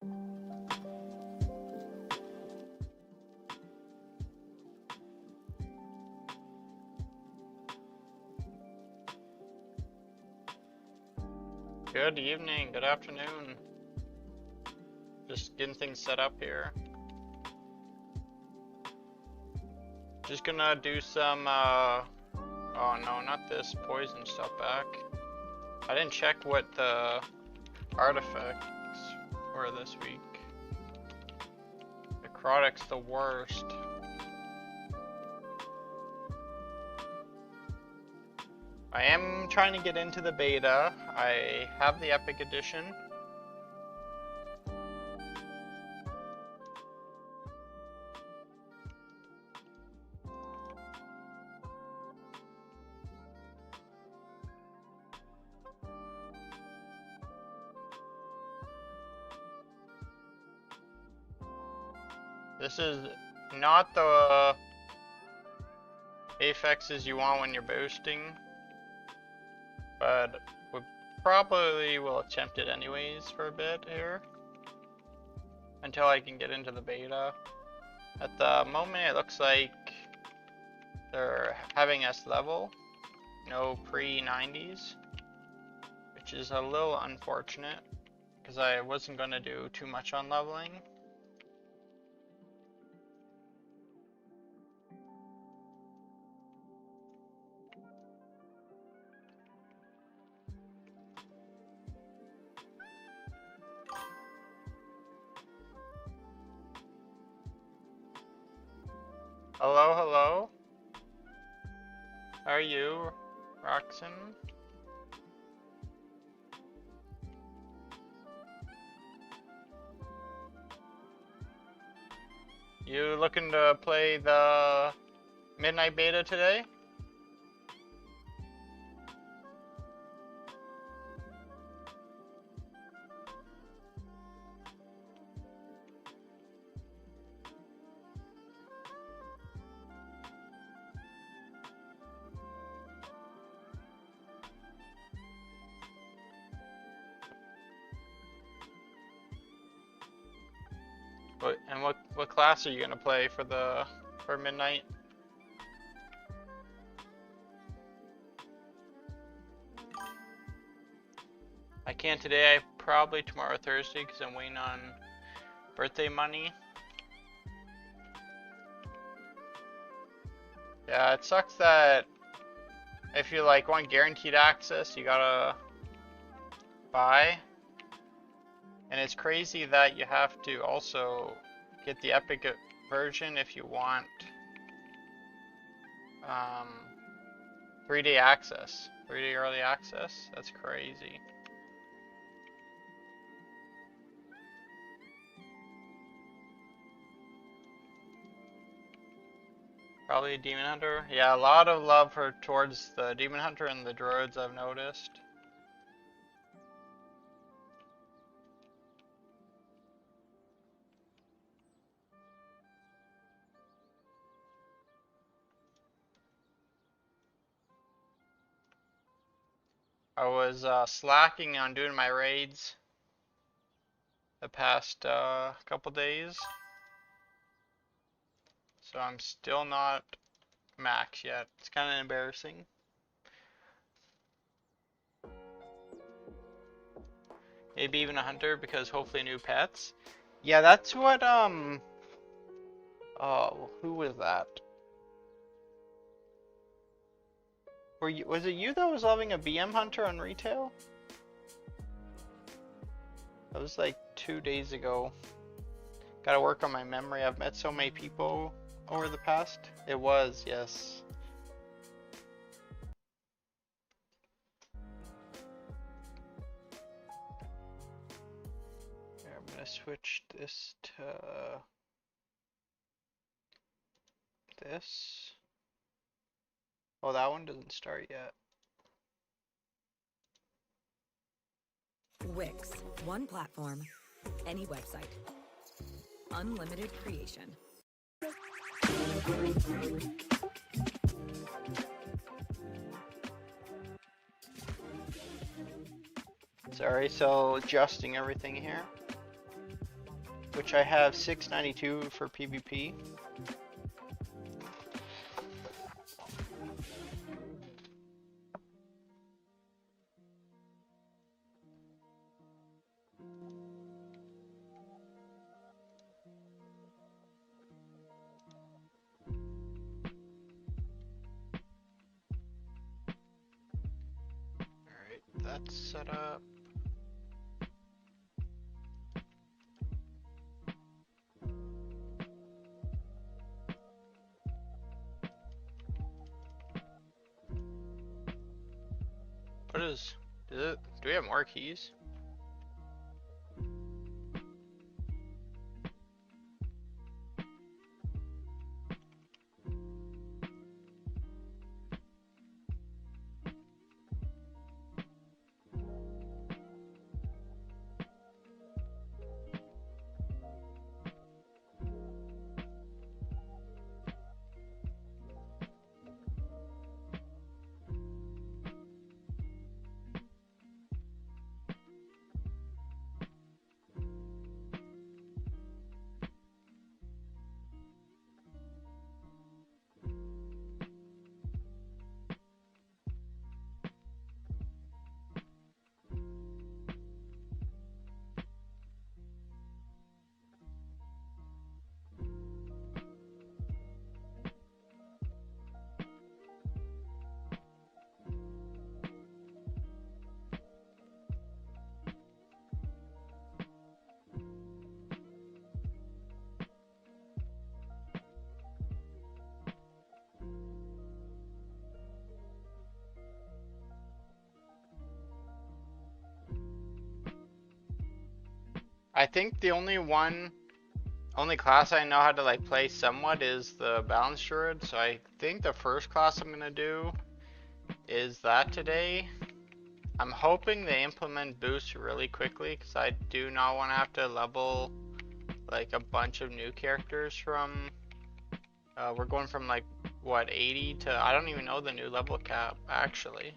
Good evening, good afternoon. Just getting things set up here. Just gonna do some, oh no, not this poison stuff back. I didn't check what the artifacts were this week. Necrotic's the worst. I am trying to get into the beta. I have the Epic Edition. This is not the affixes you want when you're boosting, but we probably will attempt it anyways for a bit here until I can get into the beta. At the moment it looks like they're having us level, no pre-90s, which is a little unfortunate because I wasn't going to do too much on leveling. Hello, hello. How are you, Roxanne? You looking to play the midnight beta today? And what class are you gonna play for midnight? I can't today. Probably tomorrow, Thursday, because I'm waiting on birthday money. Yeah, it sucks that if you like want guaranteed access, you gotta buy. And it's crazy that you have to also get the Epic version if you want 3-day access, 3-day early access. That's crazy. Probably a Demon Hunter. Yeah, a lot of love towards the Demon Hunter and the Druids, I've noticed. I was slacking on doing my raids the past couple days, so I'm still not max yet. It's kind of embarrassing. Maybe even a hunter, because hopefully new pets. Yeah, that's what oh, who was that? Was it you that was loving a BM hunter on retail? That was like 2 days ago. Gotta work on my memory. I've met so many people over the past. It was, yes. Here, I'm gonna switch this to this. Oh, that one doesn't start yet. Wix, one platform, any website, unlimited creation. Sorry, so adjusting everything here. which I have 692 for PvP. Alright, that's set up. What is it? Do we have more keys? I think the only class I know how to like play somewhat is the balance druid, so I think the first class I'm gonna do is that today. I'm hoping they implement boosts really quickly because I do not want to have to level like a bunch of new characters from we're going from like what 80 to I don't even know the new level cap actually.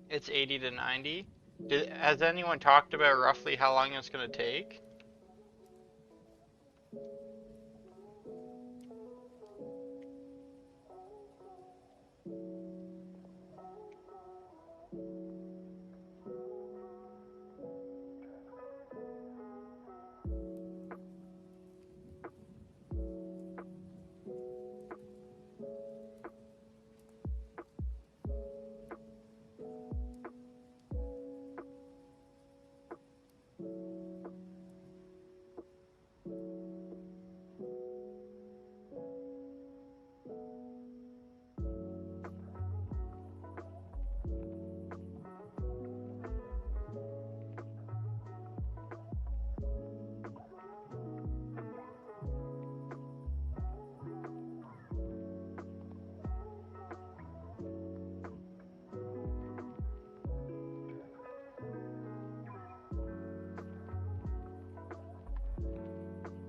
It's 80 to 90. Has anyone talked about roughly how long it's going to take?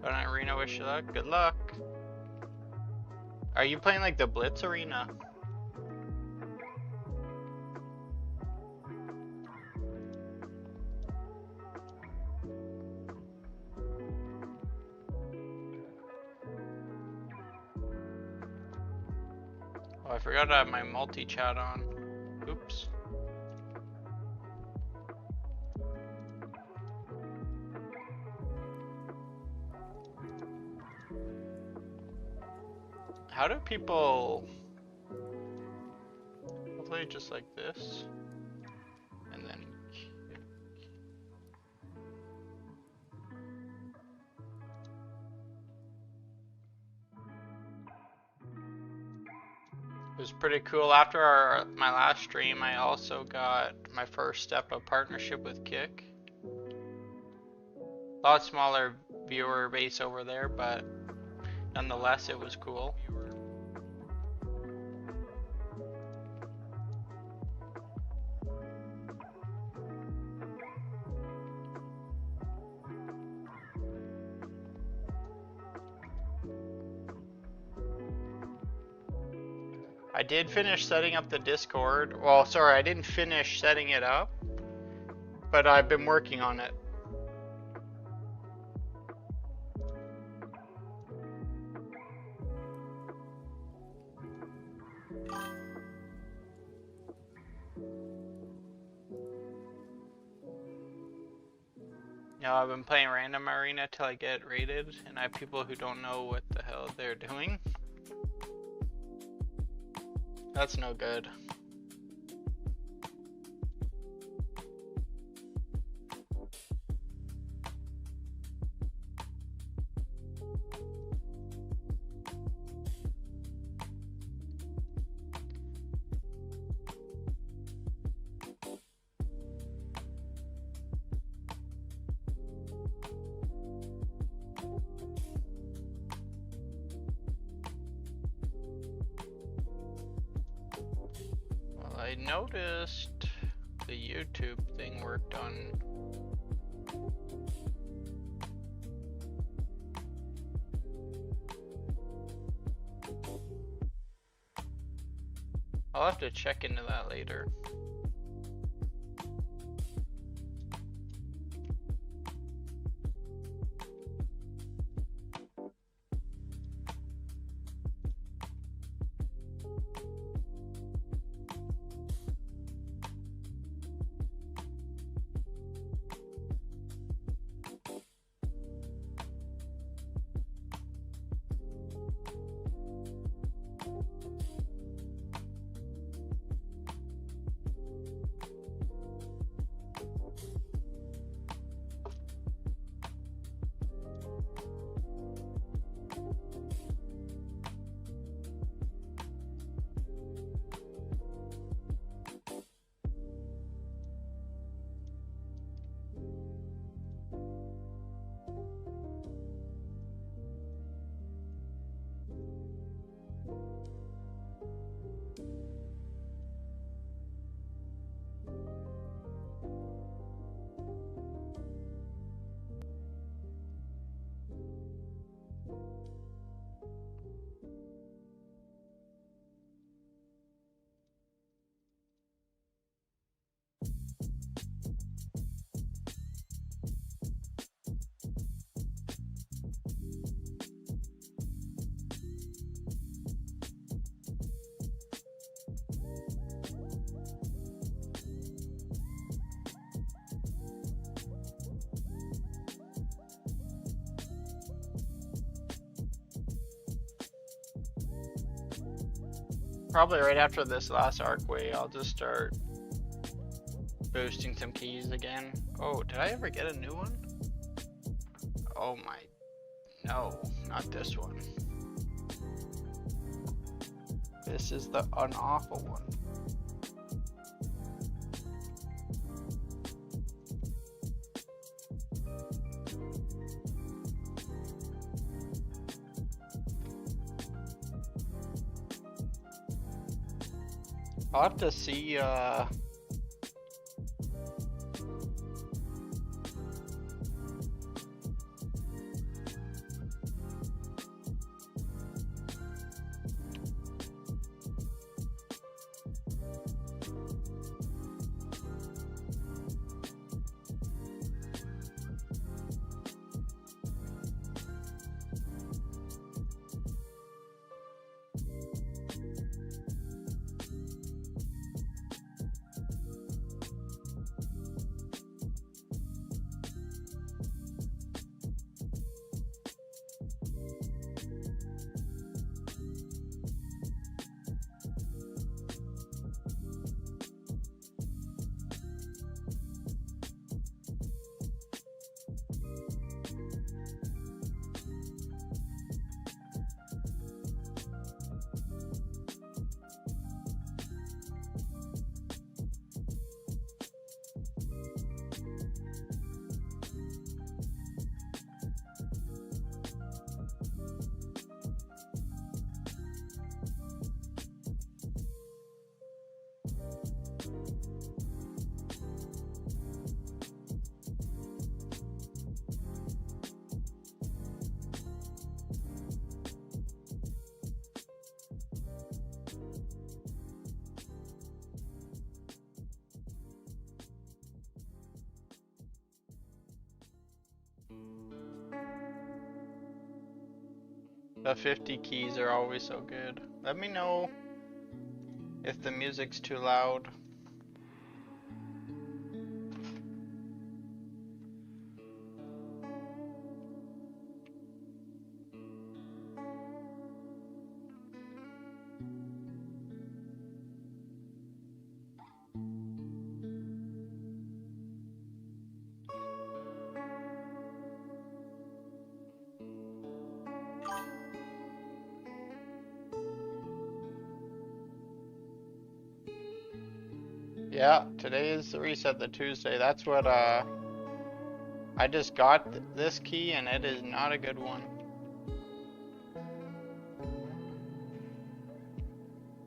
But Arena, wish you luck. Good luck. Are you playing like the Blitz Arena? Oh, I forgot to have my multi-chat on. Oops. How do people play just like this? And then it was pretty cool. After my last stream, I also got my first step of partnership with Kick. A lot smaller viewer base over there, but nonetheless, it was cool. I did finish setting up the Discord. Well, sorry, I didn't finish setting it up, but I've been working on it. No, I've been playing random arena till I get rated, and I have people who don't know what the hell they're doing. That's no good. I noticed the YouTube thing worked on. I'll have to check into that later. Probably right after this last arcway, I'll just start boosting some keys again. Oh, did I ever get a new one? Oh my, no, not this one. This is the unawful one. I'll have to see, The 50 keys are always so good. Let me know if the music's too loud. Yeah, today is the reset, the Tuesday. That's what I just got this key and it is not a good one.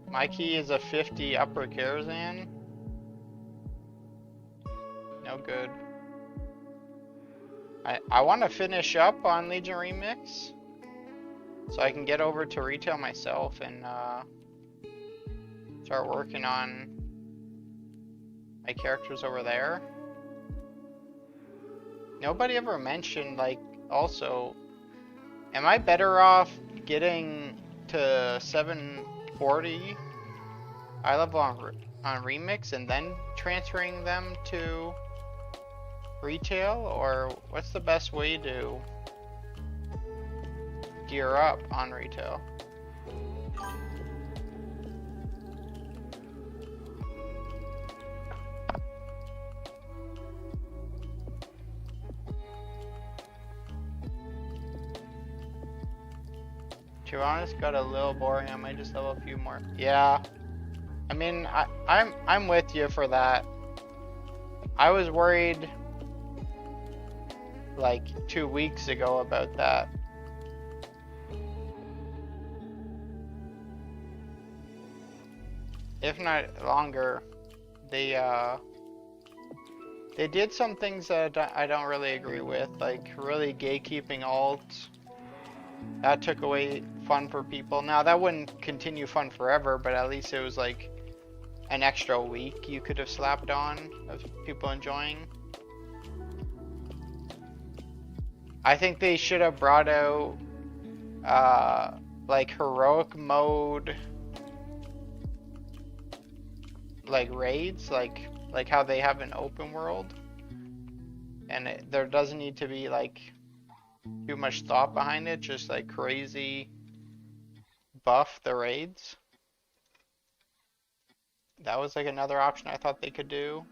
My key is a 50 upper Karazhan. No good. I want to finish up on Legion Remix so I can get over to retail myself and start working on my characters over there. Nobody ever mentioned, like, also, am I better off getting to 740 eye level on Remix and then transferring them to retail, or what's the best way to gear up on retail? To be honest, got a little boring. I might just level a few more. Yeah, I mean, I'm with you for that. I was worried like 2 weeks ago about that. If not longer. They did some things that I don't really agree with, like really gatekeeping alts. That took away fun for people. Now that wouldn't continue fun forever, but at least it was like an extra week you could have slapped on of people enjoying. I think they should have brought out like heroic mode, like raids, like how they have an open world, and there doesn't need to be like too much thought behind it, just like crazy buff the raids. That was like another option I thought they could do.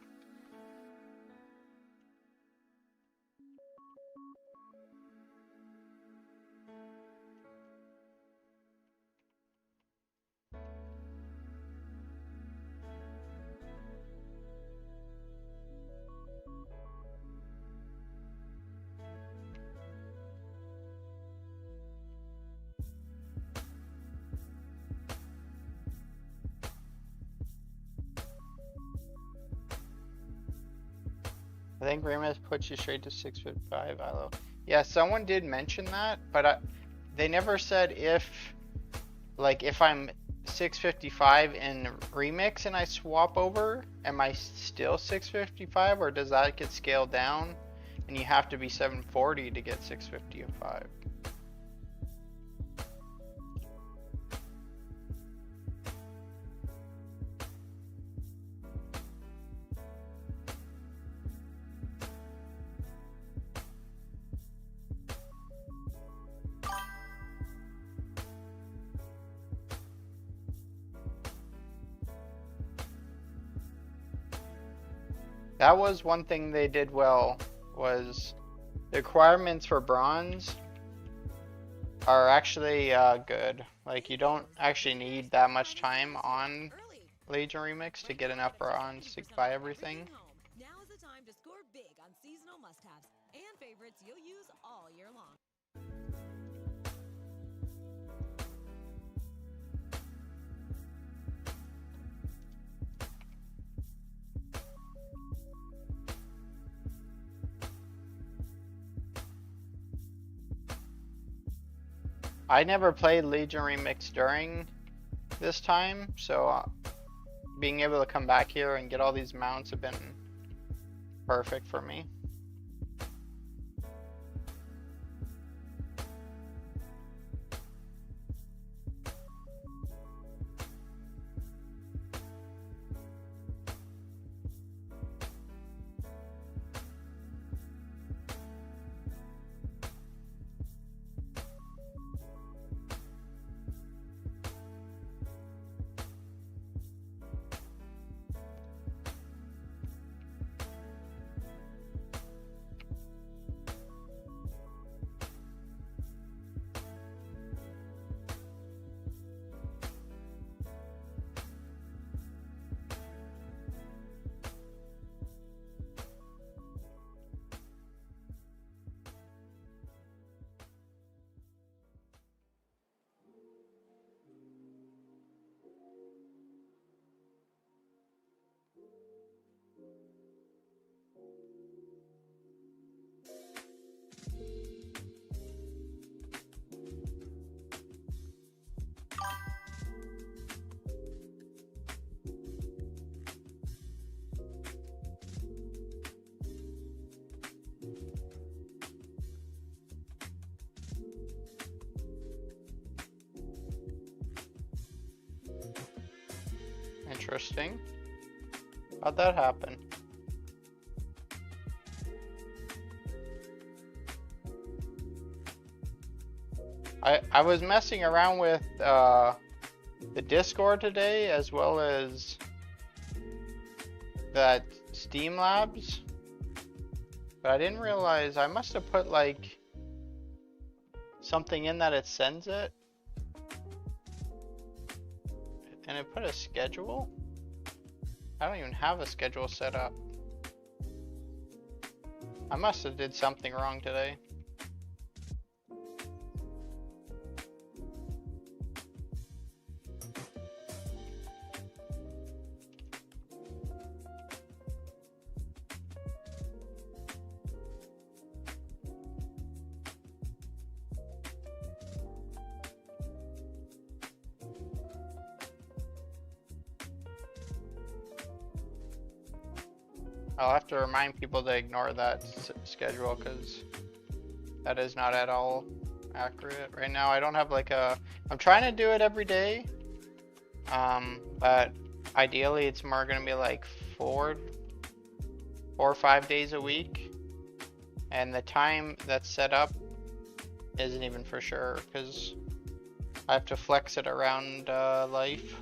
I think Ramus puts you straight to 655 ILO. Yeah, someone did mention that, but they never said if I'm 655 in Remix and I swap over, am I still 655, or does that get scaled down and you have to be 740 to get 655? That was one thing they did well, was the requirements for bronze are actually good. Like, you don't actually need that much time on Legion Remix to get enough bronze to buy everything. Now is the time to score big on seasonal must-haves and favorites you'll use all year long. I never played Legion Remix during this time, so being able to come back here and get all these mounts have been perfect for me. Interesting. How'd that happen? I was messing around with the Discord today as well as that Steam Labs, but I didn't realize I must have put like something in that it sends it, and it put a schedule. I don't even have a schedule set up. I must have did something wrong today. I'll have to remind people to ignore that schedule because that is not at all accurate. Right now I don't have like I'm trying to do it every day, but ideally it's more gonna be like 4 or 5 days a week, and the time that's set up isn't even for sure because I have to flex it around life.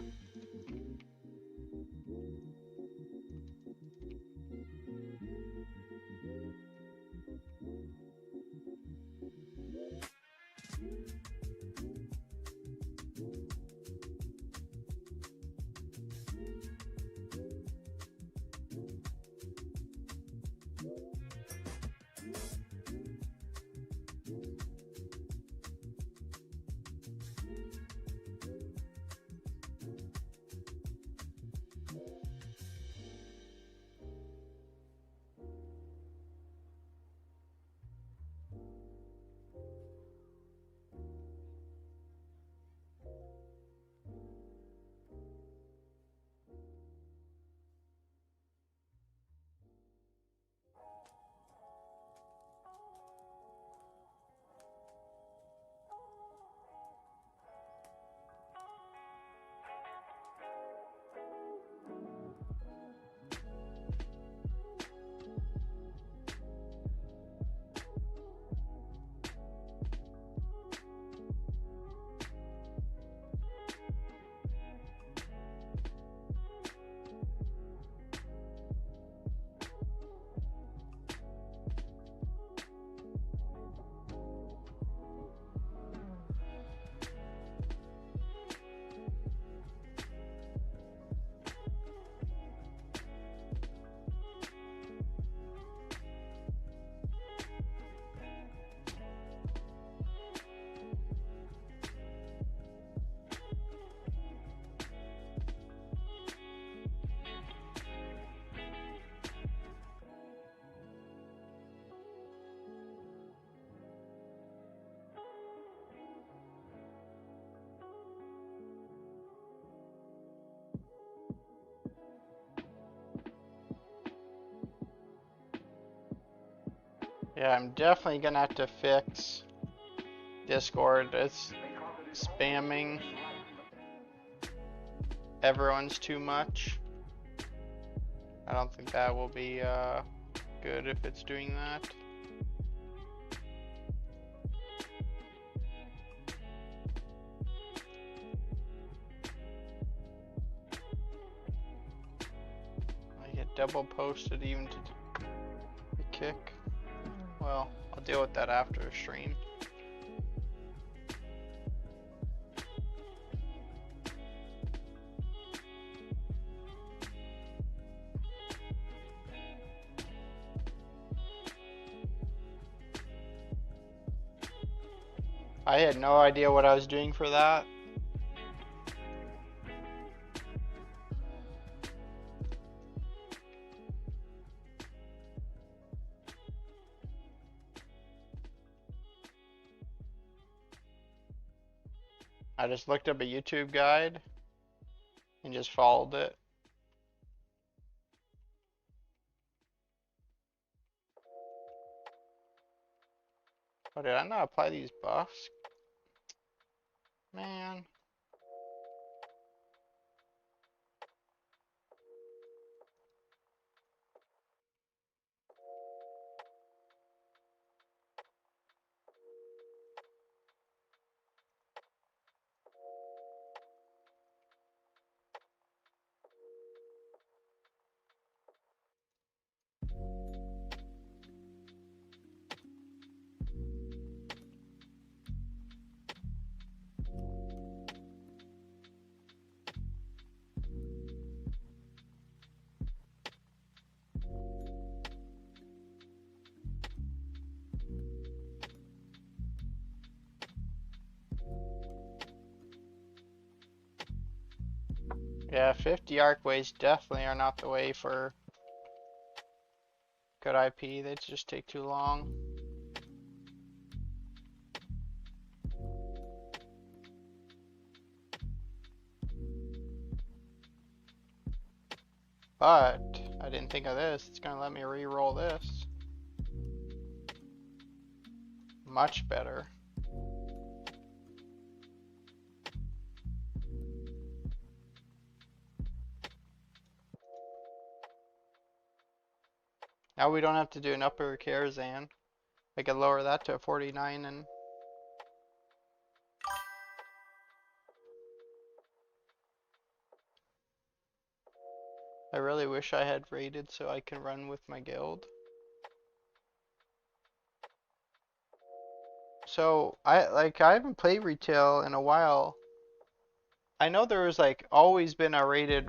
Yeah, I'm definitely gonna have to fix Discord. It's spamming everyone's too much. I don't think that will be good if it's doing that. I get double posted even to the kick. Well, I'll deal with that after the stream. I had no idea what I was doing for that. I just looked up a YouTube guide and just followed it. Oh, did I not apply these buffs? Man. Yeah, 50 arcways definitely are not the way for good IP. They just take too long. But I didn't think of this. It's gonna let me re-roll this. Much better. Now we don't have to do an upper Karazhan. I could lower that to a 49 and I really wish I had raided so I can run with my guild. So I haven't played retail in a while. I know there was like always been a rated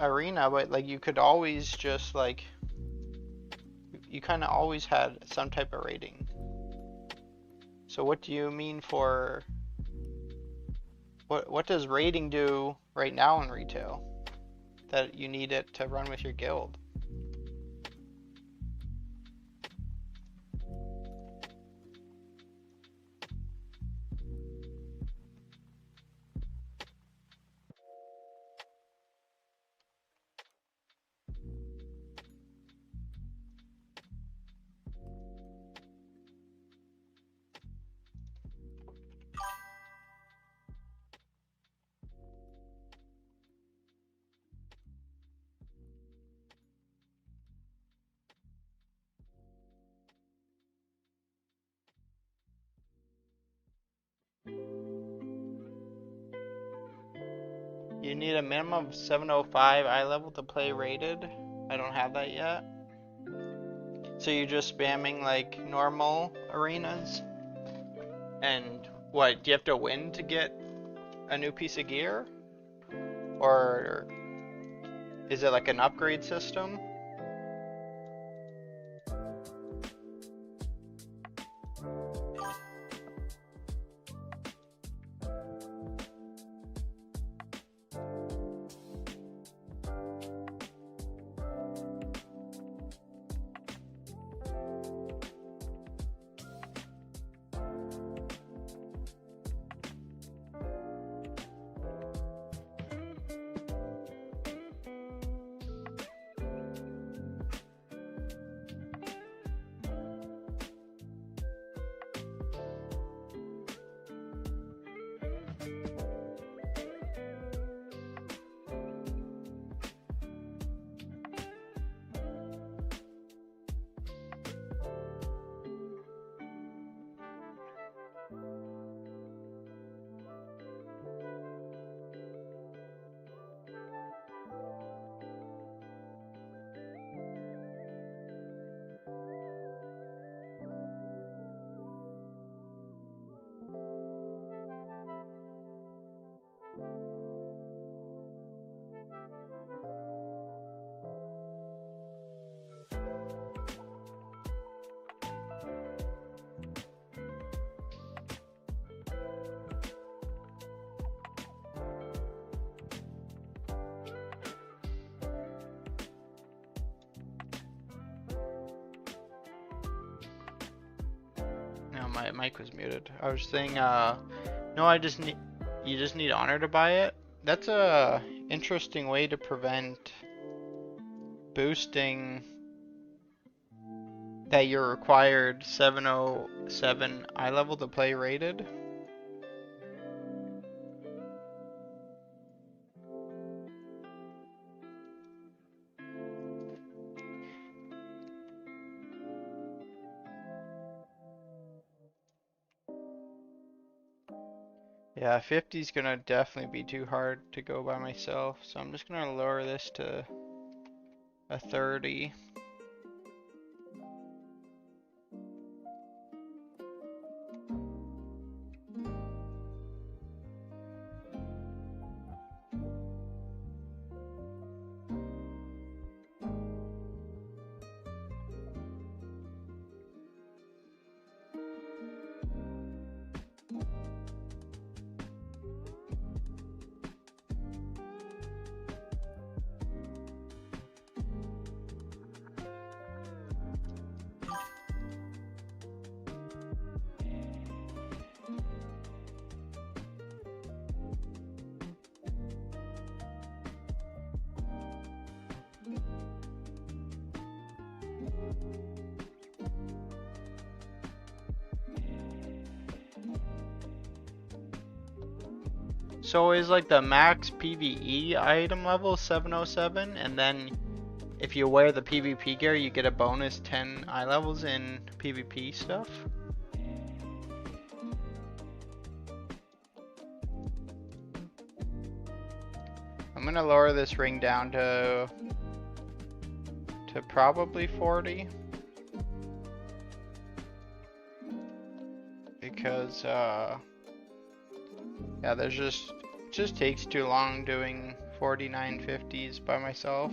arena, but like you could always just like you kind of always had some type of rating. So what do you mean for what does rating do right now in retail that you need it to run with your guild? You need a minimum of 705 eye level to play rated. I don't have that yet. So you're just spamming like normal arenas? And what, do you have to win to get a new piece of gear? Or is it like an upgrade system? No, my mic was muted. I was saying, no, you just need honor to buy it. That's a interesting way to prevent boosting that you're required 707 eye level to play rated. Yeah, 50 is gonna definitely be too hard to go by myself, so I'm just gonna lower this to a 30. So is like the max PvE item level 707, and then if you wear the PvP gear, you get a bonus 10 eye levels in PvP stuff? I'm gonna lower this ring down to probably 40. Because yeah, there's it just takes too long doing 4950s by myself.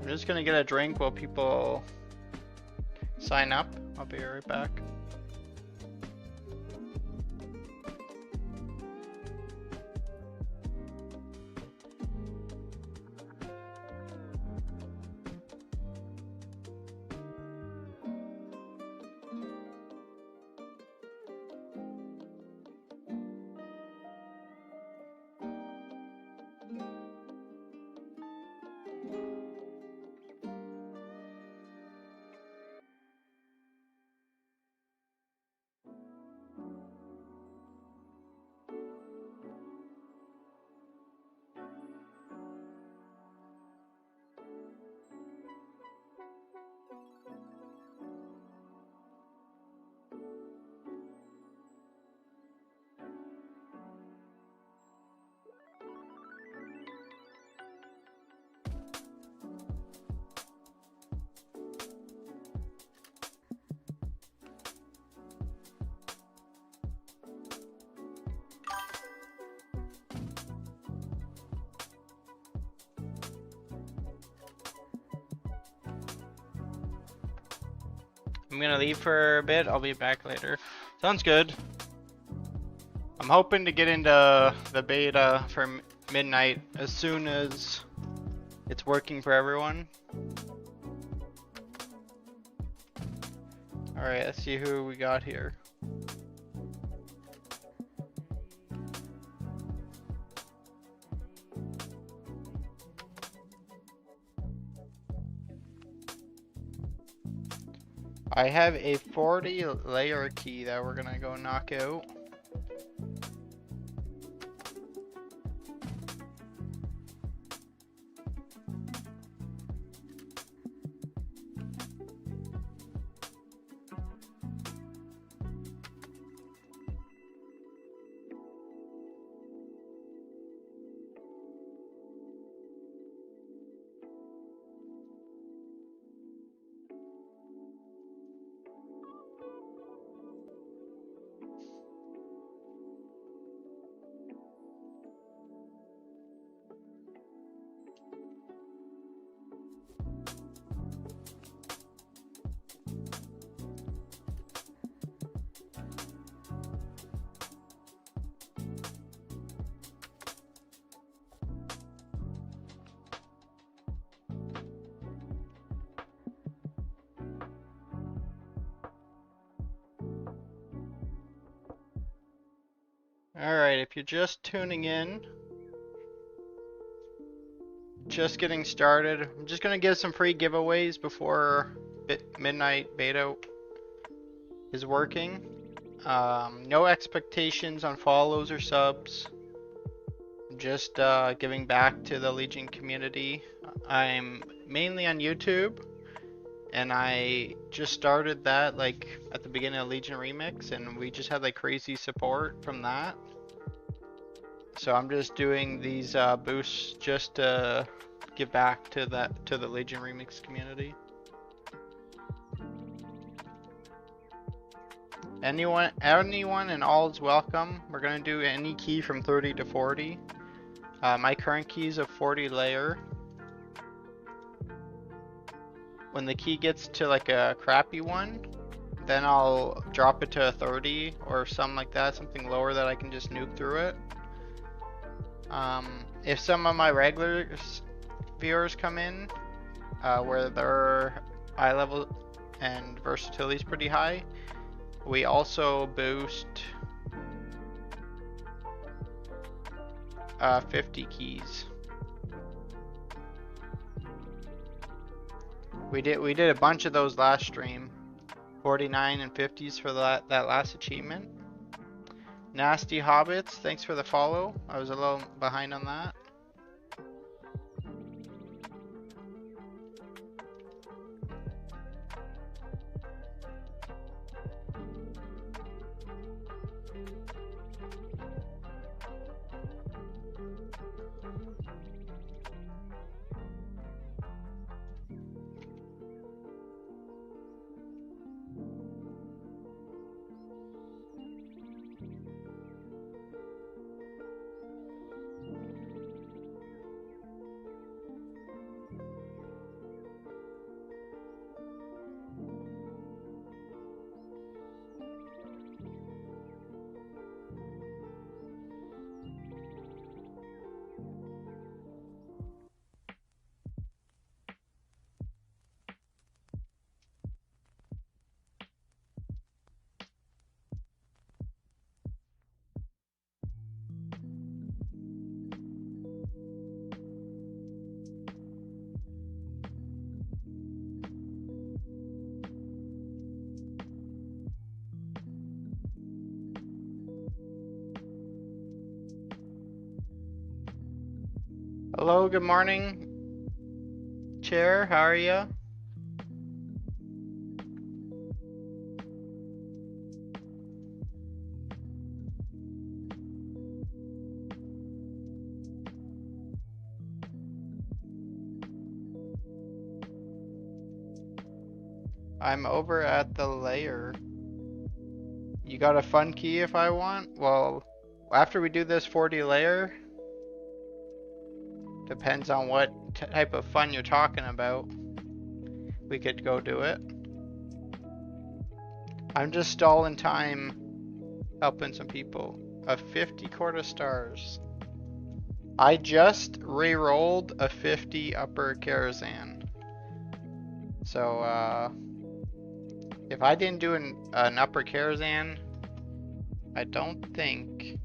I'm just gonna get a drink while people sign up. I'll be right back. I'm gonna leave for a bit. I'll be back later. Sounds good. I'm hoping to get into the beta for midnight as soon as it's working for everyone. Alright, let's see who we got here. I have a 40 layer key that we're gonna go knock out. Alright, if you're just tuning in, just getting started, I'm just gonna give some free giveaways before midnight beta is working. No expectations on follows or subs. Just giving back to the Legion community. I'm mainly on YouTube, and I just started that like at the beginning of Legion Remix, and we just had like crazy support from that. So I'm just doing these boosts just to give back to the Legion Remix community. Anyone and all is welcome. We're gonna do any key from 30 to 40. My current key is a 40 layer. When the key gets to like a crappy one, then I'll drop it to a 30 or something like that, something lower that I can just nuke through it. If some of my regular viewers come in, where their eye level and versatility is pretty high, we also boost 50 keys. We did a bunch of those last stream. 49 and 50s for that last achievement. Nasty Hobbits, thanks for the follow. I was a little behind on that. Hello, good morning. Chair, how are you? I'm over at the layer. You got a fun key if I want? Well, after we do this 40 layer, depends on what type of fun you're talking about. We could go do it. I'm just stalling time, helping some people. A 50 quarter stars. I just re-rolled a 50 upper Karazhan. So, if I didn't do an upper Karazhan, I don't think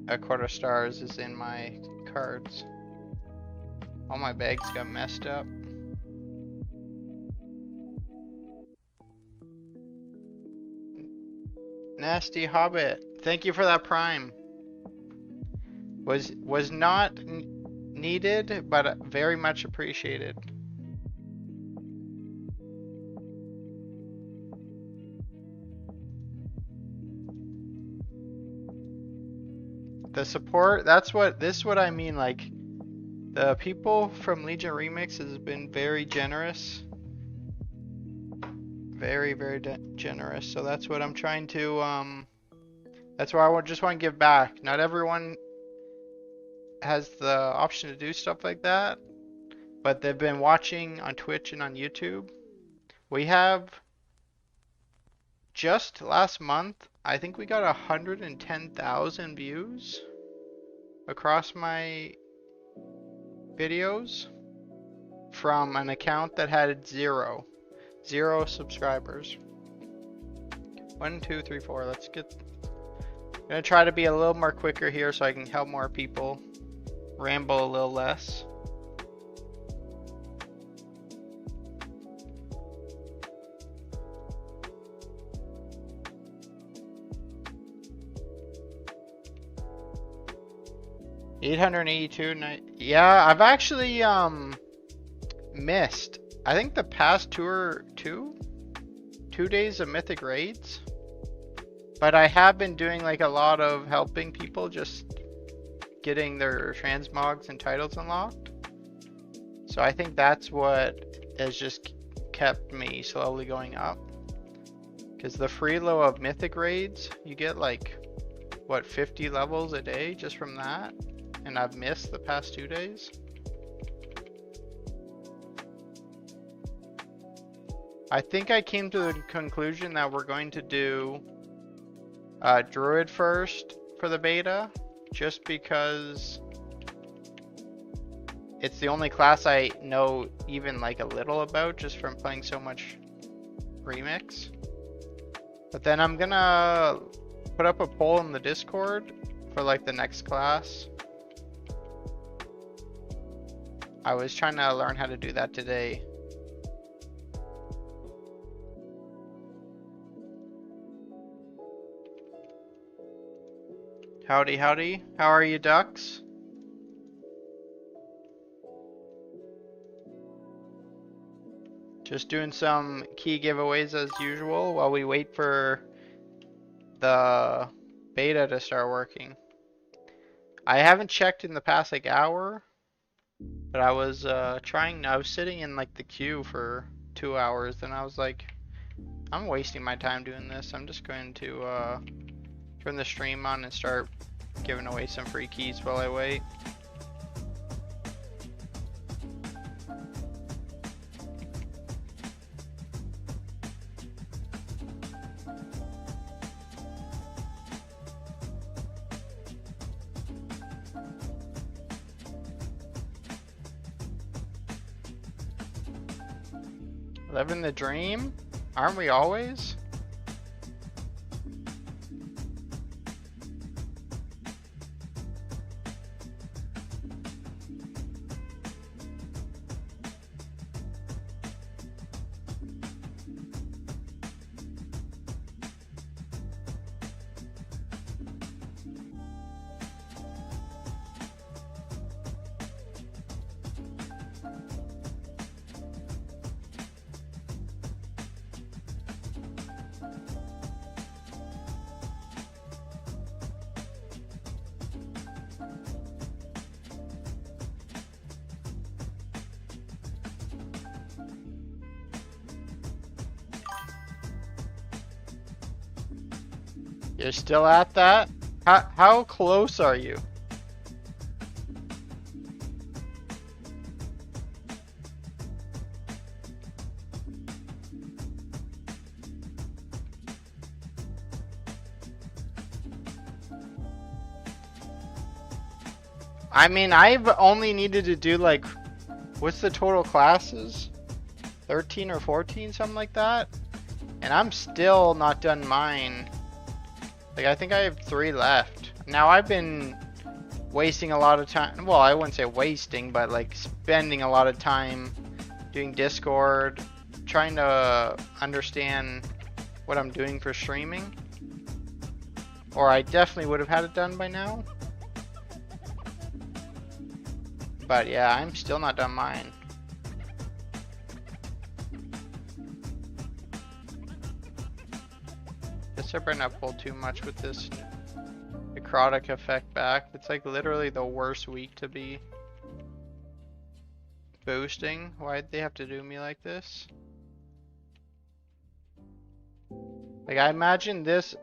a quarter stars is in my cards. All my bags got messed up. Nasty Hobbit, thank you for that prime. Was not needed, but very much appreciated. The support, this is what I mean, like, the people from Legion Remix has been very generous. Very, very generous. So that's what I'm trying to, that's why I just want to give back. Not everyone has the option to do stuff like that, but they've been watching on Twitch and on YouTube. We have, just last month, I think we got 110,000 views across my videos from an account that had zero subscribers. 1, 2, 3, 4. Let's get. I'm gonna try to be a little more quicker here so I can help more people. Ramble a little less. $882. Yeah, I've actually missed. I think the past two days of Mythic raids, but I have been doing like a lot of helping people just getting their transmogs and titles unlocked. So I think that's what has just kept me slowly going up. Because the freeload of Mythic raids, you get like, what, 50 levels a day just from that? And I've missed the past 2 days. I think I came to the conclusion that we're going to do Druid first for the beta, just because it's the only class I know even like a little about just from playing so much Remix. But then I'm gonna put up a poll in the Discord for like the next class. I was trying to learn how to do that today. Howdy, howdy. How are you, ducks? Just doing some key giveaways as usual while we wait for the beta to start working. I haven't checked in the past like hour, but I was I was sitting in like the queue for 2 hours, and I was like, I'm wasting my time doing this. I'm just going to turn the stream on and start giving away some free keys while I wait. Living the dream? Aren't we always? You're still at that? How close are you? I mean, I've only needed to do like, what's the total classes? 13 or 14, something like that? And I'm still not done mine. Like, I think I have 3 left. Now, I've been wasting a lot of time. Well, I wouldn't say wasting, but like spending a lot of time doing Discord, trying to understand what I'm doing for streaming. Or I definitely would have had it done by now. But yeah, I'm still not done mine. Guess I better not pull too much with this necrotic effect back. It's like literally the worst week to be boosting. Why'd they have to do me like this? Like, I imagine this,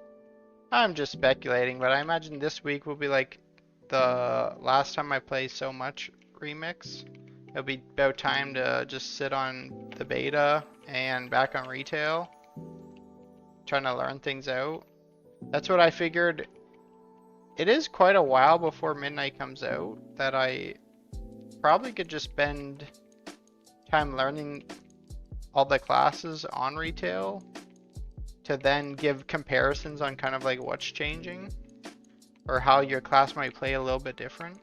I'm just speculating, but I imagine this week will be like the last time I play so much remix. It'll be about time to just sit on the beta and back on retail, trying to learn things out. That's what I figured. It is quite a while before midnight comes out that I probably could just spend time learning all the classes on retail to then give comparisons on kind of like what's changing or how your class might play a little bit different.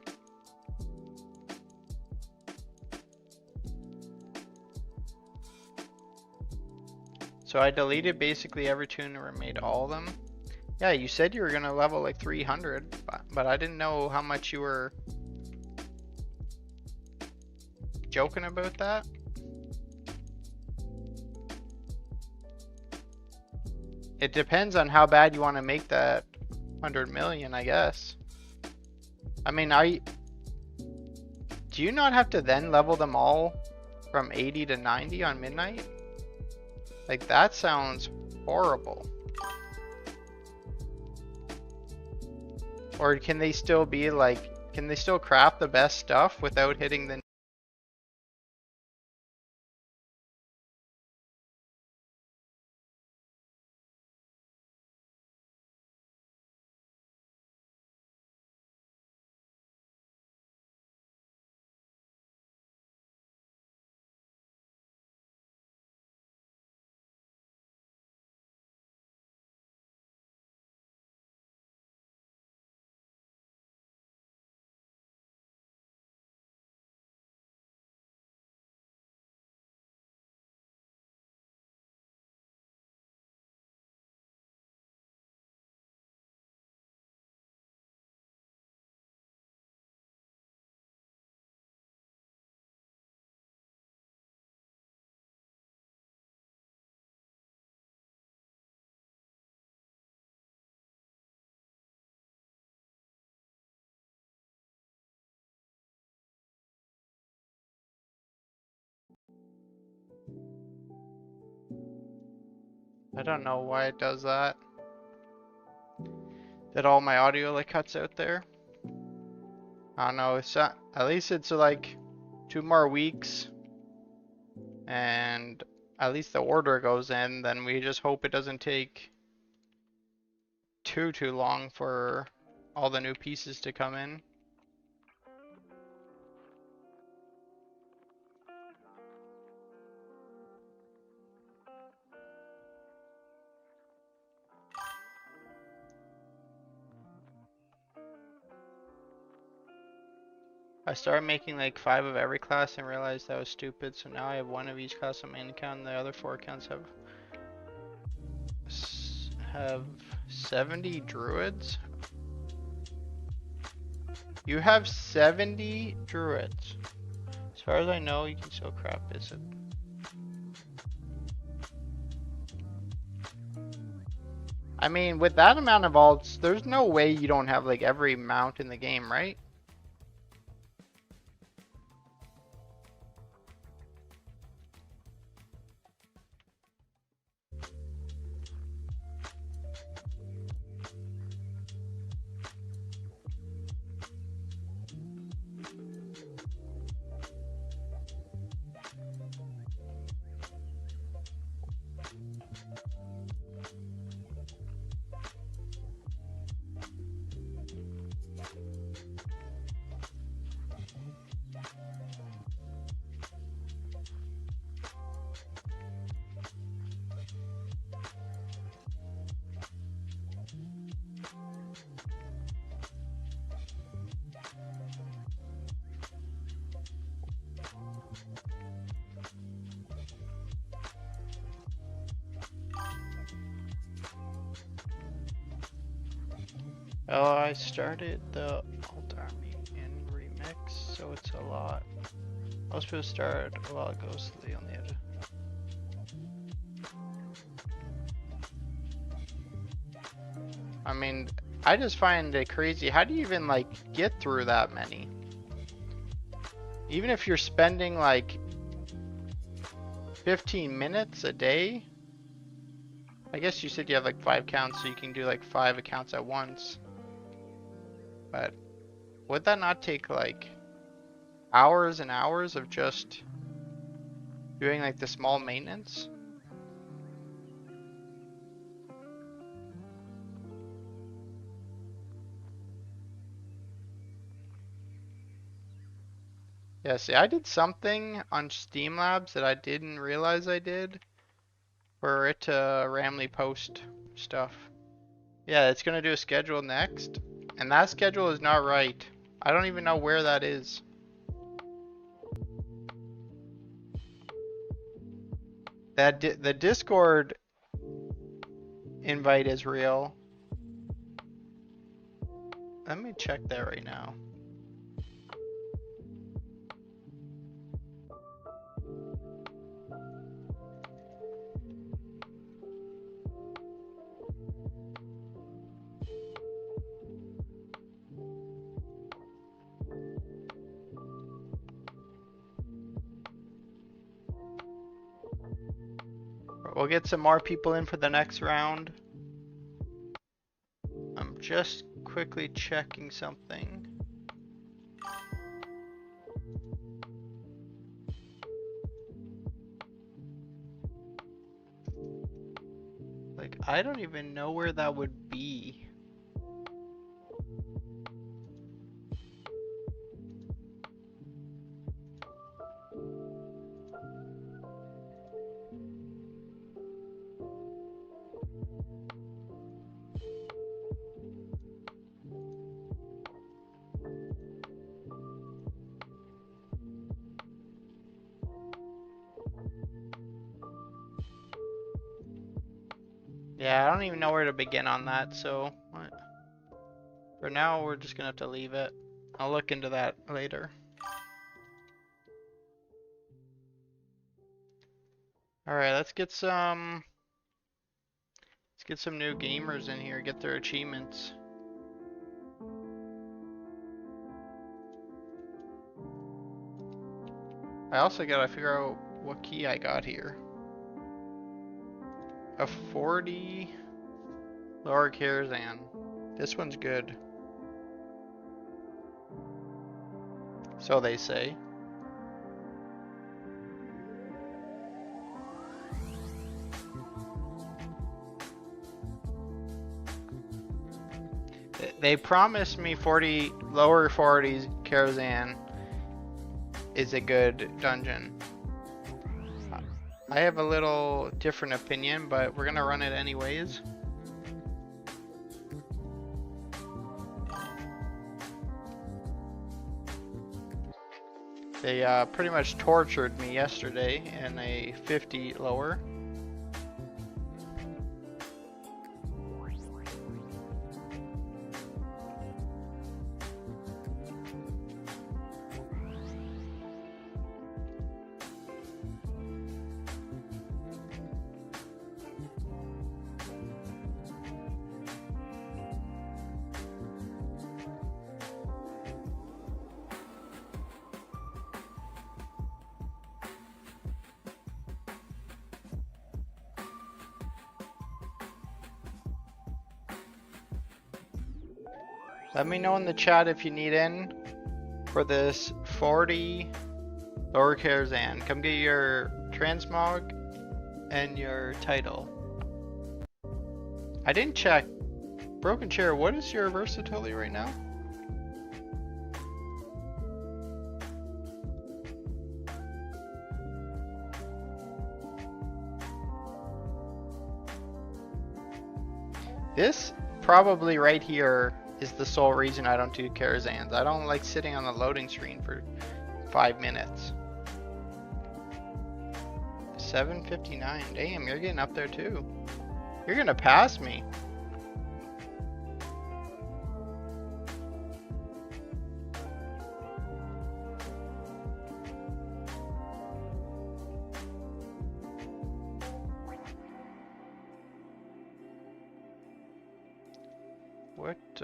So I deleted basically every tuner and made all of them. Yeah, you said you were gonna level like 300, but I didn't know how much you were joking about that. It depends on how bad you want to make that 100 million, I guess. I mean, do you not have to then level them all from 80 to 90 on midnight? Like, that sounds horrible. Or can they still be like, can they still craft the best stuff without hitting the I don't know why it does that. That all my audio like cuts out there. I don't know. It's at least it's like 2 more weeks, and at least the order goes in. Then we just hope it doesn't take too long for all the new pieces to come in. I started making like 5 of every class and realized that was stupid, so now I have 1 of each class on main account and the other 4 accounts have 70 druids. You have 70 druids. As far as I know, you can still crap is it. I mean, with that amount of alts, there's no way you don't have like every mount in the game, right? Oh, I started the alt army in remix, so it's a lot. Most people start while it goes to the on the edge. I mean, I just find it crazy. How do you even like get through that many? Even if you're spending like 15 minutes a day. I guess you said you have like 5 accounts, so you can do like 5 accounts at once. But would that not take like hours and hours of just doing like the small maintenance? Yeah, see, I did something on Steam Labs that I didn't realize I did for it to randomly post stuff. Yeah, it's gonna do a schedule next, and that schedule is not right. I don't even know where that is. The Discord invite is real. Let me check that right now. We'll get some more people in for the next round. I'm just quickly checking something. Like, I don't even know where that would be. Yeah, I don't even know where to begin on that, so for now we're just gonna have to leave it. I'll look into that later. Alright, let's get some new gamers in here, get their achievements. I also gotta figure out what key I got here. a 40 lower Karazhan. This one's good. So they say. They promised me 40 lower 40s Karazhan is a good dungeon. I have a little different opinion, but we're gonna run it anyways. They pretty much tortured me yesterday in a 50 lower. Let me know in the chat if you need in for this 40 lower Karazhan. Come get your transmog and your title. I didn't check. Broken Chair, what is your versatility right now? This probably right here is the sole reason I don't do Karazhans. I don't like sitting on the loading screen for 5 minutes. 759. Damn, you're getting up there too. You're gonna pass me. What,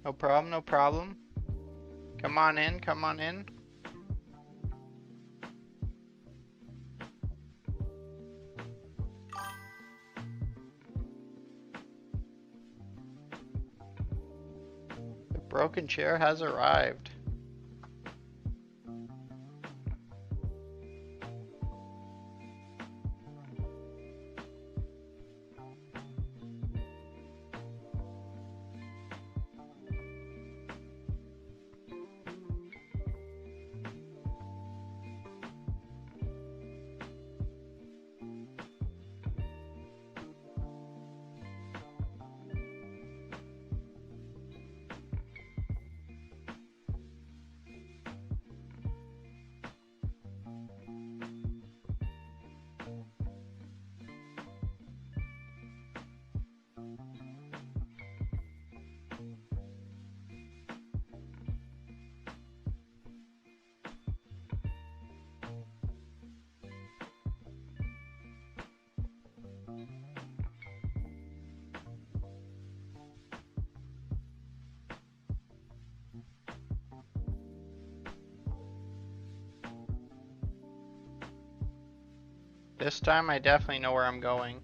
no problem, no problem. Come on in, come on in. The broken chair has arrived. This time I definitely know where I'm going.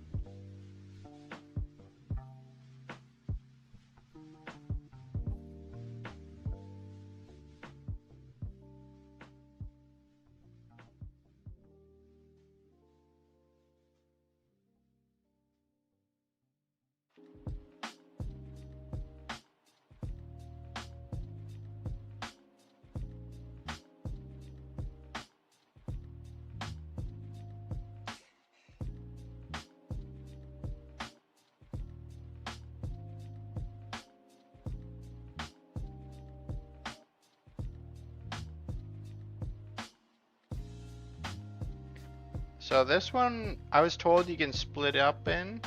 So this one, I was told you can split up in.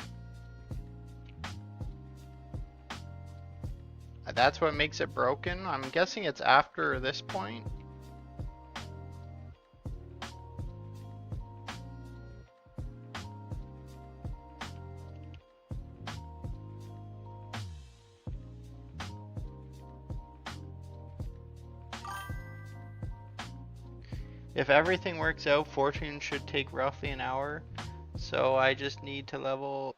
that's what makes it broken. I'm guessing it's after this point. If everything works out, fortune should take roughly an hour. So I just need to level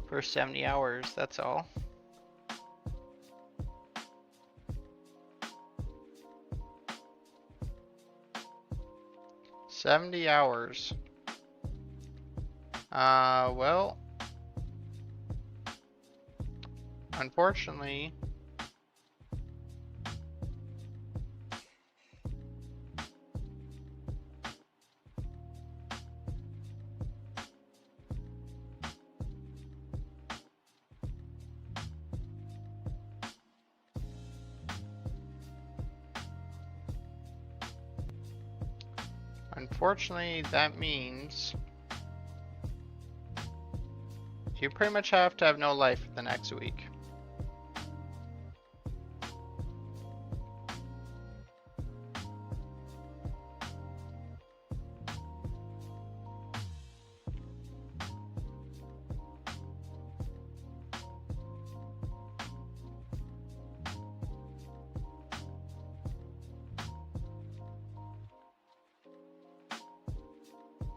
for 70 hours, that's all. $70 hours. Well, unfortunately, that means you pretty much have to have no life for the next week.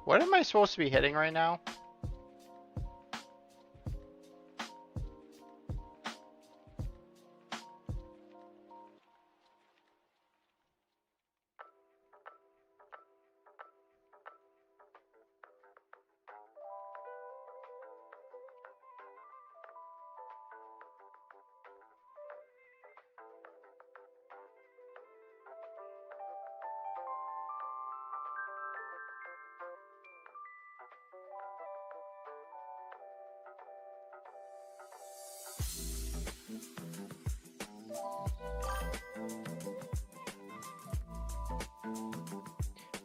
What am I supposed to be hitting right now?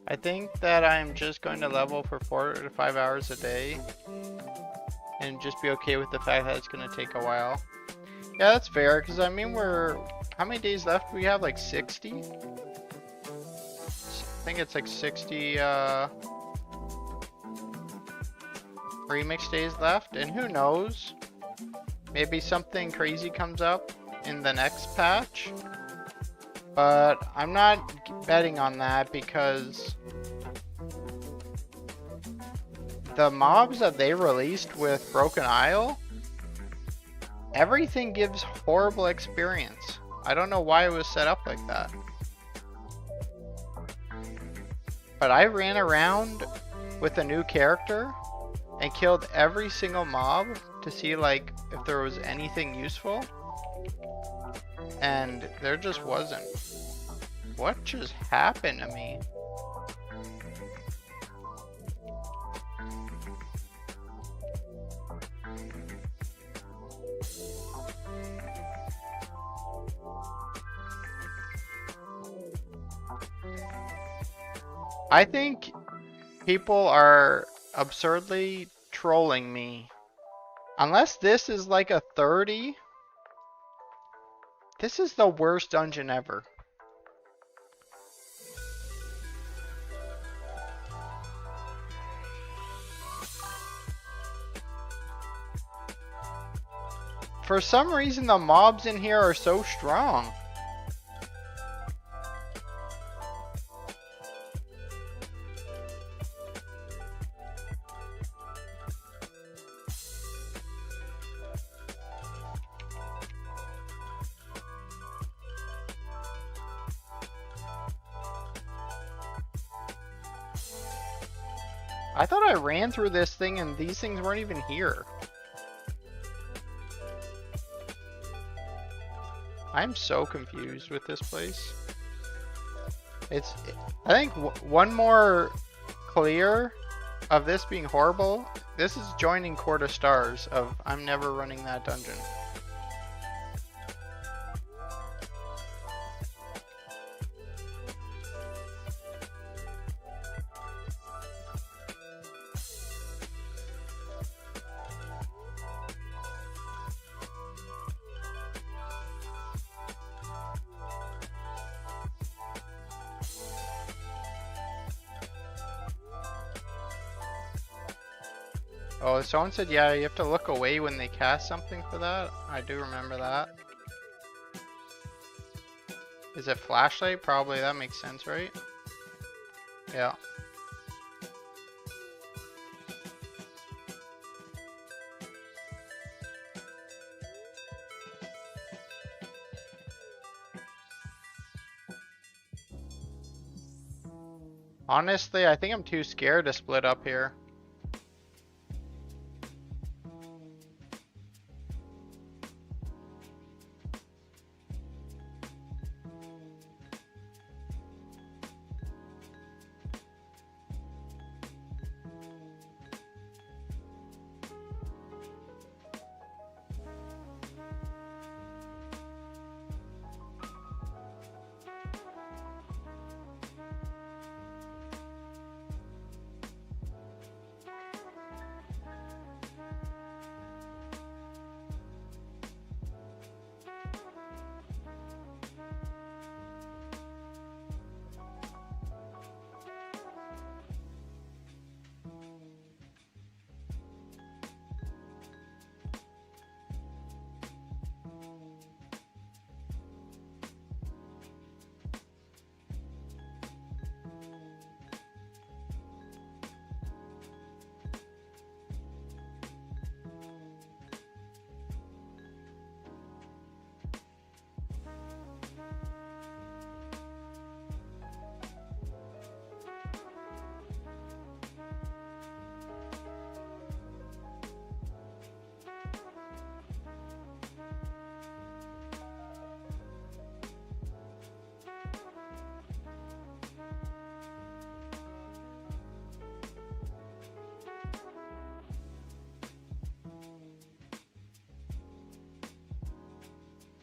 I think that I'm just going to level for 4 to 5 hours a day and just be okay with the fact that it's going to take a while. Yeah, that's fair, because I mean how many days left do we have? Like 60? I think it's like 60 remix days left, and who knows? Maybe something crazy comes up in the next patch. But I'm not betting on that because the mobs that they released with Broken Isle, everything gives horrible experience. I don't know why it was set up like that. But I ran around with a new character and killed every single mob to see like if there was anything useful. And there just wasn't. What just happened to me? I think people are absurdly trolling me. Unless this is like a 30. This is the worst dungeon ever. For some reason, the mobs in here are so strong. I thought I ran through this thing and these things weren't even here. I'm so confused with this place. I think one more clear of this being horrible. This is joining Court of Stars of I'm never running that dungeon. Oh, someone said, yeah, you have to look away when they cast something for that. I do remember that. Is it flashlight? Probably, that makes sense, right? Yeah. Honestly, I think I'm too scared to split up here.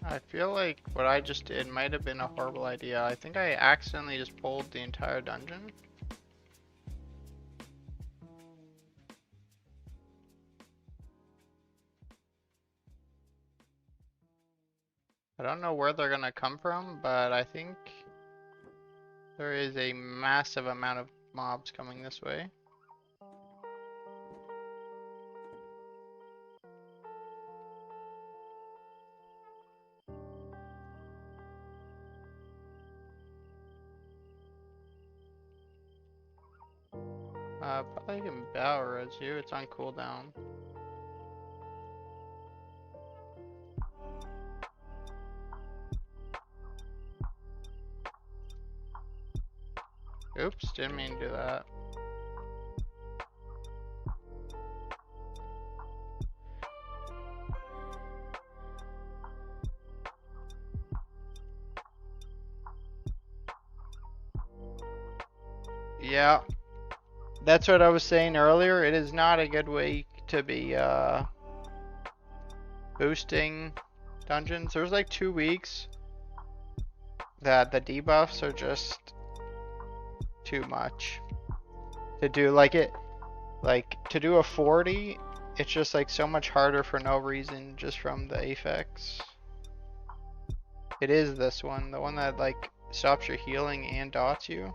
I feel like what I just did might have been a horrible idea. I think I accidentally just pulled the entire dungeon. I don't know where they're gonna come from, but I think there is a massive amount of mobs coming this way. Probably can battle res you, it's on cooldown. Oops, didn't mean to do that. Yeah, that's what I was saying earlier. It is not a good week to be boosting dungeons. There's like 2 weeks that the debuffs are just too much to do. Like to do a 40, it's just like so much harder for no reason, just from the affix. It is this one, the one that like stops your healing and dots you.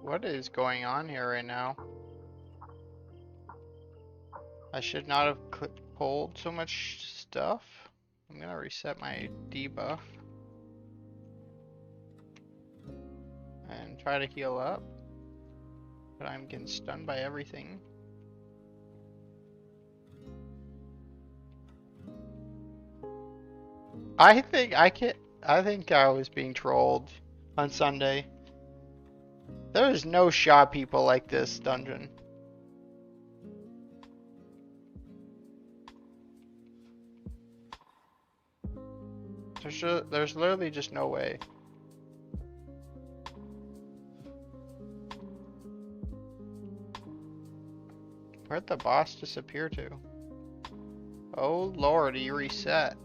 What is going on here right now? I should not have pulled so much stuff. I'm gonna reset my debuff and try to heal up, but I'm getting stunned by everything. I think I can. I think I was being trolled on Sunday. There is no shop people like this dungeon. There's literally just no way. Where'd the boss disappear to? Oh lord, he reset.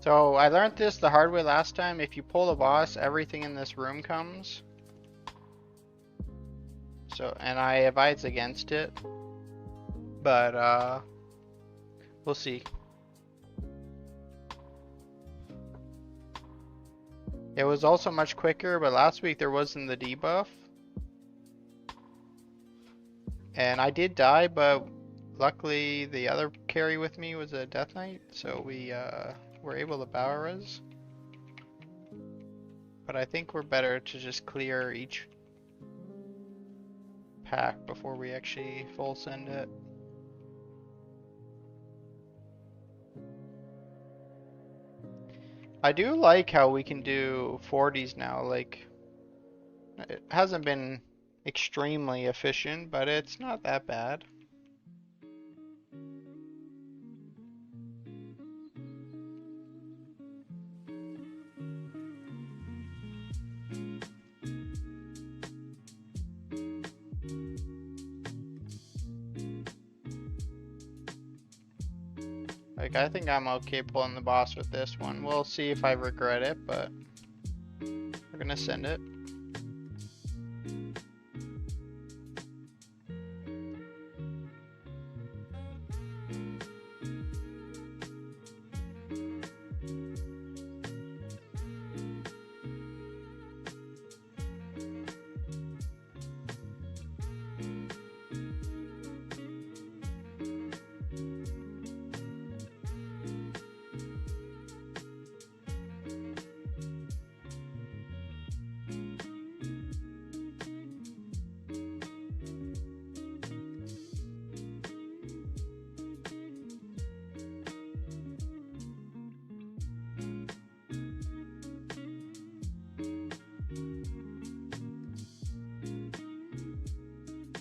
So I learned this the hard way last time. If you pull the boss, everything in this room comes. So, and I advise against it. But we'll see. It was also much quicker, but last week there wasn't the debuff. And I did die, but luckily the other carry with me was a Death Knight, so we were able to power res. But I think we're better to just clear each pack before we actually full send it. I do like how we can do 40s now. Like, it hasn't been extremely efficient, but it's not that bad. Like, I think I'm okay pulling the boss with this one. We'll see if I regret it, but we're gonna send it.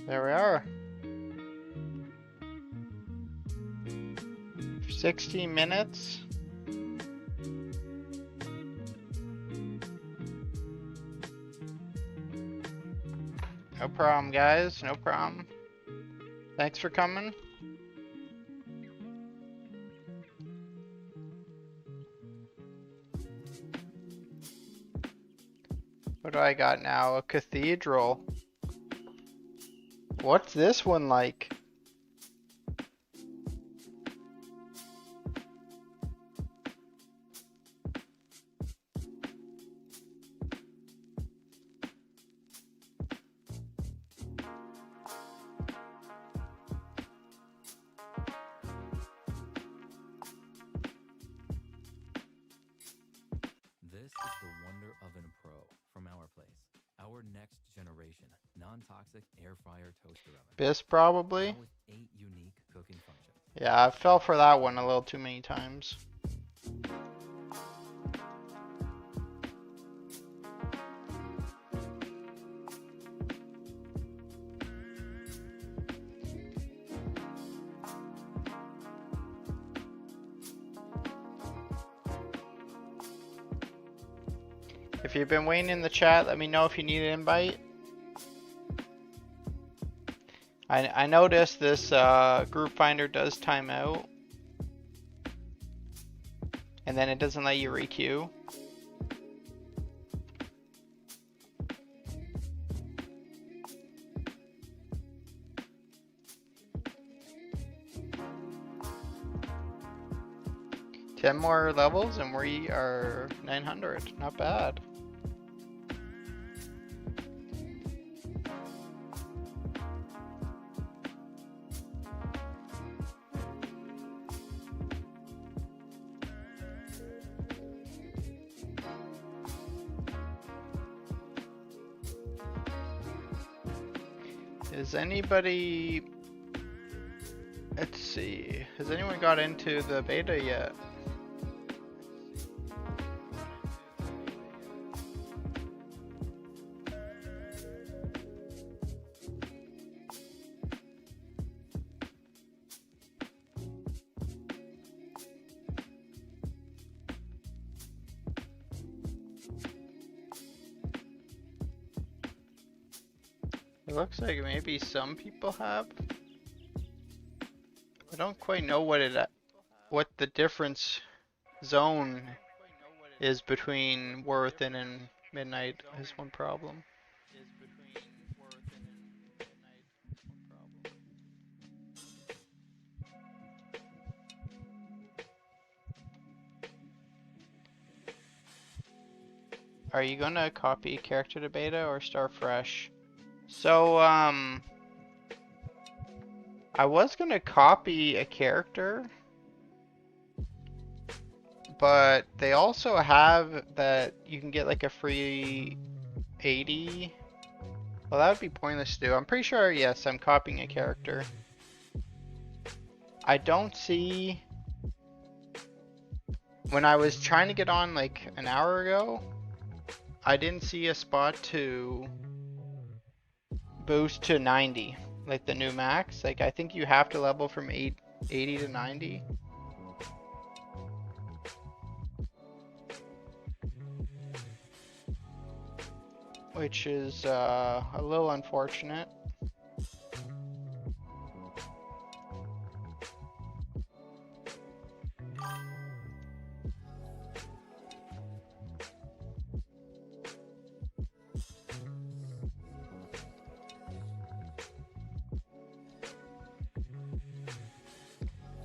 There we are. 16 minutes. No problem, guys. No problem. Thanks for coming. What do I got now? A cathedral. What's this one like? next generation non-toxic air fryer toaster oven. Bis probably. Now with 8 unique cooking functions. Yeah, I fell for that one a little too many times. If you've been waiting in the chat, let me know if you need an invite. I noticed this group finder does time out. And then it doesn't let you requeue. Ten more levels and we are 900. Not bad. Is anybody... Let's see. Has anyone got into the beta yet? It looks like maybe some people have. I don't quite know what the difference zone is between Worthen and Midnight is one problem. Are you gonna copy character to beta or start fresh? So, I was gonna copy a character, but they also have that you can get like a free 80. Well, that would be pointless to do. I'm pretty sure, yes, I'm copying a character. I don't see... When I was trying to get on like an hour ago, I didn't see a spot to boost to 90, like the new max. Like I think you have to level from 80 to 90. Which is a little unfortunate.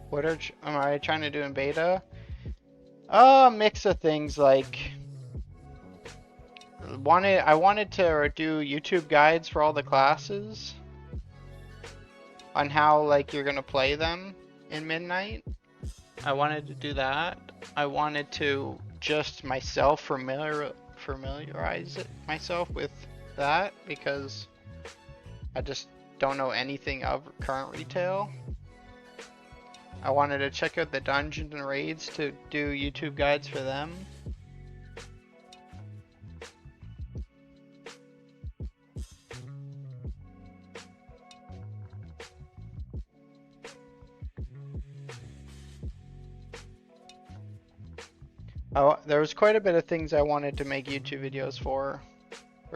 What am I trying to do in beta? A mix of things like I wanted to do YouTube guides for all the classes on how like you're gonna play them in Midnight. I wanted to do that. I wanted to just myself familiarize myself with that because I just don't know anything of current retail. I wanted to check out the dungeons and raids to do YouTube guides for them. Oh, there was quite a bit of things I wanted to make YouTube videos for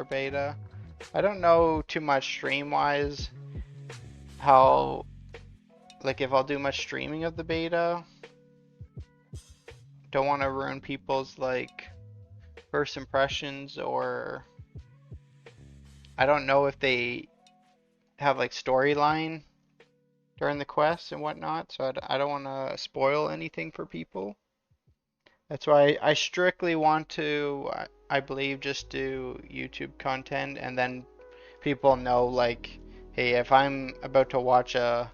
beta. I don't know too much stream-wise how, like if I'll do much streaming of the beta. Don't want to ruin people's like first impressions, or I don't know if they have like storyline during the quests and whatnot, so I don't want to spoil anything for people. That's why I strictly want to, I believe, just do YouTube content, and then people know like, hey, if I'm about to watch a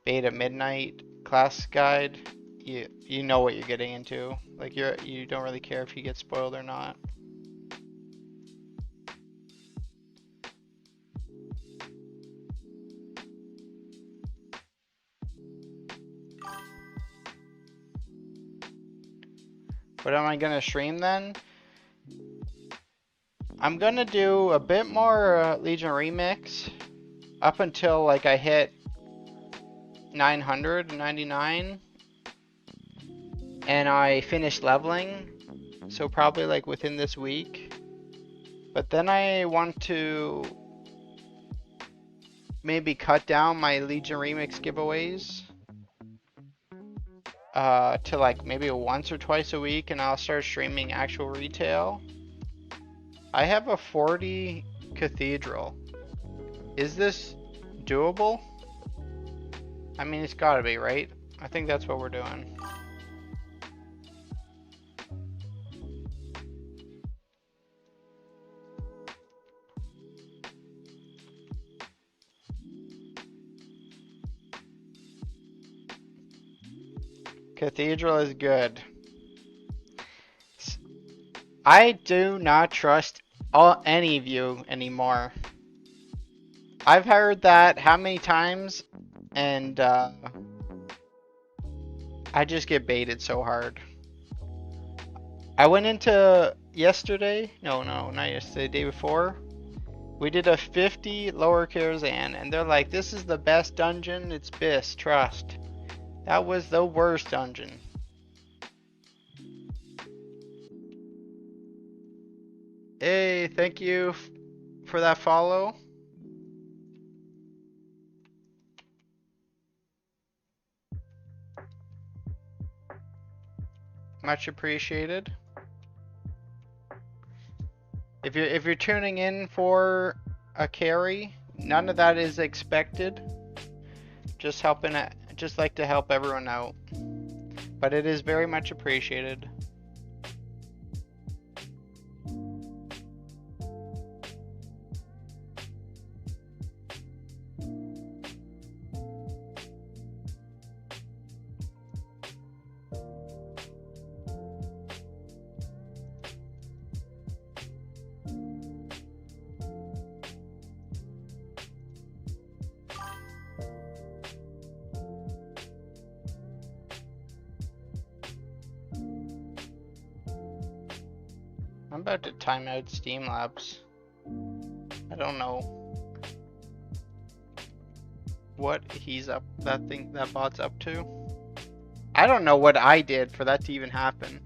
beta Midnight class guide, you know what you're getting into. Like you don't really care if you get spoiled or not. What am I gonna stream then? I'm gonna do a bit more Legion Remix up until like I hit 999 and I finish leveling, so probably like within this week. But then I want to maybe cut down my Legion Remix giveaways to like maybe once or twice a week, and I'll start streaming actual retail. I have a 40 cathedral. Is this doable? I mean, it's gotta be, right? I think that's what we're doing. Cathedral is good. I do not trust any of you anymore. I've heard that how many times, and I just get baited so hard. I went into yesterday, no, not yesterday, the day before. We did a 50 lower Karazhan, and they're like, this is the best dungeon, it's BIS, trust. That was the worst dungeon. Hey, thank you for that follow. Much appreciated. If you're tuning in for a carry, none of that is expected. Just helping it, just like to help everyone out. But it is very much appreciated. I'm about to time out Streamlabs. I don't know what that bot's up to. I don't know what I did for that to even happen.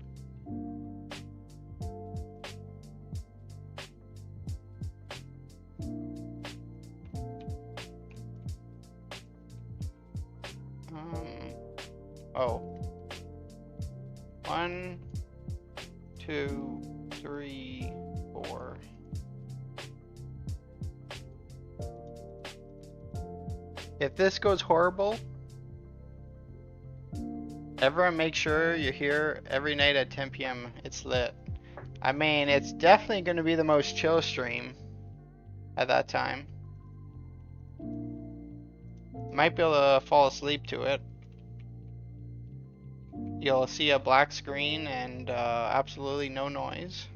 Oh. 1, 2, 3, 4. If this goes horrible, everyone make sure you're here every night at 10 p.m. It's lit. I mean, it's definitely going to be the most chill stream at that time. Might be able to fall asleep to it. You'll see a black screen and absolutely no noise.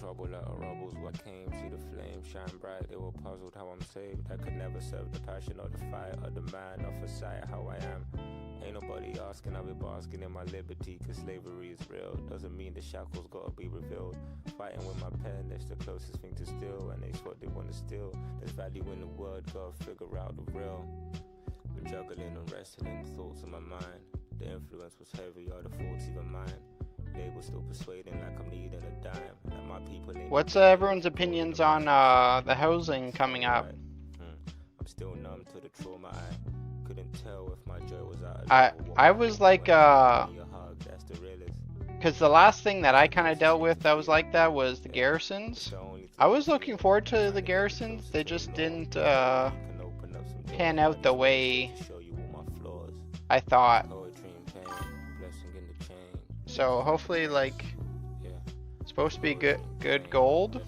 Trouble like a rebels, what came, see the flame shine bright. They were puzzled how I'm saved. I could never serve the passion or the fire or the man or for sight how I am. Ain't nobody asking, I'll be basking in my liberty, cause slavery is real. Doesn't mean the shackles gotta be revealed. Fighting with my pen, that's the closest thing to steal, and it's what they wanna steal. There's value in the word, gotta figure out the real. I'm juggling and wrestling thoughts in my mind. The influence was heavy, or the thoughts even mine. They were still persuading like I'm needing a dime. Like my people ain't. What's everyone's opinions on the housing coming up? I'm still numb to the trauma. I couldn't tell if my joy was out of I was like because the last thing that I kind of dealt with that was like that was the garrisons. I was looking forward to the garrisons. They just didn't pan out the way I thought. So hopefully, like, it's supposed to be good gold.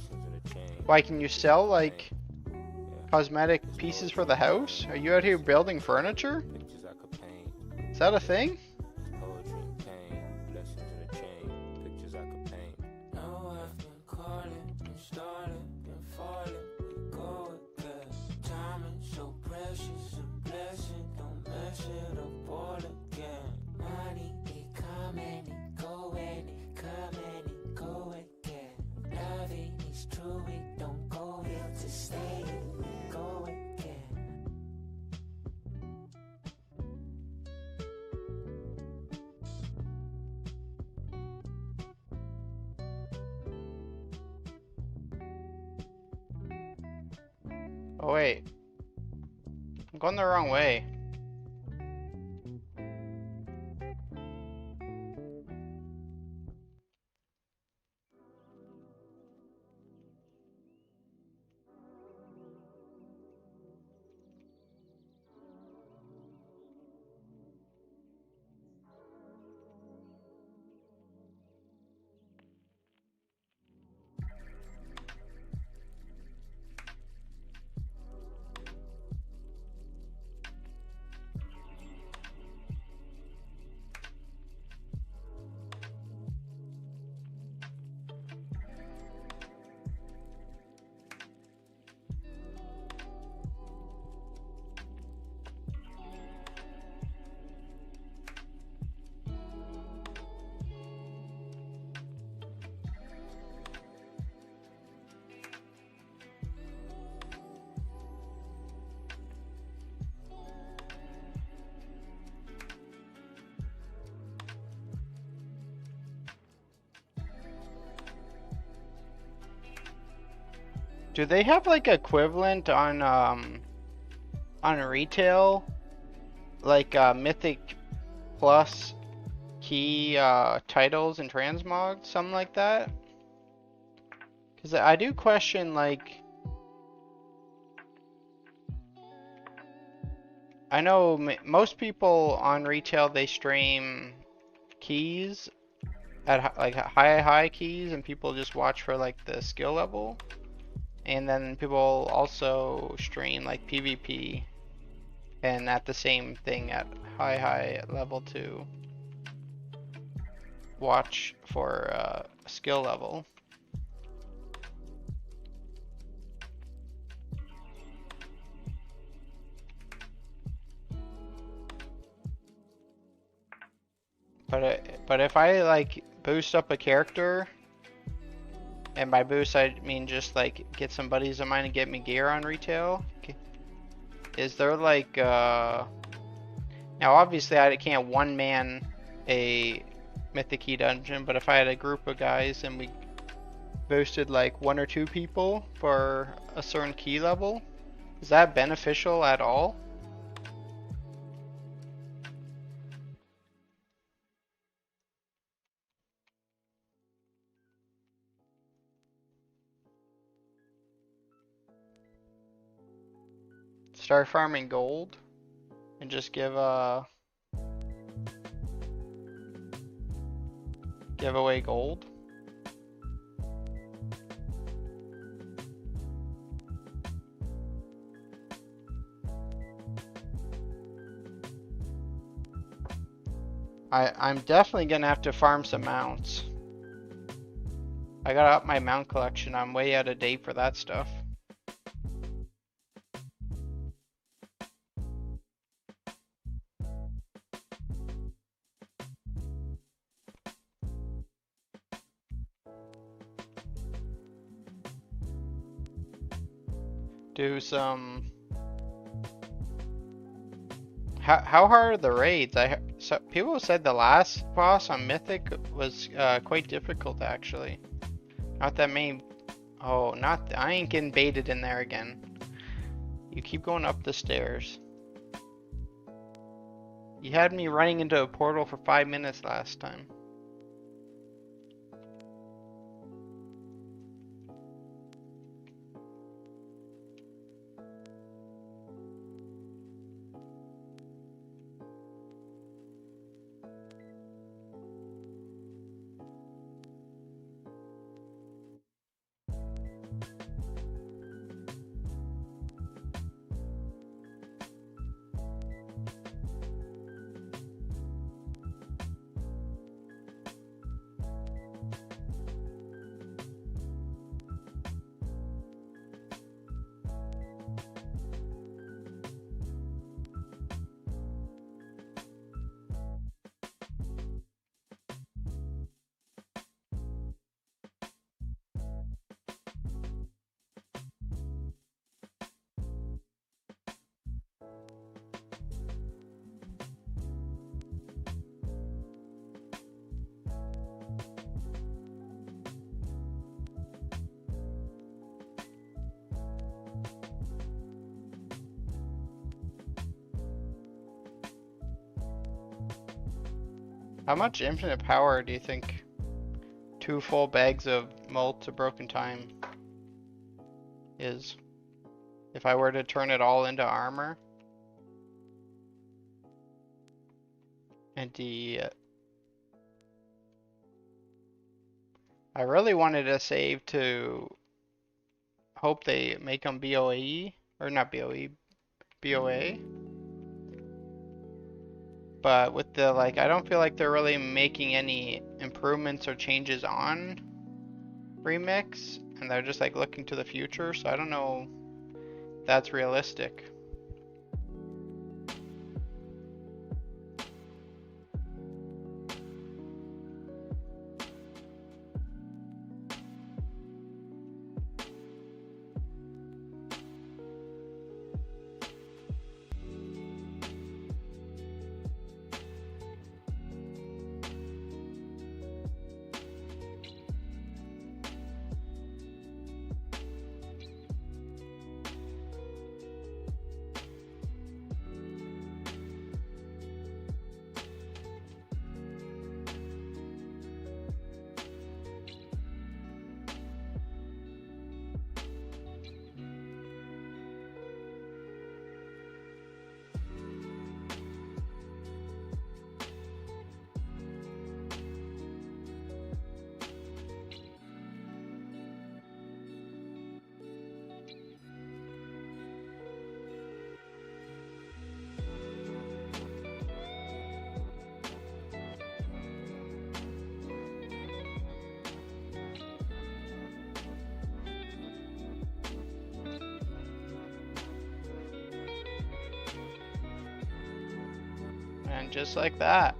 Why can you sell like cosmetic pieces for the house? Are you out here building furniture? Is that a thing? Oh wait, I'm going the wrong way. Do they have like equivalent on retail, like Mythic Plus key titles and transmog, something like that? Because I do question, like, I know most people on retail, they stream keys at like high keys, and people just watch for like the skill level. And then people also stream like PvP and at the same thing at high level to watch for skill level. But if I like boost up a character, and by boost I mean just like get some buddies of mine to get me gear on retail, is there like now obviously I can't one man a Mythic key dungeon, but if I had a group of guys and we boosted like 1 or 2 people for a certain key level, is that beneficial at all? Start farming gold and just give away gold. I'm definitely gonna have to farm some mounts. I gotta up my mount collection. I'm way out of date for that stuff. Do some. How hard are the raids? So people said the last boss on Mythic was quite difficult actually. Not that many. Oh, I ain't getting baited in there again. You keep going up the stairs. You had me running into a portal for 5 minutes last time. How much infinite power do you think 2 full bags of malt to broken time is? If I were to turn it all into armor? And I really wanted to save to hope they make them BOE, or not BOE, BOA. But with the, like, I don't feel like they're really making any improvements or changes on Remix, and they're just like looking to the future, so I don't know if that's realistic. And just like that.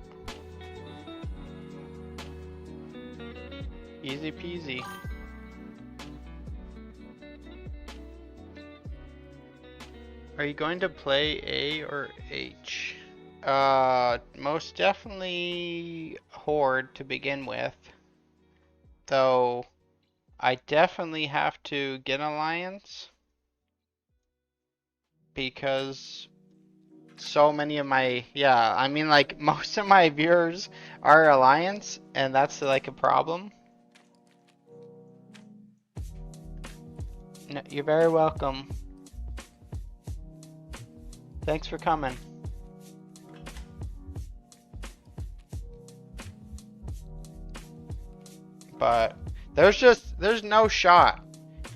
Easy peasy. Are you going to play A or H? Most definitely Horde to begin with. Though, I definitely have to get Alliance. Because so many of my, yeah, I mean, like, most of my viewers are Alliance, and that's like a problem. No, you're very welcome. Thanks for coming. But there's no shot.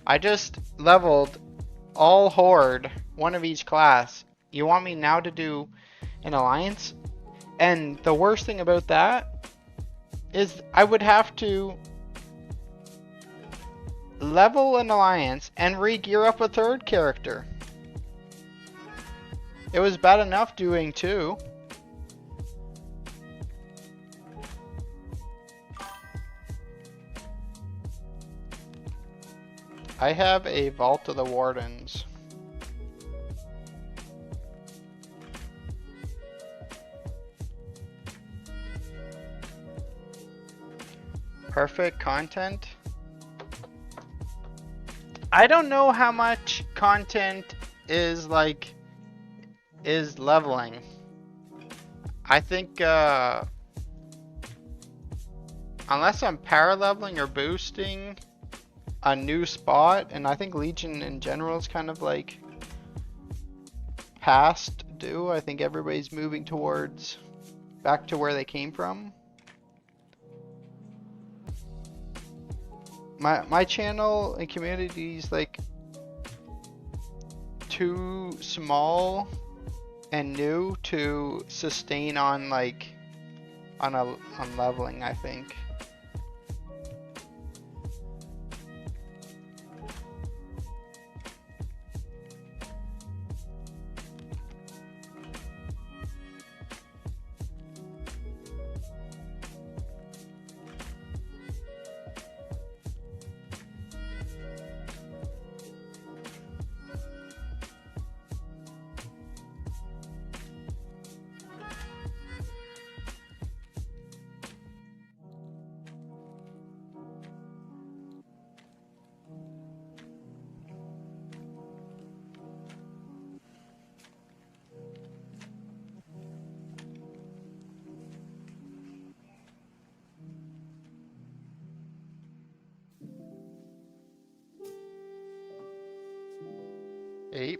I just leveled all Horde, one of each class. You want me now to do an Alliance? And the worst thing about that is I would have to level an Alliance and re-gear up a third character. It was bad enough doing 2. I have a Vault of the Wardens. Perfect content. I don't know how much content is like is leveling. I think unless I'm power leveling or boosting a new spot, and I think Legion in general is kind of like past due. I think everybody's moving towards back to where they came from. My channel and community is like too small and new to sustain on like on leveling, I think.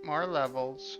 8 more levels.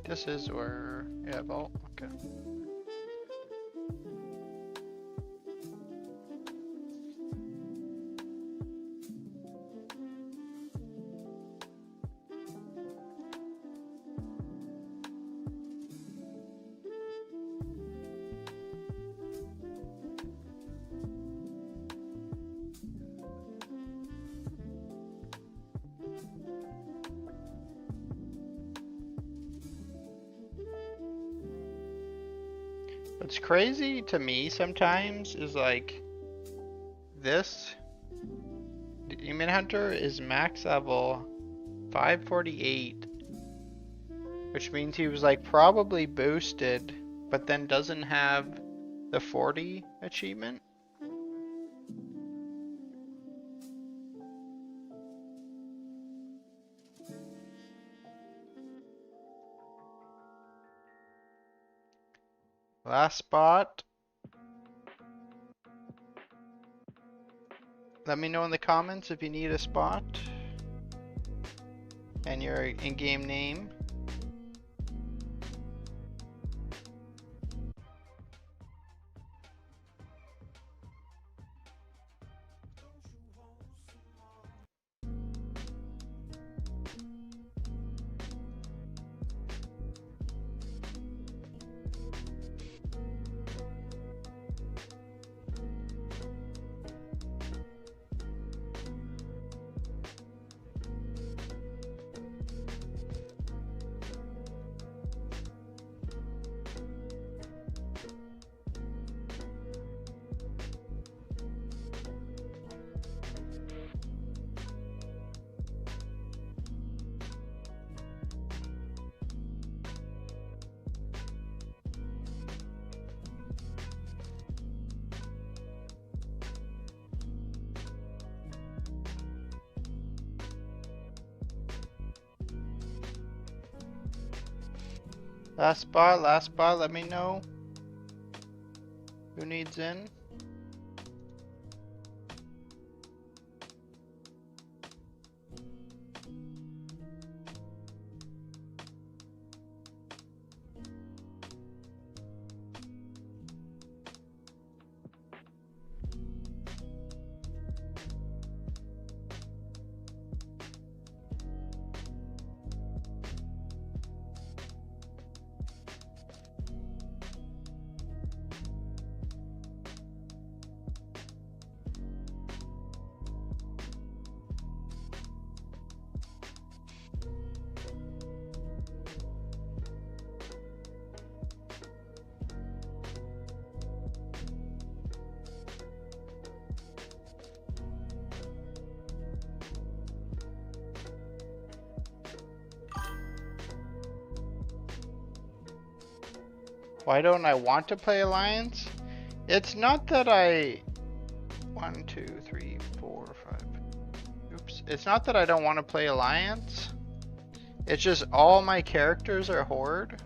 This is where, yeah, vault, okay. What's crazy to me sometimes is like this Demon Hunter is max level 548, which means he was like probably boosted, but then doesn't have the 40 achievement. Last spot. Let me know in the comments if you need a spot and your in-game name. Last spot, let me know who needs in. Why don't I want to play Alliance? It's not that I... 1, 2, 3, 4, 5... Oops. It's not that I don't want to play Alliance. It's just all my characters are Horde.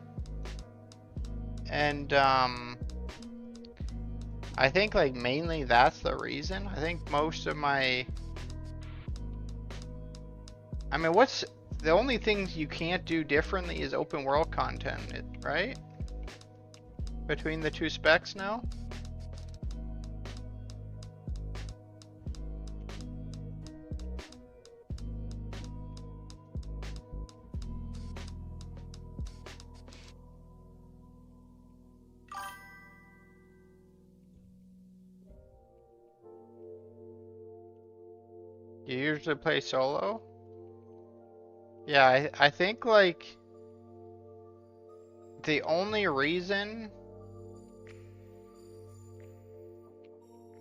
And, I think, like, mainly that's the reason. I think most of my... I mean, what's... The only things you can't do differently is open world content, right? between the two specs now. You usually play solo? Yeah, I think like the only reason,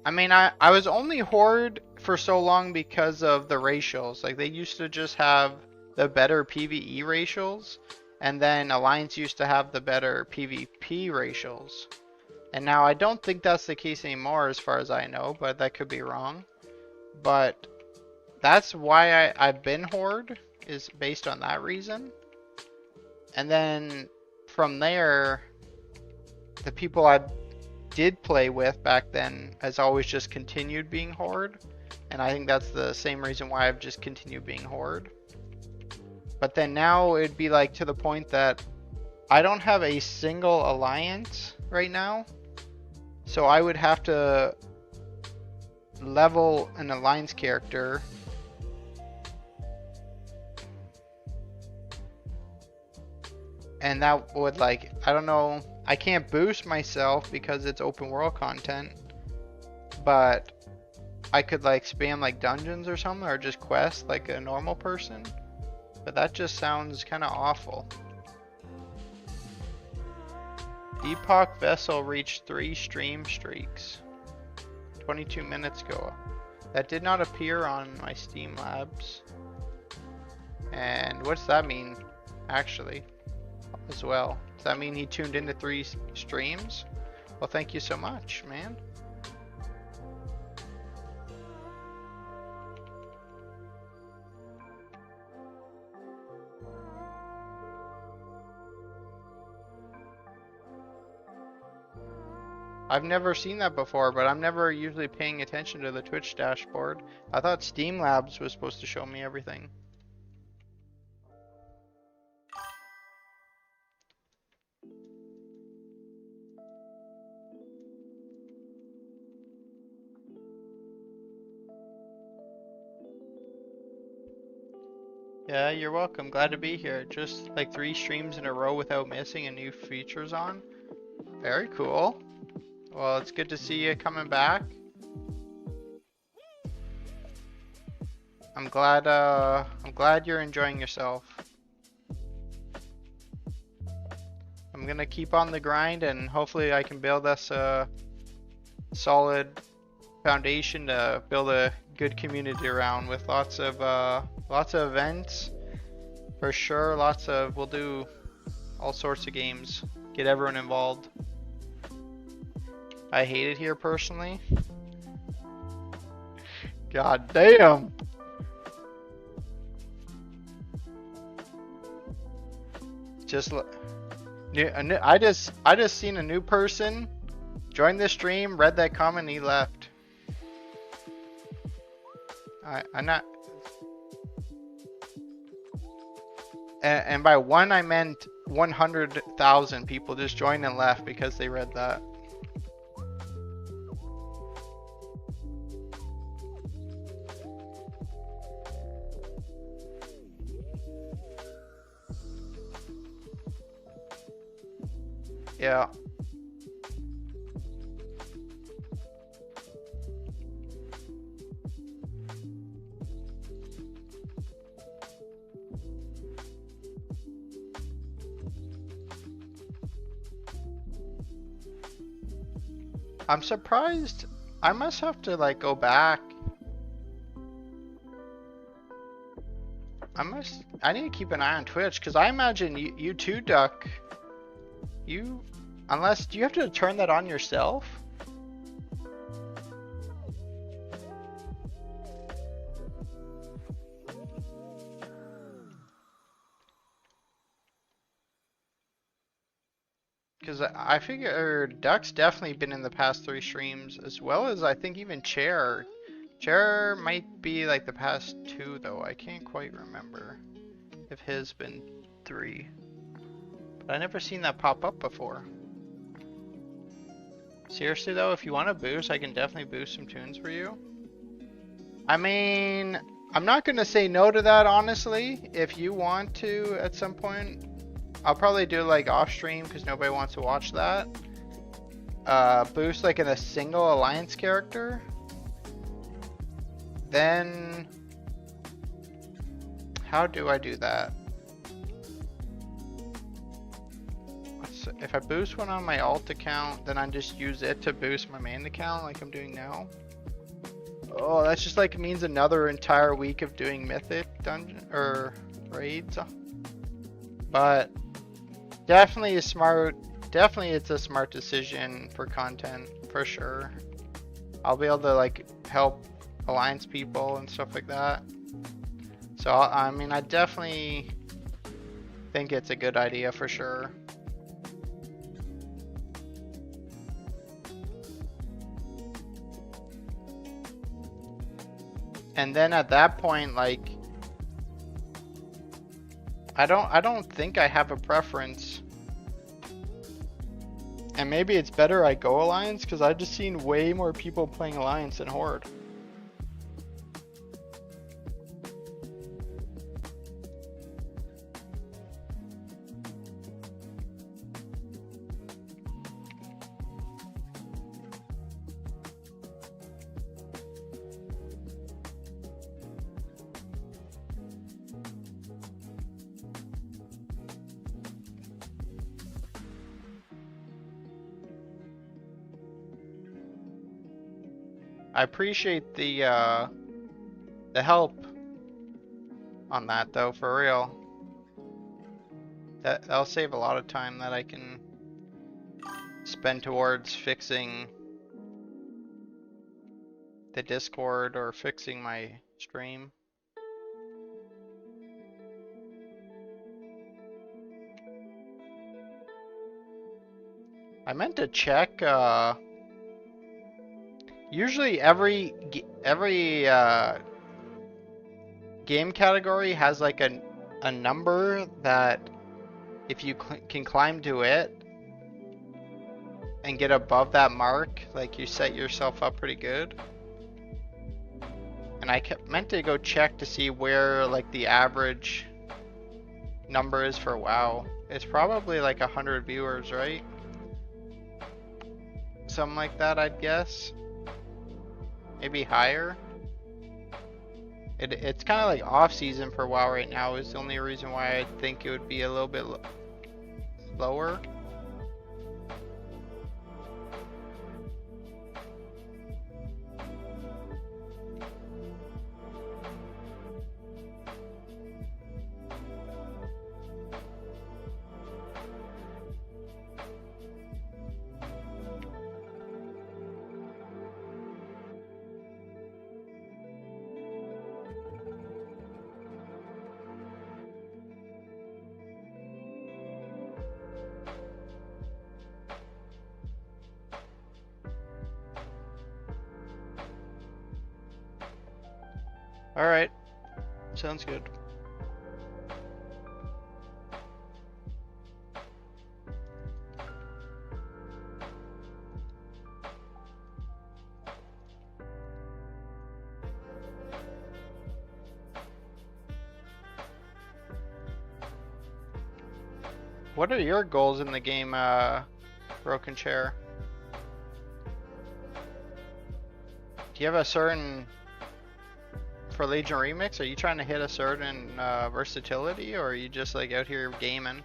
I mean, I was only Horde for so long because of the racials. Like they used to just have the better PvE racials, and then Alliance used to have the better PvP racials. And now I don't think that's the case anymore as far as I know, but that could be wrong. But that's why I've been Horde, is based on that reason. And then from there, the people I did play with back then has always just continued being Horde. And I think that's the same reason why I've just continued being Horde. But then now it'd be like to the point that I don't have a single alliance right now. So I would have to level an alliance character and that would like, I don't know, I can't boost myself because it's open world content, but I could like spam like dungeons or something, or just quests like a normal person, but that just sounds kind of awful. Epoch Vessel reached 3 stream streaks 22 minutes ago. That did not appear on my Steam Labs. And what's that mean actually as well? Does that mean he tuned into 3 streams? Well, thank you so much, man. I've never seen that before, but I'm never usually paying attention to the Twitch dashboard. I thought Steam Labs was supposed to show me everything. Yeah, you're welcome. Glad to be here. Just like 3 streams in a row without missing and new features on. Very cool. Well, it's good to see you coming back. I'm glad you're enjoying yourself. I'm gonna keep on the grind and hopefully I can build us a solid foundation to build a good community around with lots of events for sure. We'll do all sorts of games, get everyone involved. I hate it here personally. God damn. I just seen a new person join the stream, read that comment, and he left. I'm not. And by one I meant 100,000 people just joined and left because they read that. Yeah. I'm surprised. I must have to like go back. I need to keep an eye on Twitch because I imagine you too, Duck. Do you have to turn that on yourself? Because I figure Duck's definitely been in the past 3 streams, as well as I think even Chair. Chair might be like the past 2 though. I can't quite remember if his been 3. But I never seen that pop up before. Seriously though, if you want to boost, I can definitely boost some tunes for you. I mean, I'm not gonna say no to that, honestly. If you want to at some point, I'll probably do like off stream because nobody wants to watch that. Boost like in a single alliance character. Then, how do I do that? If I boost one on my alt account, then I just use it to boost my main account like I'm doing now. Oh, that's just like means another entire week of doing Mythic dungeon or raids. But definitely a smart, definitely it's a smart decision for content for sure. I'll be able to like help alliance people and stuff like that. So I mean, I definitely think it's a good idea for sure. And then at that point, like, I don't think I have a preference. And maybe it's better I go Alliance because I've just seen way more people playing Alliance than Horde. I appreciate the help on that though, for real. That'll save a lot of time that I can spend towards fixing the Discord or fixing my stream. I meant to check usually every game category has like a number that if you can climb to it and get above that mark, like you set yourself up pretty good. And I meant to go check to see where like the average number is for WoW. It's probably like 100 viewers, right? Something like that, I'd guess. Maybe higher. It's kind of like off season for WoW right now is the only reason why I think it would be a little bit lower. Alright, sounds good. What are your goals in the game, Broken Chair? Do you have a certain... For Legion Remix, are you trying to hit a certain versatility, or are you just like out here gaming?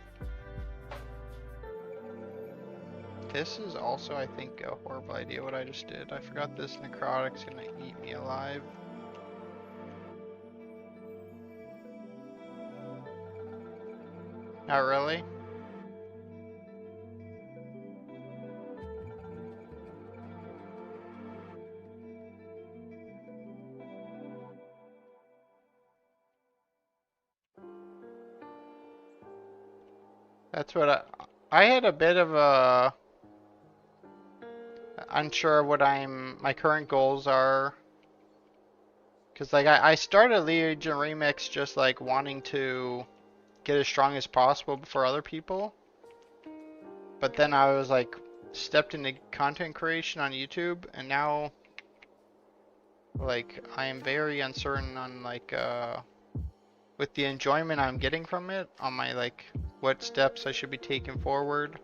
This is also, I think, a horrible idea what I just did. I forgot this necrotic's gonna eat me alive. Not really? That's what I had a bit of a unsure what my current goals are. Cause like I started Legion Remix just like wanting to get as strong as possible for other people. But then I was like stepped into content creation on YouTube, and now like I am very uncertain on like with the enjoyment I'm getting from it, on my like what steps I should be taking forward.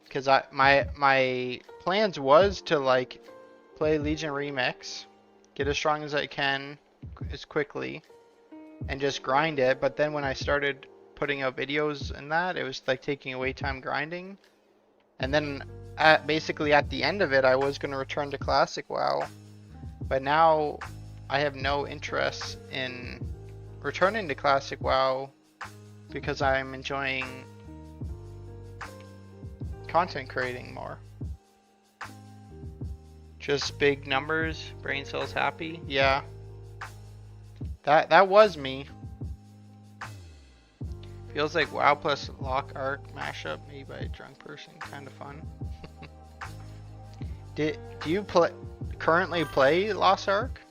Because my plans was to like play Legion Remix, get as strong as I can as quickly, and just grind it. But then when I started putting out videos and that, it was like taking away time grinding. And then basically at the end of it, I was going to return to Classic WoW. But now I have no interest in returning to Classic WoW because I'm enjoying content creating more. Just big numbers, brain cells happy. Yeah. That was me. Feels like WoW plus Lock Arc mashup made by a drunk person. Kind of fun. Do you currently play Lost Ark?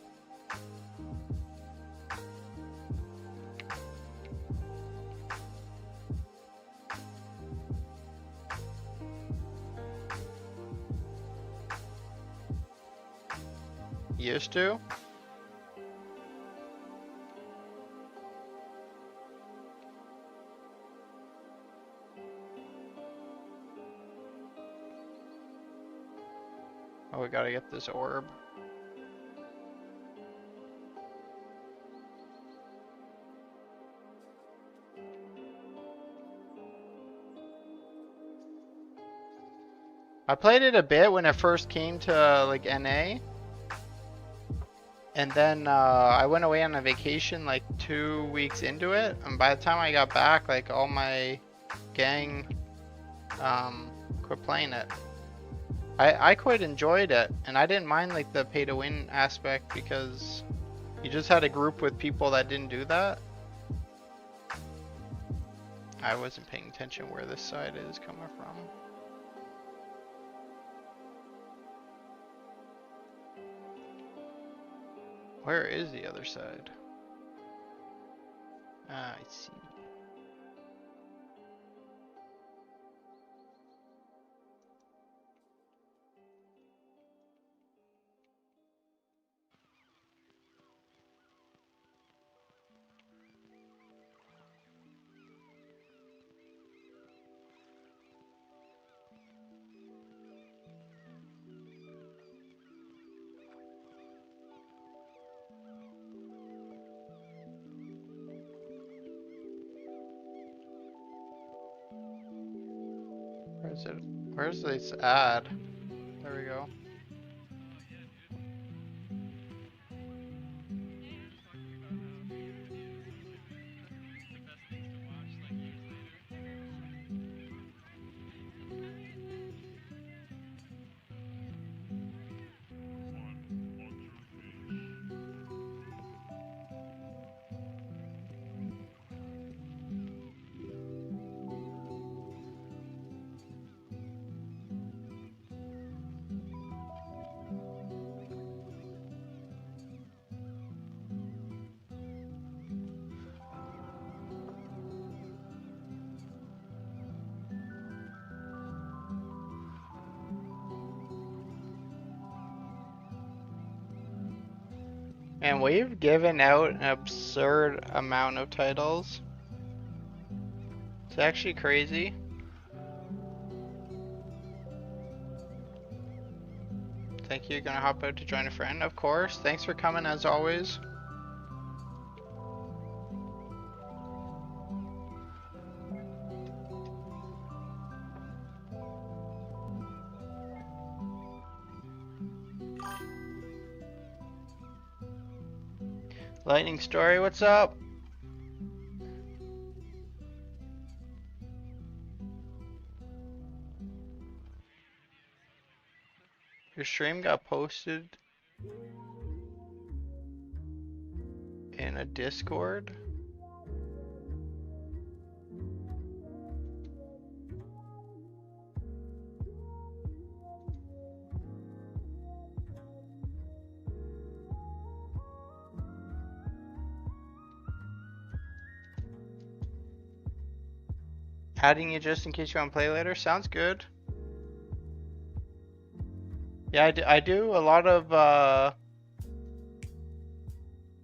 Used to? Oh, we gotta get this orb. I played it a bit when it first came to like NA. And then I went away on a vacation like 2 weeks into it. And by the time I got back, like all my gang quit playing it. I quite enjoyed it, and I didn't mind like the pay to win aspect because you just had a group with people that didn't do that. I wasn't paying attention where this side is coming from. Where is the other side? Ah, I see. Where is it? Where's this ad? There we go. And we've given out an absurd amount of titles. It's actually crazy. Thank you. Gonna hop out to join a friend, of course. Thanks for coming as always. Lightning Story, what's up? Your stream got posted in a Discord? Adding you just in case you want to play later? Sounds good. Yeah, I do a lot of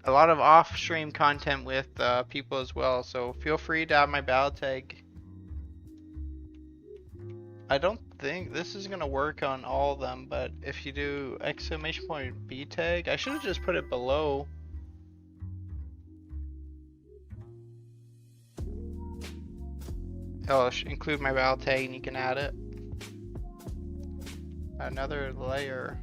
off-stream content with people as well, so feel free to add my battle tag. I don't think this is gonna work on all of them, but if you do exclamation point B tag, I should have just put it below. I'll include my battle tag and you can add it. Another layer.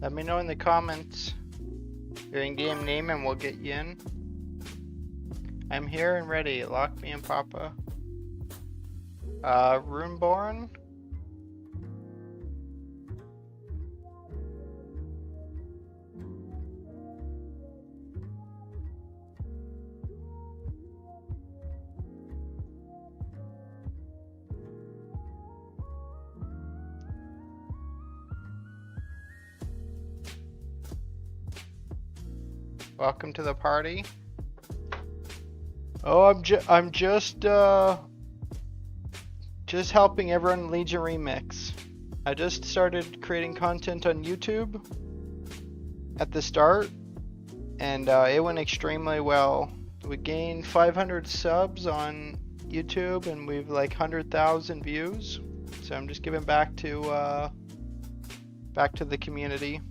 Let me know in the comments your in-game name and we'll get you in. I'm here and ready. Lock me in, Papa. Runeborn. Welcome to the party. Oh, I'm just helping everyone Legion Remix. I just started creating content on YouTube at the start, and it went extremely well. We gained 500 subs on YouTube, and we've like 100,000 views. So I'm just giving back to the community.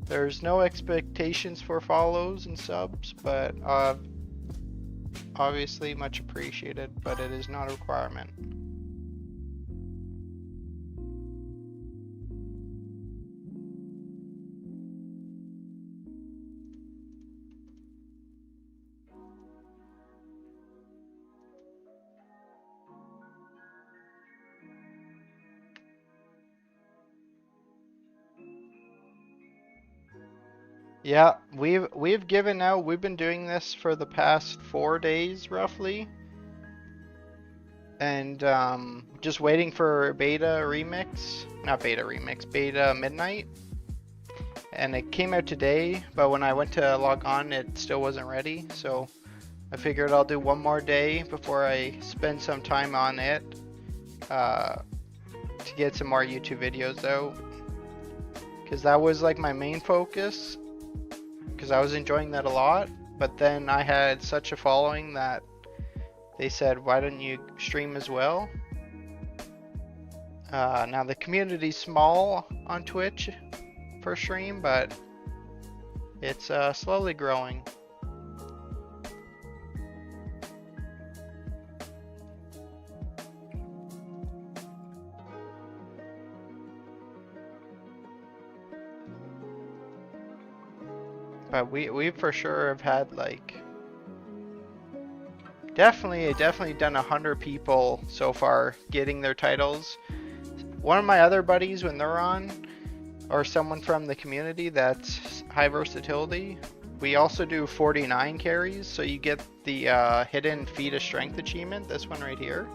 There's no expectations for follows and subs, but obviously much appreciated, but it is not a requirement. Yeah, we've given out. We've been doing this for the past 4 days roughly, and just waiting for beta midnight, and it came out today. But when I went to log on, it still wasn't ready. So I figured I'll do one more day before I spend some time on it to get some more YouTube videos out, because that was like my main focus. Because I was enjoying that a lot, but then I had such a following that they said, why don't you stream as well? Now the community's small on Twitch for stream, but it's slowly growing. But we for sure have had like definitely done 100 people so far getting their titles. One of my other buddies, when they're on, or someone from the community that's high versatility, we also do 49 carries, so you get the hidden feat of strength achievement, this one right here.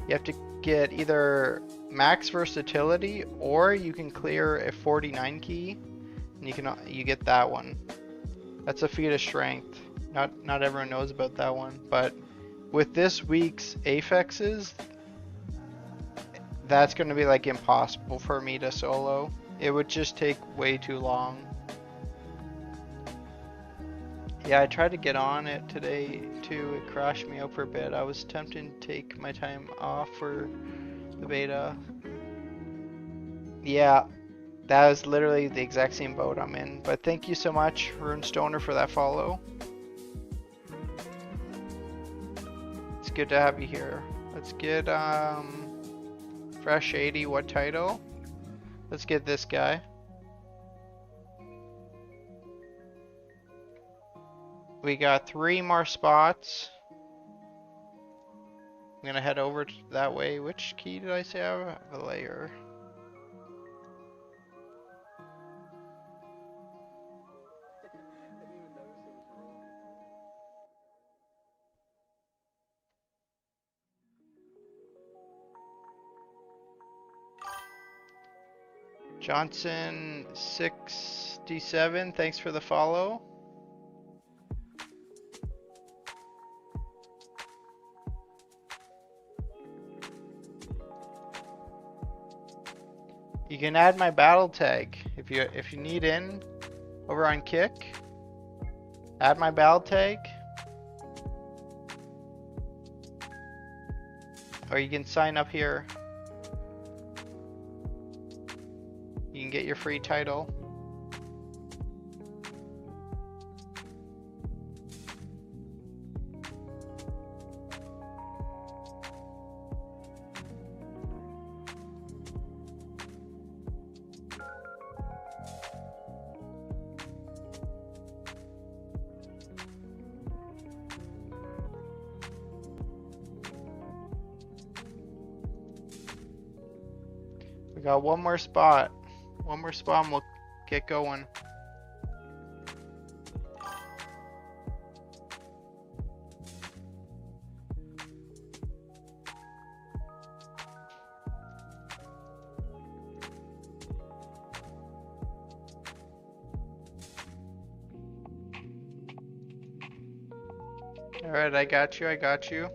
You have to get either max versatility, or you can clear a 49 key. You get that one. That's a feat of strength. Not everyone knows about that one, but with this week's Aphexes, that's going to be like impossible for me to solo. It would just take way too long. Yeah, I tried to get on it today too. It crashed me out for a bit. I was tempted to take my time off for the beta. Yeah, that was literally the exact same boat I'm in. But thank you so much, Runestoner, for that follow. It's good to have you here. Let's get Fresh 80. What title? Let's get this guy. We got 3 more spots. I'm gonna head over that way. Which key did I say I have? A layer. Johnson 67, thanks for the follow. You can add my battle tag if you need in over on Kick. Add my battle tag. Or you can sign up here. You can get your free title. We got one more spot. One more spot and we'll get going. Alright, I got you, I got you.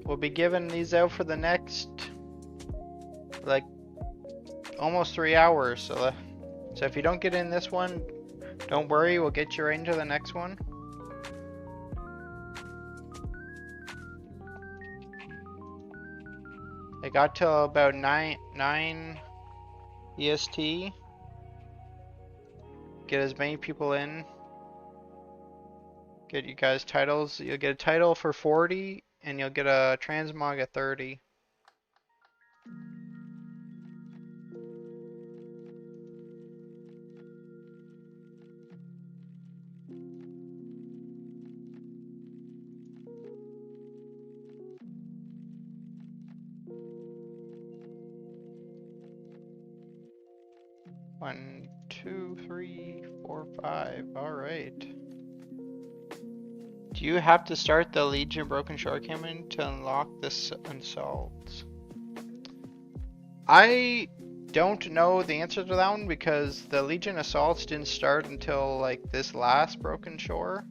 We'll be giving these out for the next, like, almost 3 hours. So if you don't get in this one, don't worry, we'll get you right into the next one. I got till about 9 EST. Get as many people in. Get you guys titles. You'll get a title for 40. And you'll get a transmog at 30. One, two, 3, 4, 5. All right. Do you have to start the Legion Broken Shore campaign to unlock this Unsolved? I don't know the answer to that one because the Legion Assaults didn't start until like this last Broken Shore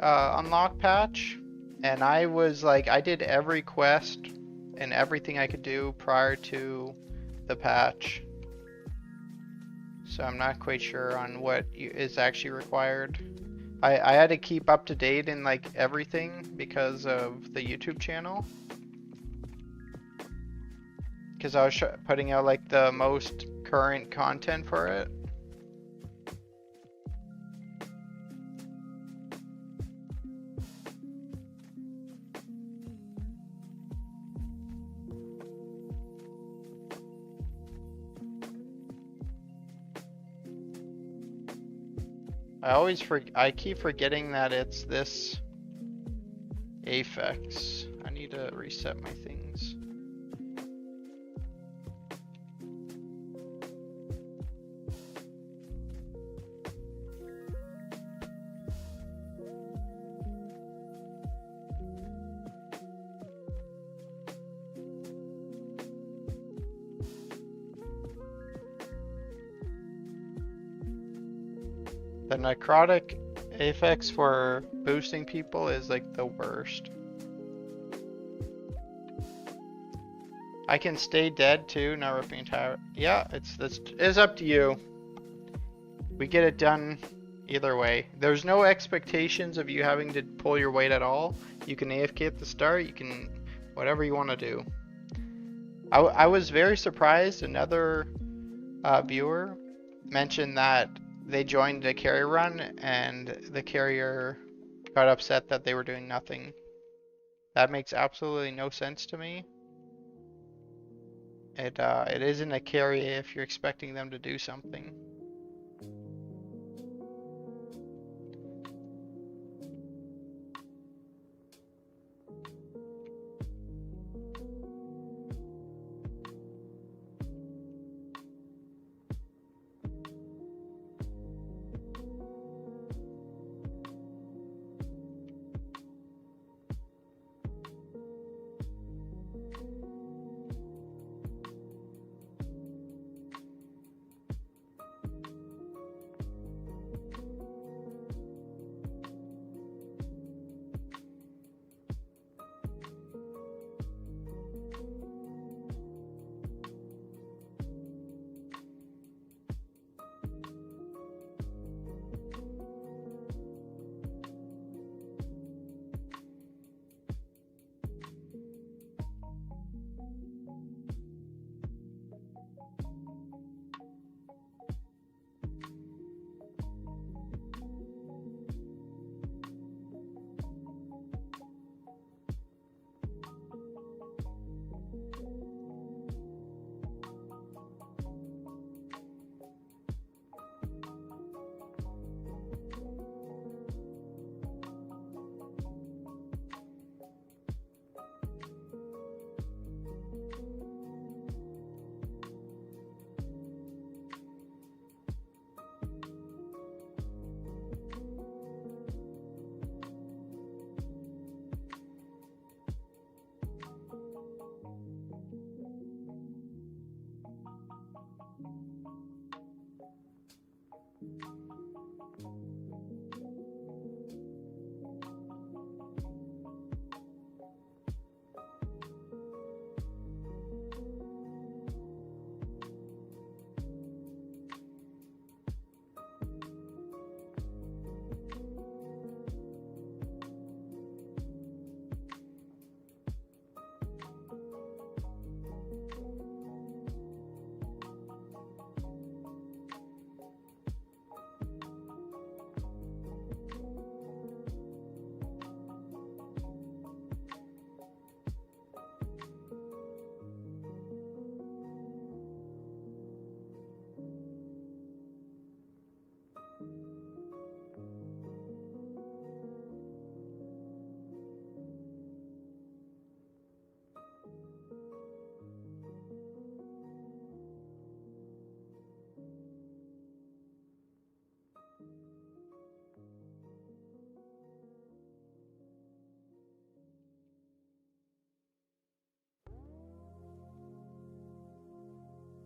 unlock patch. And I was like, I did every quest and everything I could do prior to the patch. So I'm not quite sure on what is actually required. I had to keep up to date in like everything because of the YouTube channel. Because I was putting out like the most current content for it. I keep forgetting that it's this Aphex. I need to reset my things. The necrotic affix for boosting people is like the worst. I can stay dead too, not ripping tower. Yeah, it's up to you. We get it done either way. There's no expectations of you having to pull your weight at all. You can AFK at the start, you can whatever you want to do. I was very surprised. Another viewer mentioned that they joined a carrier run and the carrier got upset that they were doing nothing. That makes absolutely no sense to me. It isn't a carrier if you're expecting them to do something.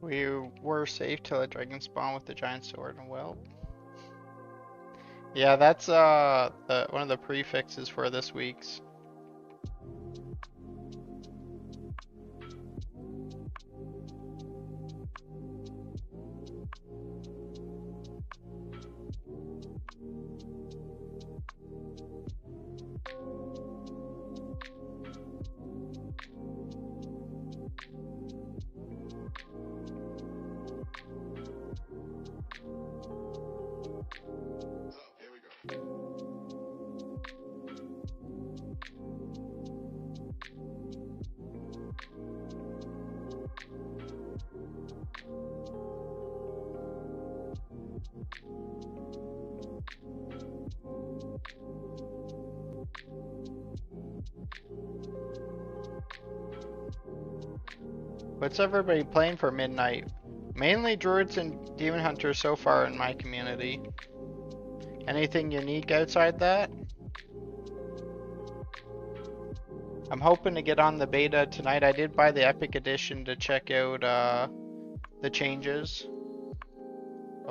We were safe till a dragon spawned with the giant sword and well. Yeah, that's one of the prefixes for this week's. What's everybody playing for midnight? Mainly druids and demon hunters so far in my community. Anything unique outside that? I'm hoping to get on the beta tonight. I did buy the Epic Edition to check out the changes.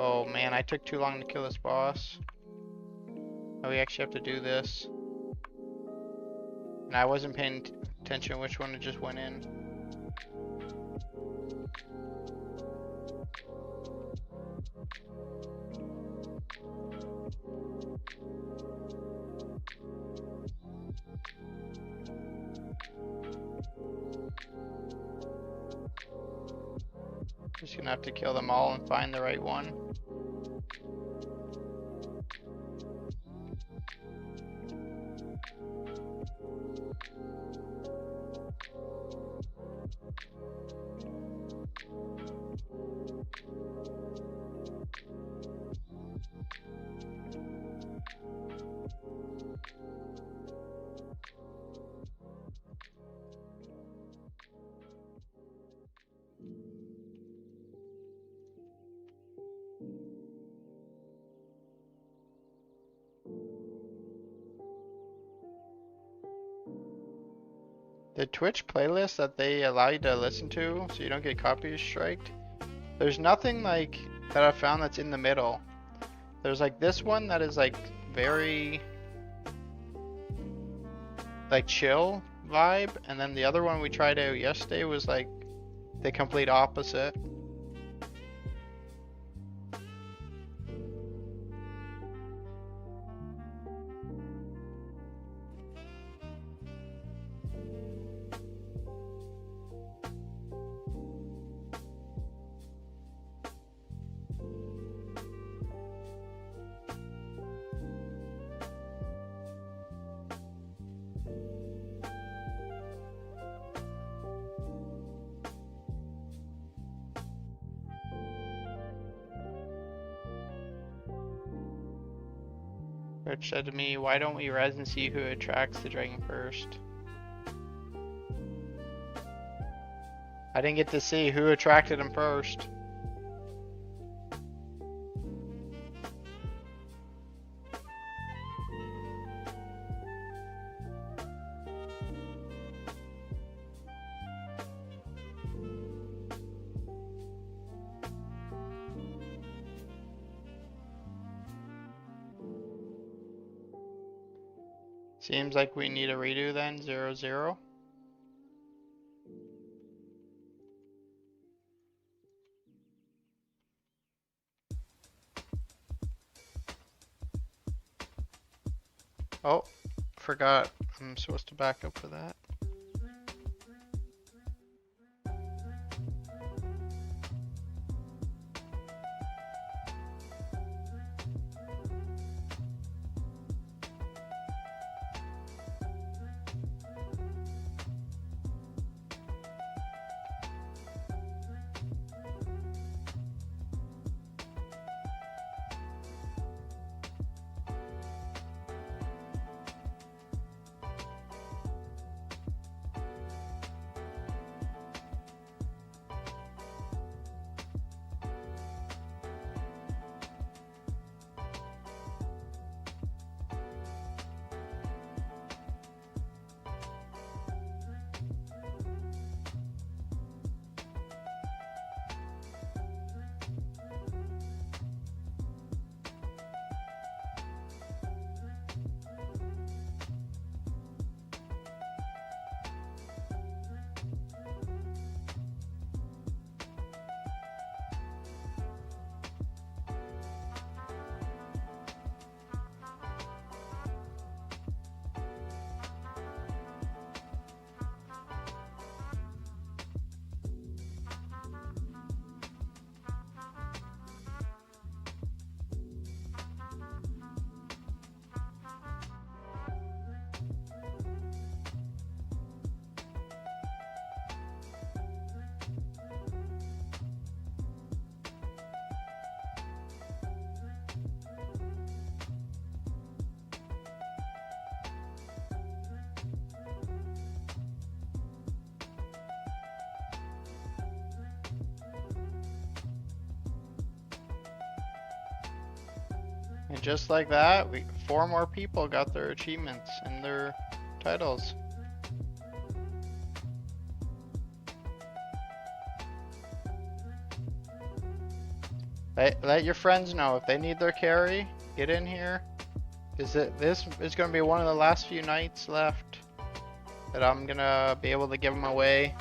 Oh man, I took too long to kill this boss. Oh, we actually have to do this. And I wasn't paying attention which one just went in. Just gonna have to kill them all and find the right one. The Twitch playlist that they allow you to listen to so you don't get copyright striked, there's nothing like that I found that's in the middle. There's like this one that is like very like chill vibe, and then the other one we tried out yesterday was like the complete opposite. Rich said to me, why don't we res and see who attracts the dragon first? I didn't get to see who attracted him first. Seems like we need a redo then, 0-0. Oh, forgot. I'm supposed to back up for that. And just like that, 4 more people got their achievements and their titles. Let your friends know if they need their carry. Get in here. This is going to be one of the last few nights left that I'm going to be able to give them away.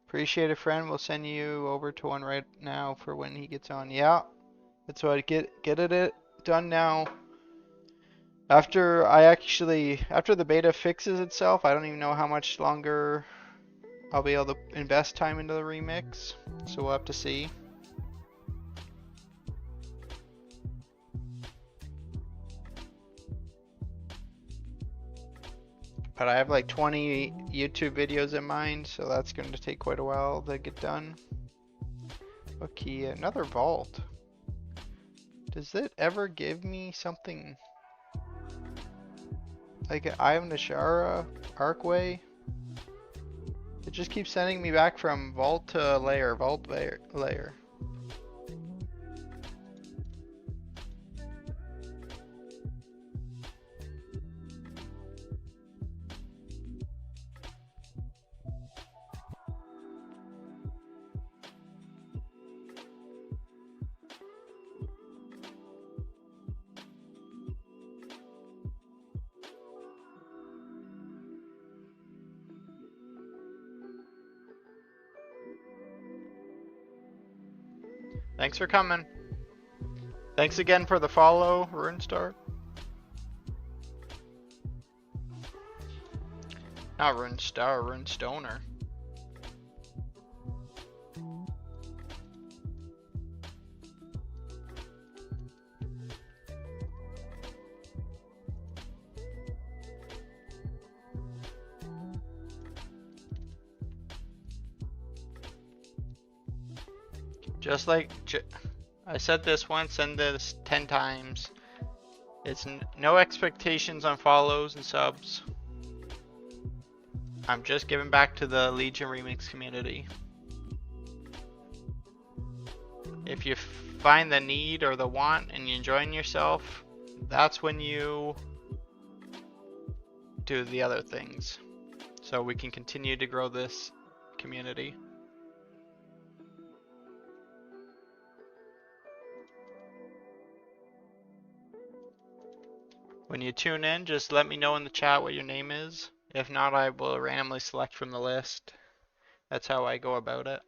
Appreciate it, friend. We'll send you over to one right now for when he gets on. Yeah, that's what. Get it done now. After the beta fixes itself, I don't even know how much longer I'll be able to invest time into the remix. So we'll have to see. But I have like 20 YouTube videos in mind, so that's going to take quite a while to get done. Okay, another vault. Does it ever give me something like an Eye of Nashara Arcway? It just keeps sending me back from vault to layer, vault layer. Thanks for coming. Thanks again for the follow, Runestar. Not Runestar, Runestoner. Just like I said this once and this 10 times. It's no expectations on follows and subs. I'm just giving back to the Legion Remix community. If you find the need or the want and you're enjoying yourself, that's when you do the other things. So we can continue to grow this community. When you tune in, just let me know in the chat what your name is. If not, I will randomly select from the list. That's how I go about it.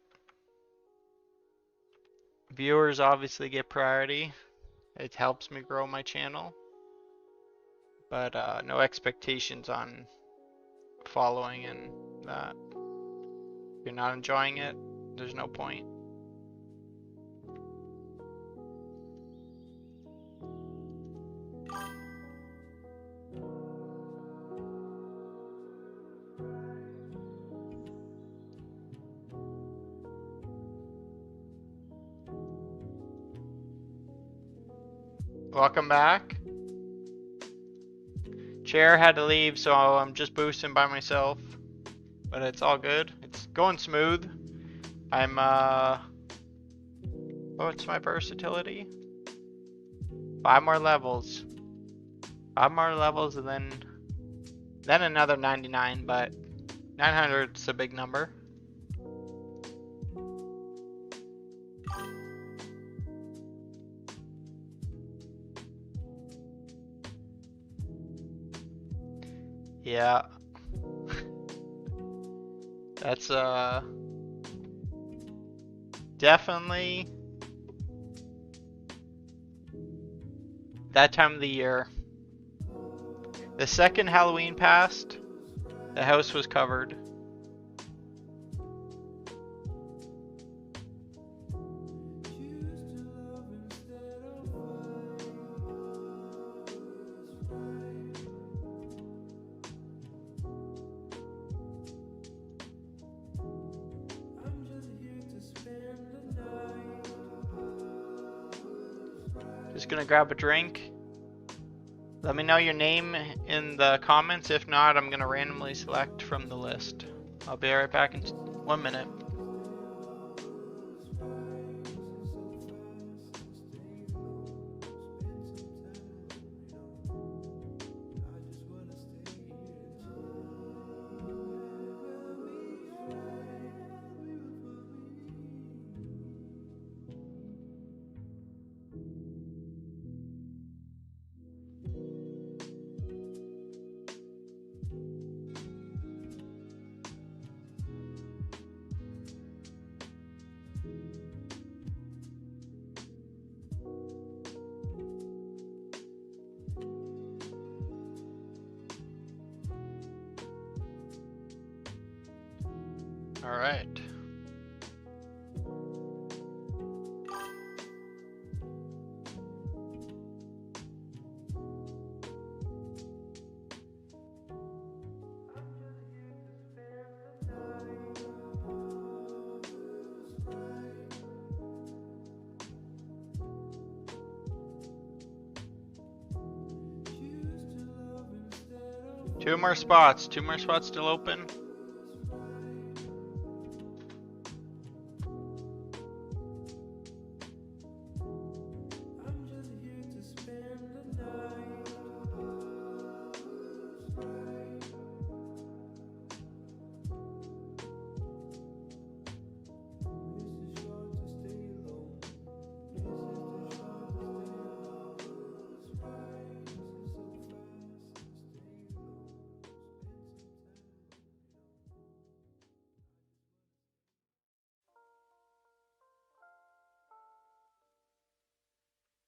Viewers obviously get priority. It helps me grow my channel. But no expectations on following and that. If you're not enjoying it, there's no point. Welcome back. Chair had to leave, so I'm just boosting by myself. But it's all good. It's going smooth. I'm what's my versatility? 5 more levels. 5 more levels and then another 99, but 900 is a big number. Yeah. That's definitely that time of the year. The second Halloween passed, the house was covered. Just gonna grab a drink. Let me know your name in the comments. If not, I'm gonna randomly select from the list. I'll be right back in 1 minute. Alright. Two more spots still open.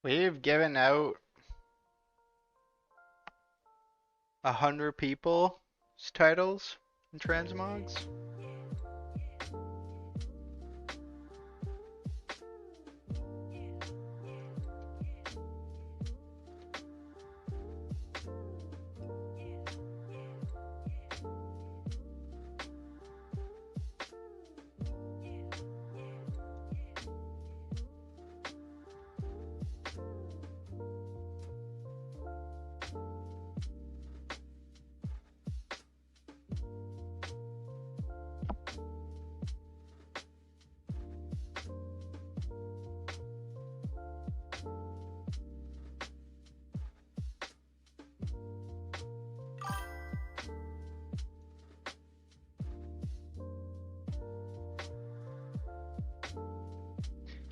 We've given out 100 people titles in transmogs.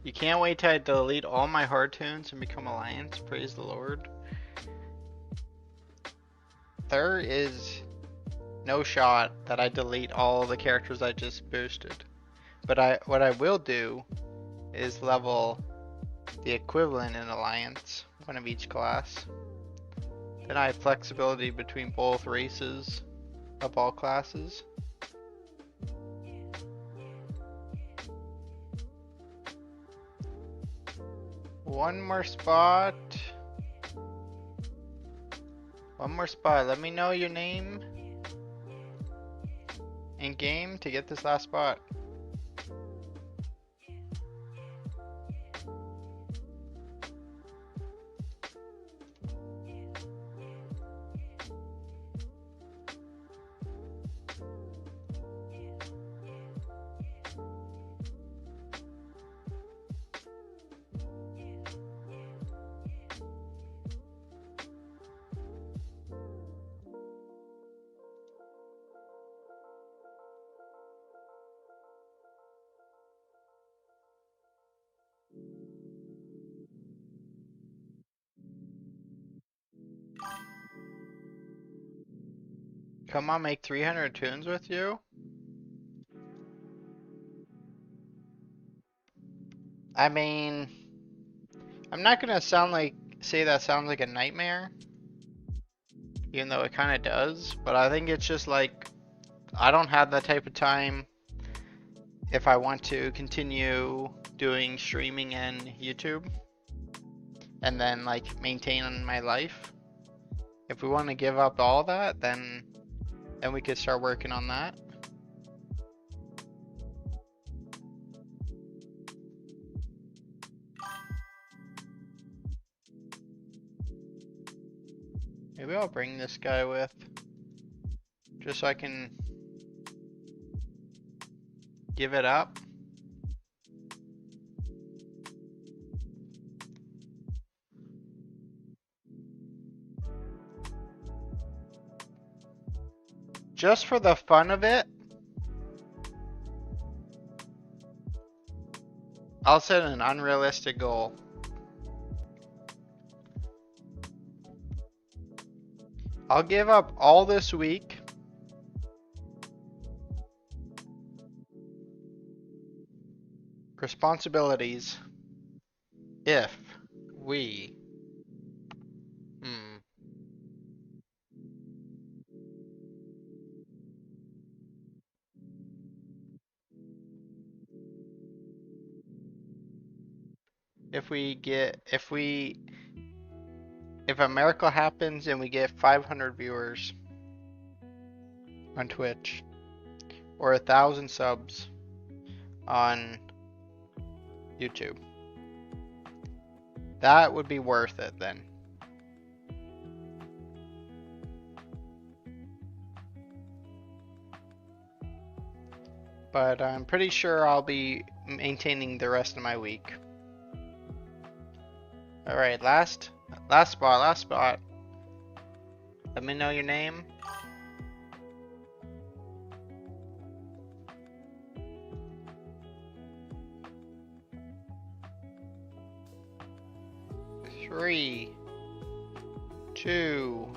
You can't wait till I delete all my hard tunes and become Alliance. Praise the Lord. There is no shot that I delete all the characters I just boosted. But what I will do is level the equivalent in Alliance, one of each class. Then I have flexibility between both races of all classes. One more spot. One more spot. Let me know your name in game to get this last spot. Come on, make 300 tunes with you? I mean, I'm not gonna say that sounds like a nightmare, even though it kind of does, but I think it's just like, I don't have that type of time if I want to continue doing streaming and YouTube, and then like maintain my life. If we want to give up all that, then we could start working on that. Maybe I'll bring this guy with, just so I can give it up. Just for the fun of it, I'll set an unrealistic goal. I'll give up all this week. Responsibilities. If we if a miracle happens and we get 500 viewers on Twitch or 1,000 subs on YouTube. That would be worth it then. But I'm pretty sure I'll be maintaining the rest of my week. Alright, last spot. Let me know your name. Three, 2,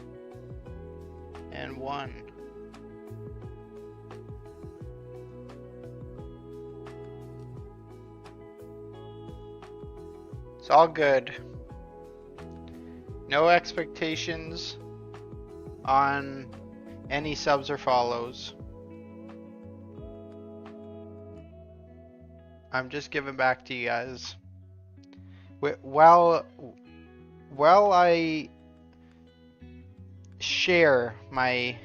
and 1. It's all good. No expectations on any subs or follows. I'm just giving back to you guys. While I share my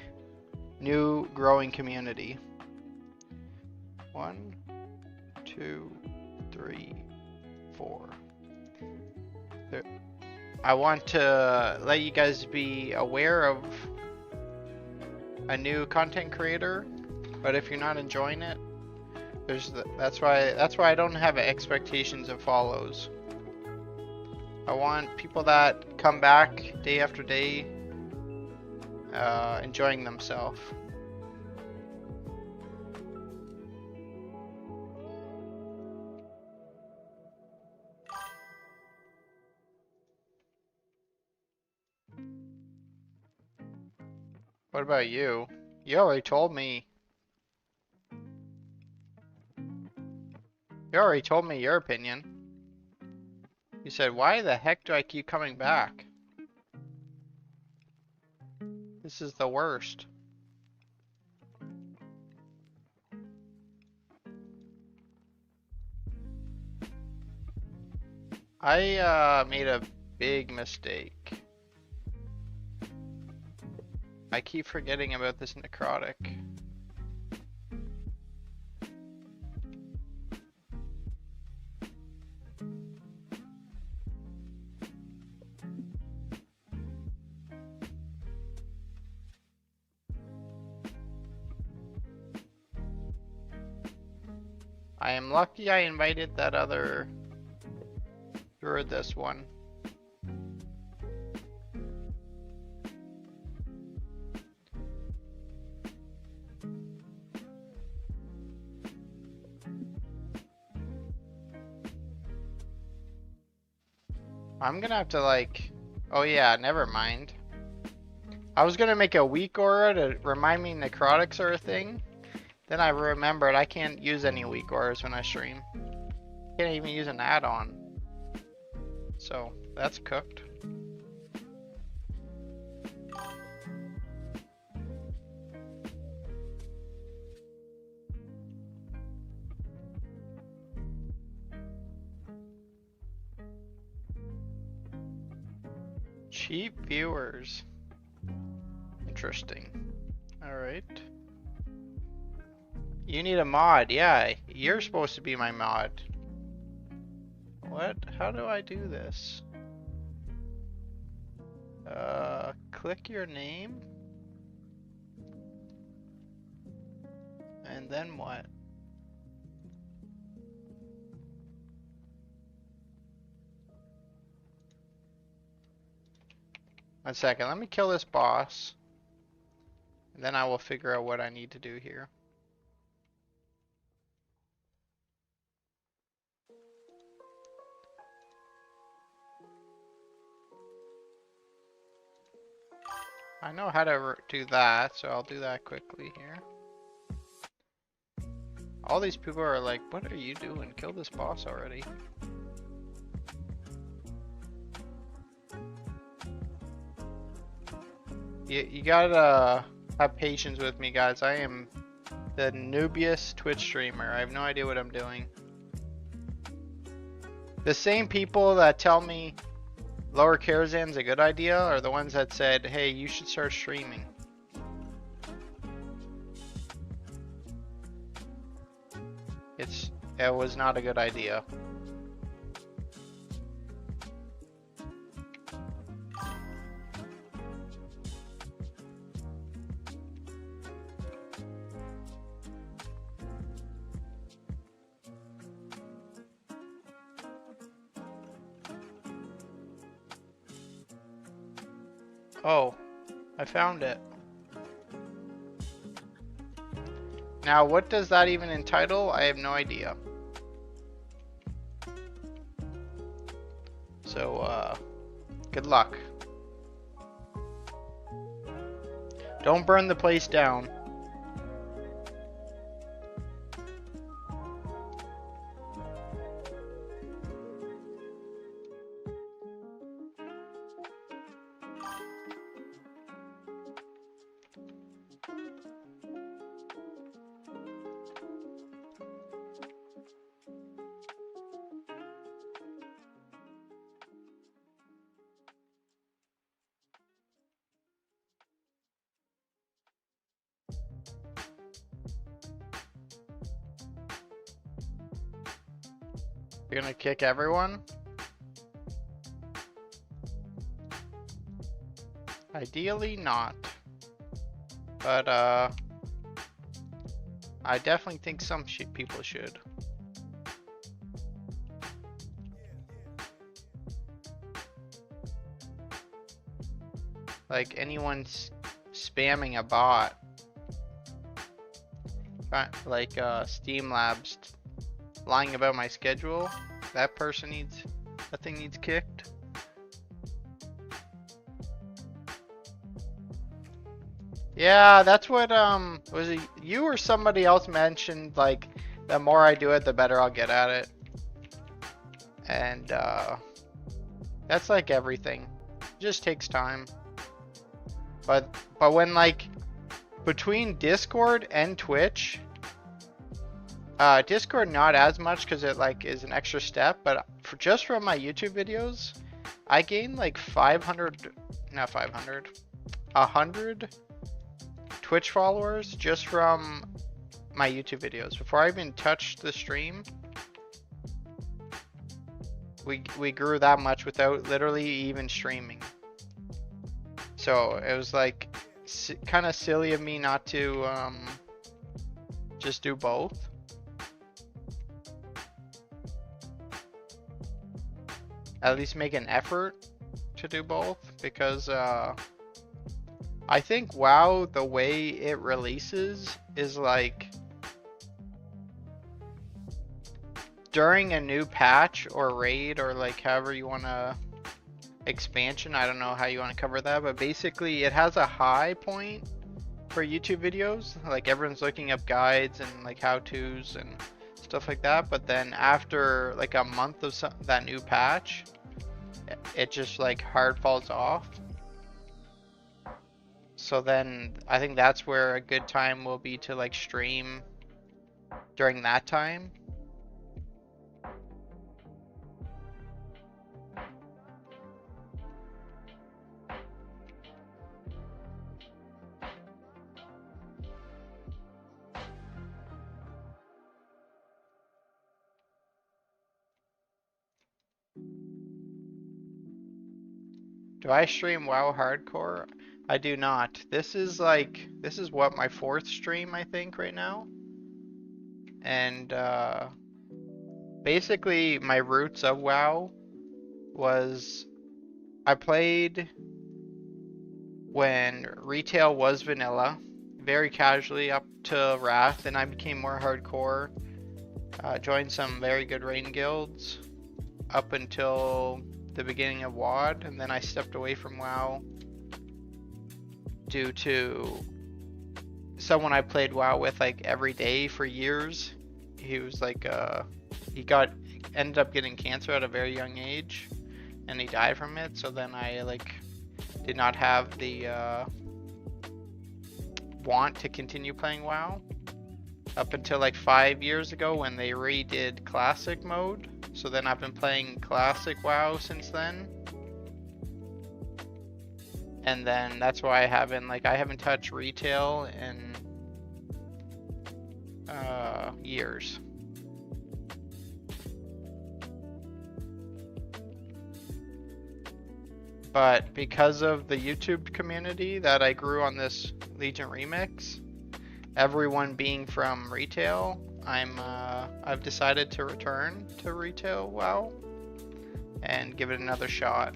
new growing community. 1, 2, 3, 4. I want to let you guys be aware of a new content creator, but if you're not enjoying it, that's why I don't have expectations of follows. I want people that come back day after day, enjoying themselves. What about you? You already told me. You already told me your opinion. You said, why the heck do I keep coming back? This is the worst. I made a big mistake. I keep forgetting about this necrotic. I am lucky I invited that other druid this one. I'm gonna have to oh yeah, never mind. I was gonna make a weak aura to remind me necrotics are a thing. Then I remembered I can't use any weak auras when I stream. Can't even use an add-on. So that's cooked. Cheap viewers. Interesting. Alright. You need a mod. Yeah, you're supposed to be my mod. What? How do I do this? Click your name. And then what? One second, let me kill this boss. And then I will figure out what I need to do here. I know how to do that, so I'll do that quickly here. All these people are like, what are you doing? Kill this boss already. You gotta have patience with me, guys. I am the noobiest Twitch streamer. I have no idea what I'm doing. The same people that tell me lower Karazhan's a good idea are the ones that said, hey, you should start streaming. It was not a good idea. Oh, I found it. Now, what does that even entitle? I have no idea. So, good luck. Don't burn the place down. You're gonna kick everyone? Ideally not. But, I definitely think some people should. Like, anyone's spamming a bot. Like, Steam Labs lying about my schedule. That thing needs kicked. Yeah, that's what, was it you or somebody else mentioned, like, the more I do it, the better I'll get at it. And, that's like everything. It just takes time. But when, like, between Discord and Twitch, Discord not as much because it, like, is an extra step, but just from my YouTube videos, I gained, like, 100 Twitch followers just from my YouTube videos. Before I even touched the stream, we grew that much without literally even streaming. So it was like kind of silly of me not to just do both. At least make an effort to do both, because I think WoW, the way it releases is like during a new patch or raid, or like however you want to expansion. I don't know how you want to cover that, but basically it has a high point for YouTube videos. Like everyone's looking up guides and like how-tos and stuff like that. But then after like a month of that new patch, it just like hard falls off. So then I think that's where a good time will be to like stream during that time. Do I stream WoW Hardcore? I do not. This is what, my 4th stream, I think, right now. And basically my roots of WoW was I played when retail was vanilla, very casually up to Wrath, and I became more hardcore. Joined some very good raiding guilds up until the beginning of WoD, and then I stepped away from WoW due to someone I played WoW with like every day for years. He was like ended up getting cancer at a very young age, and he died from it. So then I like did not have the want to continue playing WoW up until like 5 years ago when they redid classic mode. So then I've been playing classic WoW since then. And then that's why I haven't touched retail in years. But because of the YouTube community that I grew on this Legion Remix, everyone being from retail, I've decided to return to retail WoW and give it another shot.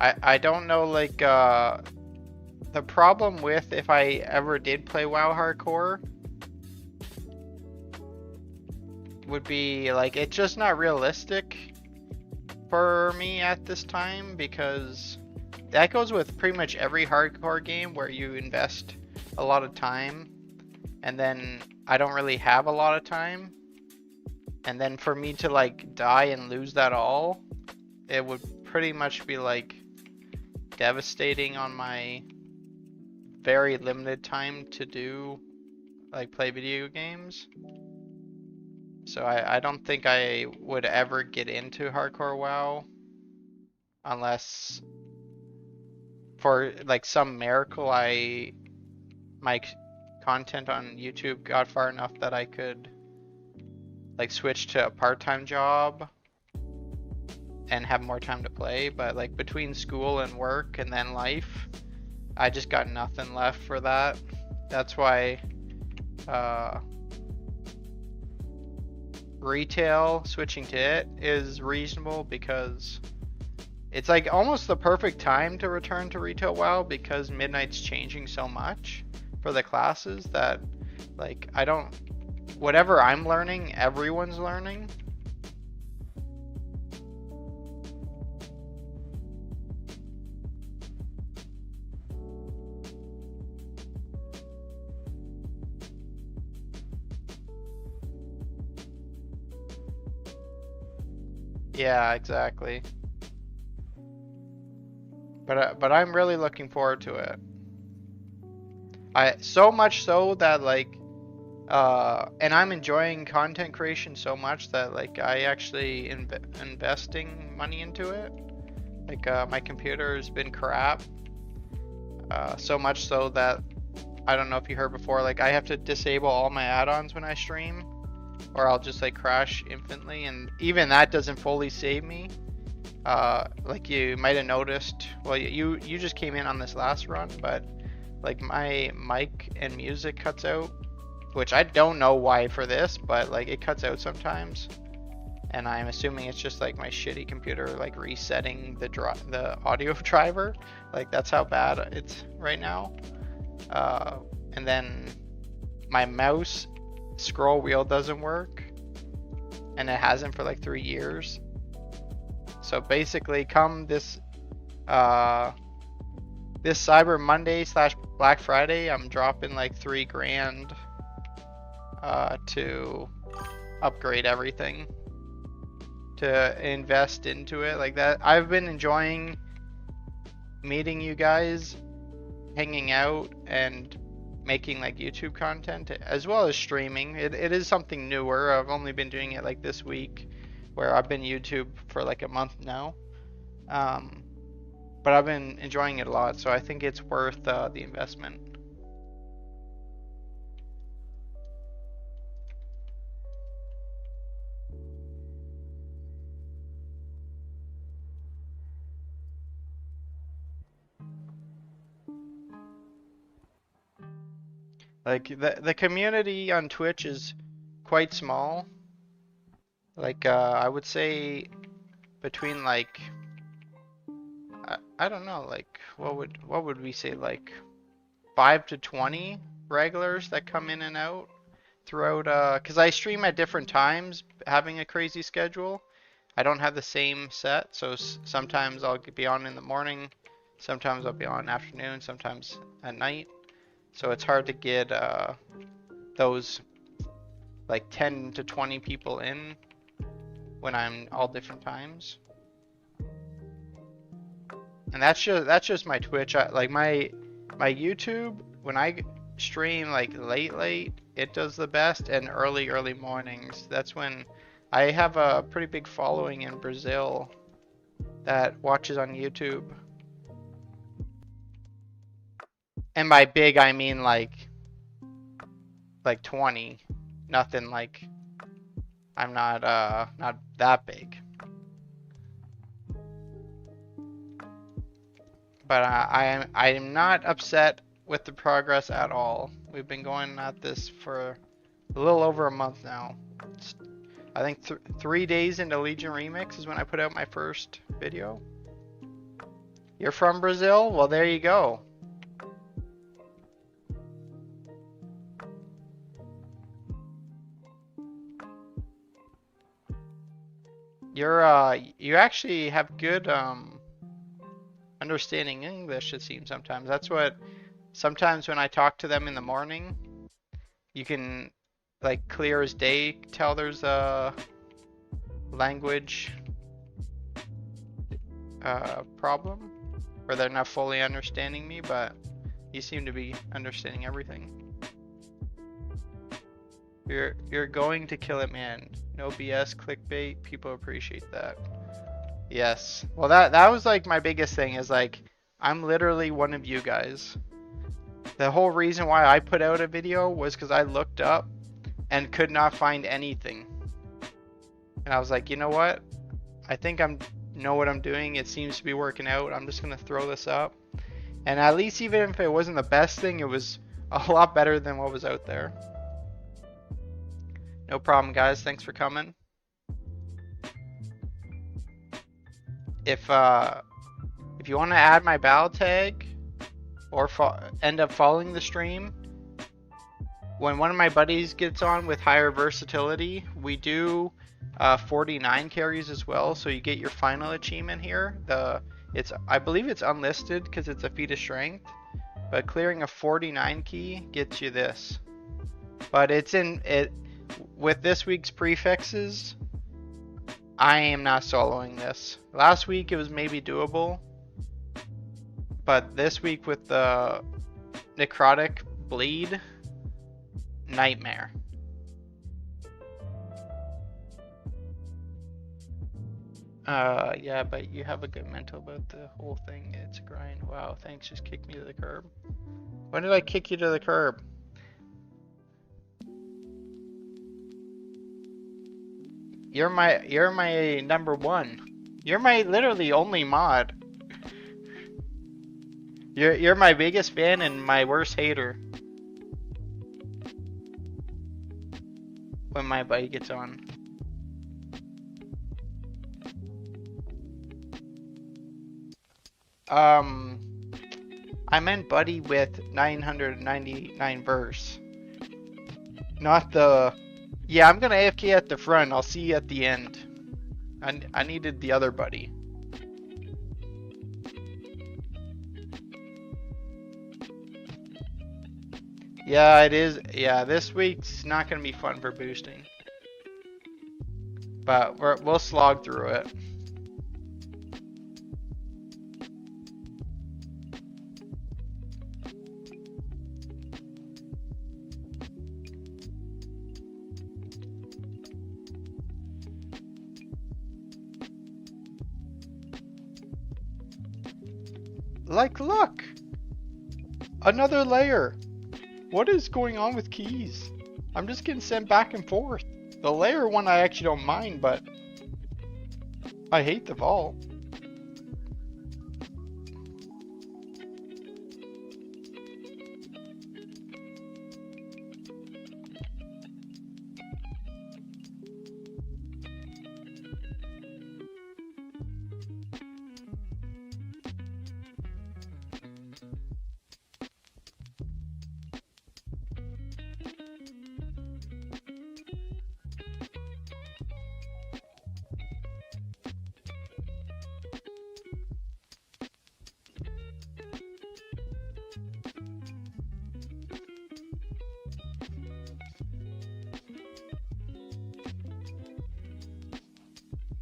I don't know, like, the problem with if I ever did play WoW Hardcore would be, like, it's just not realistic for me at this time, because that goes with pretty much every hardcore game where you invest a lot of time, and then I don't really have a lot of time, and then for me to, like, die and lose that all, it would pretty much be, like, devastating on my very limited time to do, like, play video games. So I don't think I would ever get into hardcore WoW unless for, like, some miracle my content on YouTube got far enough that I could, like, switch to a part-time job and have more time to play. But, like, between school and work and then life, I just got nothing left for that. That's why retail, switching to it is reasonable, because it's, like, almost the perfect time to return to retail WoW, because Midnight's changing so much for the classes that, like, whatever I'm learning, everyone's learning. Yeah, exactly. But I'm really looking forward to it. So much so that, like, and I'm enjoying content creation so much that, like, I actually investing money into it. Like, my computer has been crap. So much so that, I don't know if you heard before, like, I have to disable all my add-ons when I stream, or I'll just, like, crash infinitely, and even that doesn't fully save me. Like, you might have noticed, well, you just came in on this last run, but, like, my mic and music cuts out, which I don't know why for this, but, like, it cuts out sometimes, and I'm assuming it's just, like, my shitty computer, like, resetting the audio driver. Like, that's how bad it's right now. And then my mouse scroll wheel doesn't work, and it hasn't for, like, 3 years. So basically, come this Cyber Monday / Black Friday, I'm dropping, like, $3 grand to upgrade everything, to invest into it like that. I've been enjoying meeting you guys, hanging out, and making, like, YouTube content, as well as streaming. It is something newer. I've only been doing it, like, this week, where I've been YouTube for, like, a month now. But I've been enjoying it a lot, so I think it's worth the investment. Like, the community on Twitch is quite small. Like, I would say between, like, I don't know, like, what would we say, like 5 to 20 regulars that come in and out throughout, because I stream at different times, having a crazy schedule. I don't have the same set, so sometimes I'll be on in the morning, sometimes I'll be on afternoon, sometimes at night. So it's hard to get those, like, 10 to 20 people in when I'm all different times. And that's just my Twitch. Like my YouTube, when I stream like late, it does the best, and early mornings. That's when I have a pretty big following in Brazil that watches on YouTube. And by big, I mean like 20. Nothing like, I'm not that big. But I am not upset with the progress at all. We've been going at this for a little over a month now. I think 3 days into Legion Remix is when I put out my first video. You're from Brazil? Well, there you go. You actually have good understanding English, it seems sometimes. That's what sometimes when I talk to them in the morning, you can like clear as day tell there's a language problem where they're not fully understanding me, but you seem to be understanding everything. You're going to kill it, man. No BS, clickbait. People appreciate that. Yes. Well, that was like my biggest thing is like, I'm literally one of you guys. The whole reason why I put out a video was because I looked up and could not find anything. And I was like, you know what? I think know what I'm doing. It seems to be working out. I'm just gonna throw this up. And at least even if it wasn't the best thing, it was a lot better than what was out there. No problem, guys. Thanks for coming. If you want to add my battle tag or end up following the stream, when one of my buddies gets on with higher versatility, we do 49 carries as well. So you get your final achievement here. I believe it's unlisted because it's a feat of strength, but clearing a 49 key gets you this. But it's in it. With this week's prefixes, I am not soloing this. Last week it was maybe doable, but this week with the necrotic bleed, nightmare. Yeah, but you have a good mental about the whole thing. It's a grind. Wow, thanks. Just kick me to the curb. When did I kick you to the curb? You're my number one. You're my literally only mod. You're my biggest fan and my worst hater. When my buddy gets on. I meant buddy with 999 verse. Not the... Yeah, I'm gonna AFK at the front. I'll see you at the end. I needed the other buddy. Yeah, it is. Yeah, this week's not gonna be fun for boosting. But we'll slog through it. Like, look! Another layer! What is going on with keys? I'm just getting sent back and forth. The layer one I actually don't mind, but I hate the vault.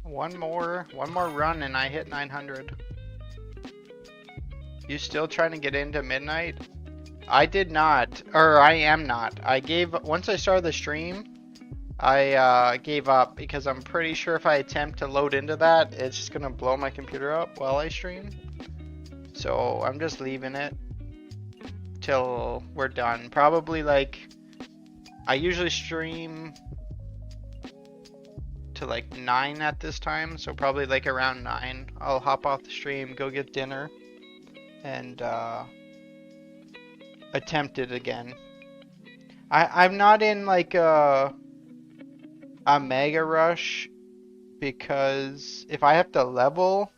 One more run and I hit 900. You still trying to get into midnight? I did not, or I am not. Once I started the stream, I gave up because I'm pretty sure if I attempt to load into that, it's just gonna blow my computer up while I stream. So I'm just leaving it till we're done. Probably like, I usually stream to like 9 at this time, so probably like around 9 I'll hop off the stream, go get dinner, and attempt it again. I'm not in like a mega rush, because if I have to level,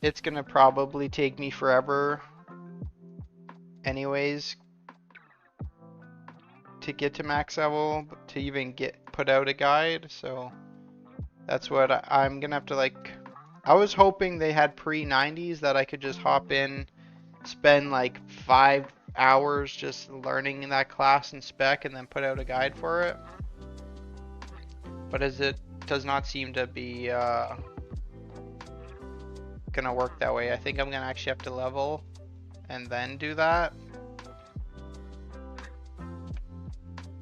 it's gonna probably take me forever anyways to get to max level, to even put out a guide. So that's what I'm gonna have to like. I was hoping they had pre-90s that I could just hop in, spend like 5 hours just learning that class and spec, and then put out a guide for it. But as it does not seem to be gonna work that way. I think I'm gonna actually have to level and then do that,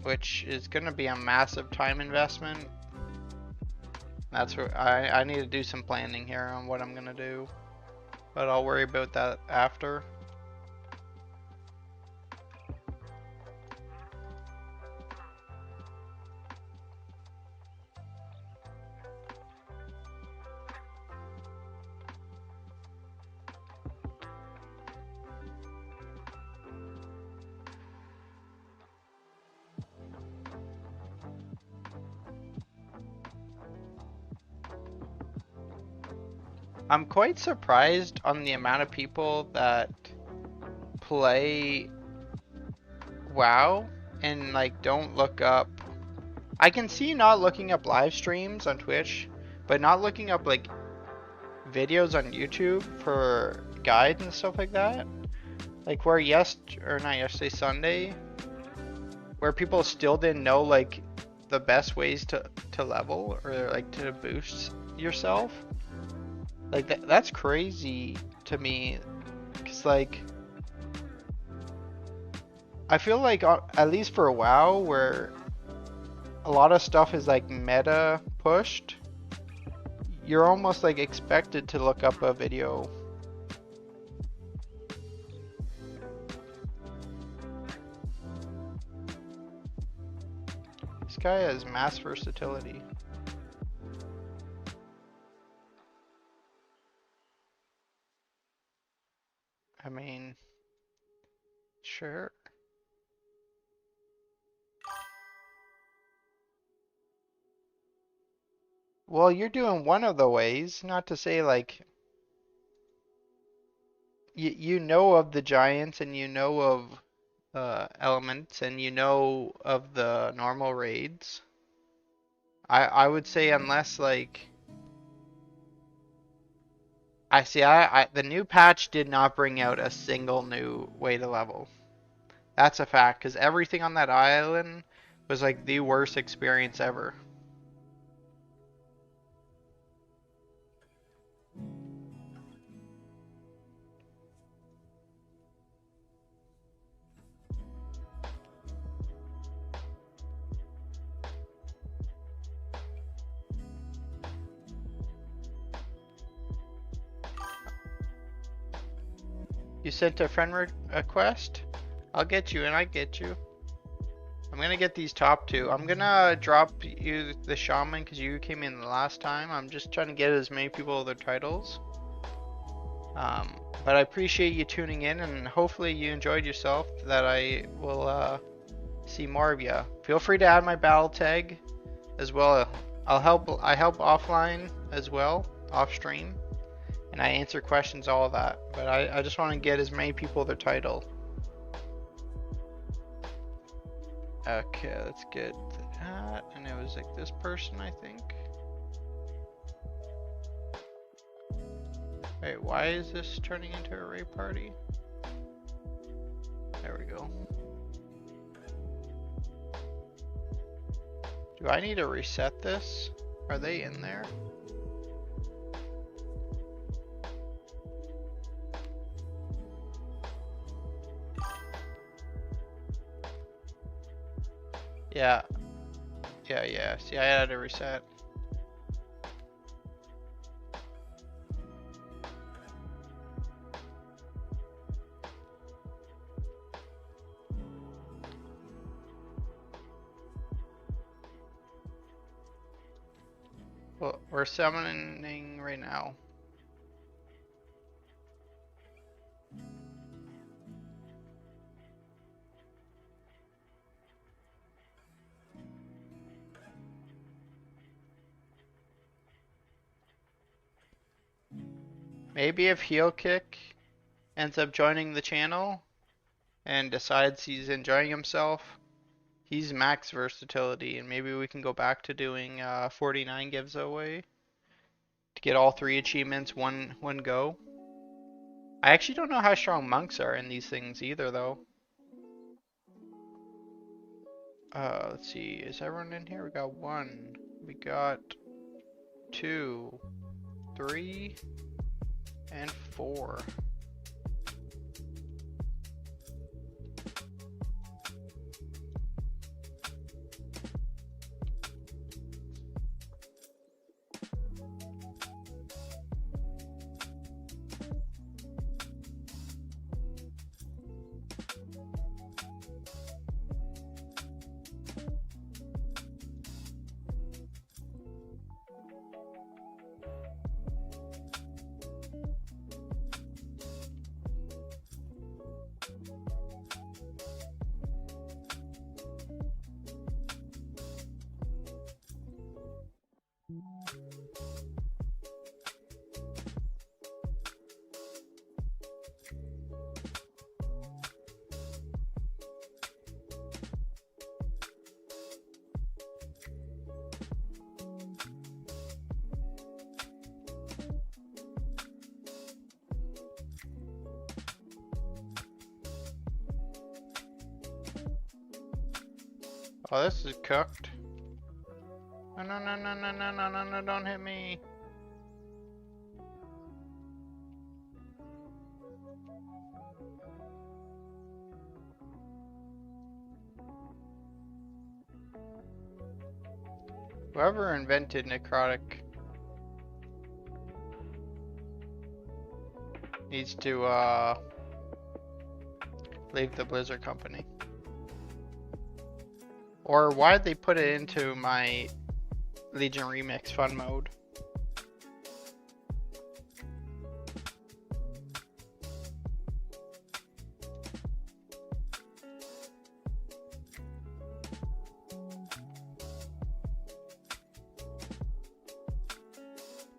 which is gonna be a massive time investment. That's what I need to do some planning here on what I'm gonna do, but I'll worry about that after. I'm quite surprised on the amount of people that play WoW and like don't look up. I can see not looking up live streams on Twitch, but not looking up like videos on YouTube for guides and stuff like that. Like where Sunday, where people still didn't know like the best ways to level or like to boost yourself. Like that's crazy to me, cause like I feel like at least for WoW, where a lot of stuff is like meta pushed, you're almost like expected to look up a video. This guy has mass versatility. I mean, sure. Well, you're doing one of the ways, not to say like you know of the giants and you know of elements and you know of the normal raids. I would say unless like the new patch did not bring out a single new way to level. That's a fact, because everything on that island was like the worst experience ever. You sent a friend request? I'll get you and I get you. I'm gonna get these top two. I'm gonna drop you the shaman because you came in the last time. I'm just trying to get as many people their titles. But I appreciate you tuning in, and hopefully you enjoyed yourself, that I will see more of you. Feel free to add my battle tag as well. I help offline as well, off stream. And I answer questions, all of that. But I just want to get as many people their title. Okay, let's get that. And it was like this person, I think. Wait, why is this turning into a raid party? There we go. Do I need to reset this? Are they in there? Yeah. Yeah. See, I had to reset. Well, we're summoning right now. Maybe if Heel Kick ends up joining the channel and decides he's enjoying himself, he's max versatility, and maybe we can go back to doing 49 giveaway to get all 3 achievements one go. I actually don't know how strong monks are in these things either, though. Let's see. Is everyone in here? We got 1. We got 2, 3, and 4. Oh, this is cooked. No, don't hit me. Whoever invented necrotic needs to leave the Blizzard company. Or why'd they put it into my Legion Remix fun mode?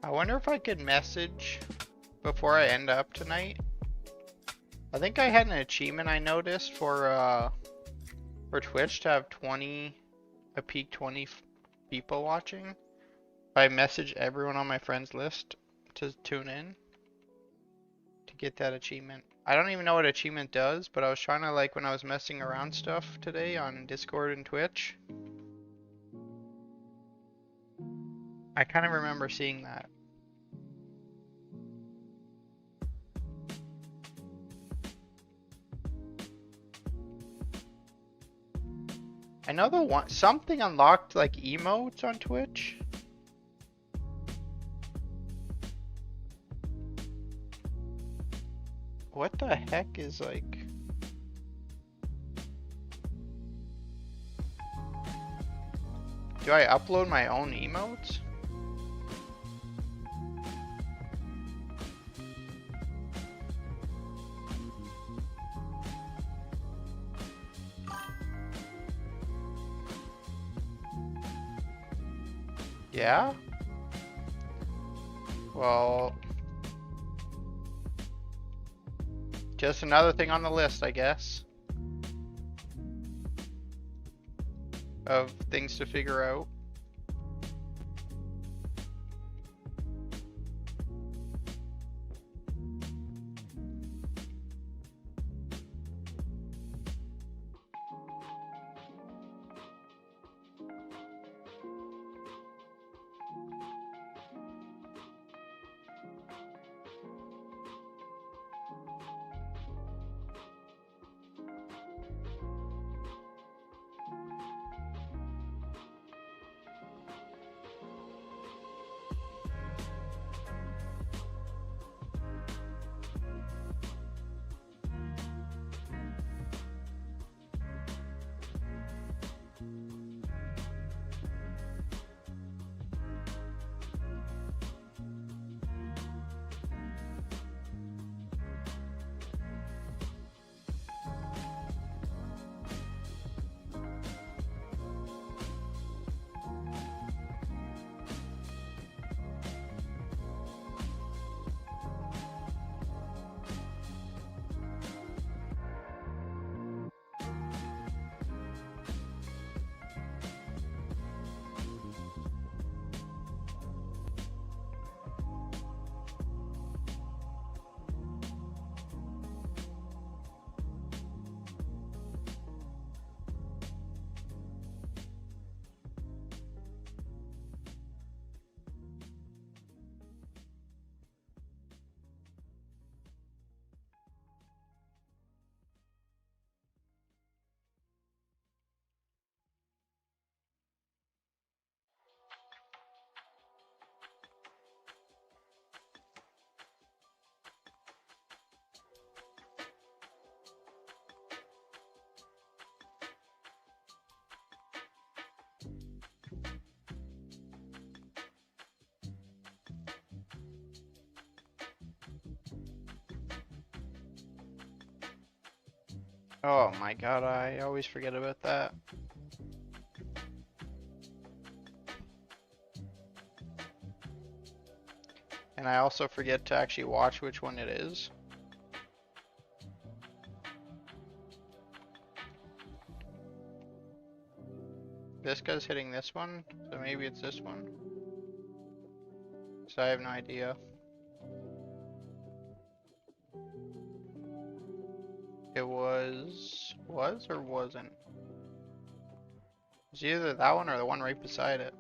I wonder if I could message before I end up tonight. I think I had an achievement I noticed for Twitch to have a peak 20 people watching. I message everyone on my friends list to tune in to get that achievement. I don't even know what achievement does, but I was trying to, like, when I was messing around stuff today on Discord and Twitch, I kind of remember seeing that. I know something unlocked like emotes on Twitch. What the heck is like? Do I upload my own emotes? Yeah? Well, just another thing on the list, I guess, of things to figure out. Oh my god, I always forget about that. And I also forget to actually watch which one it is. This guy's hitting this one, so maybe it's this one. So I have no idea. It was or wasn't? It's either that one or the one right beside it.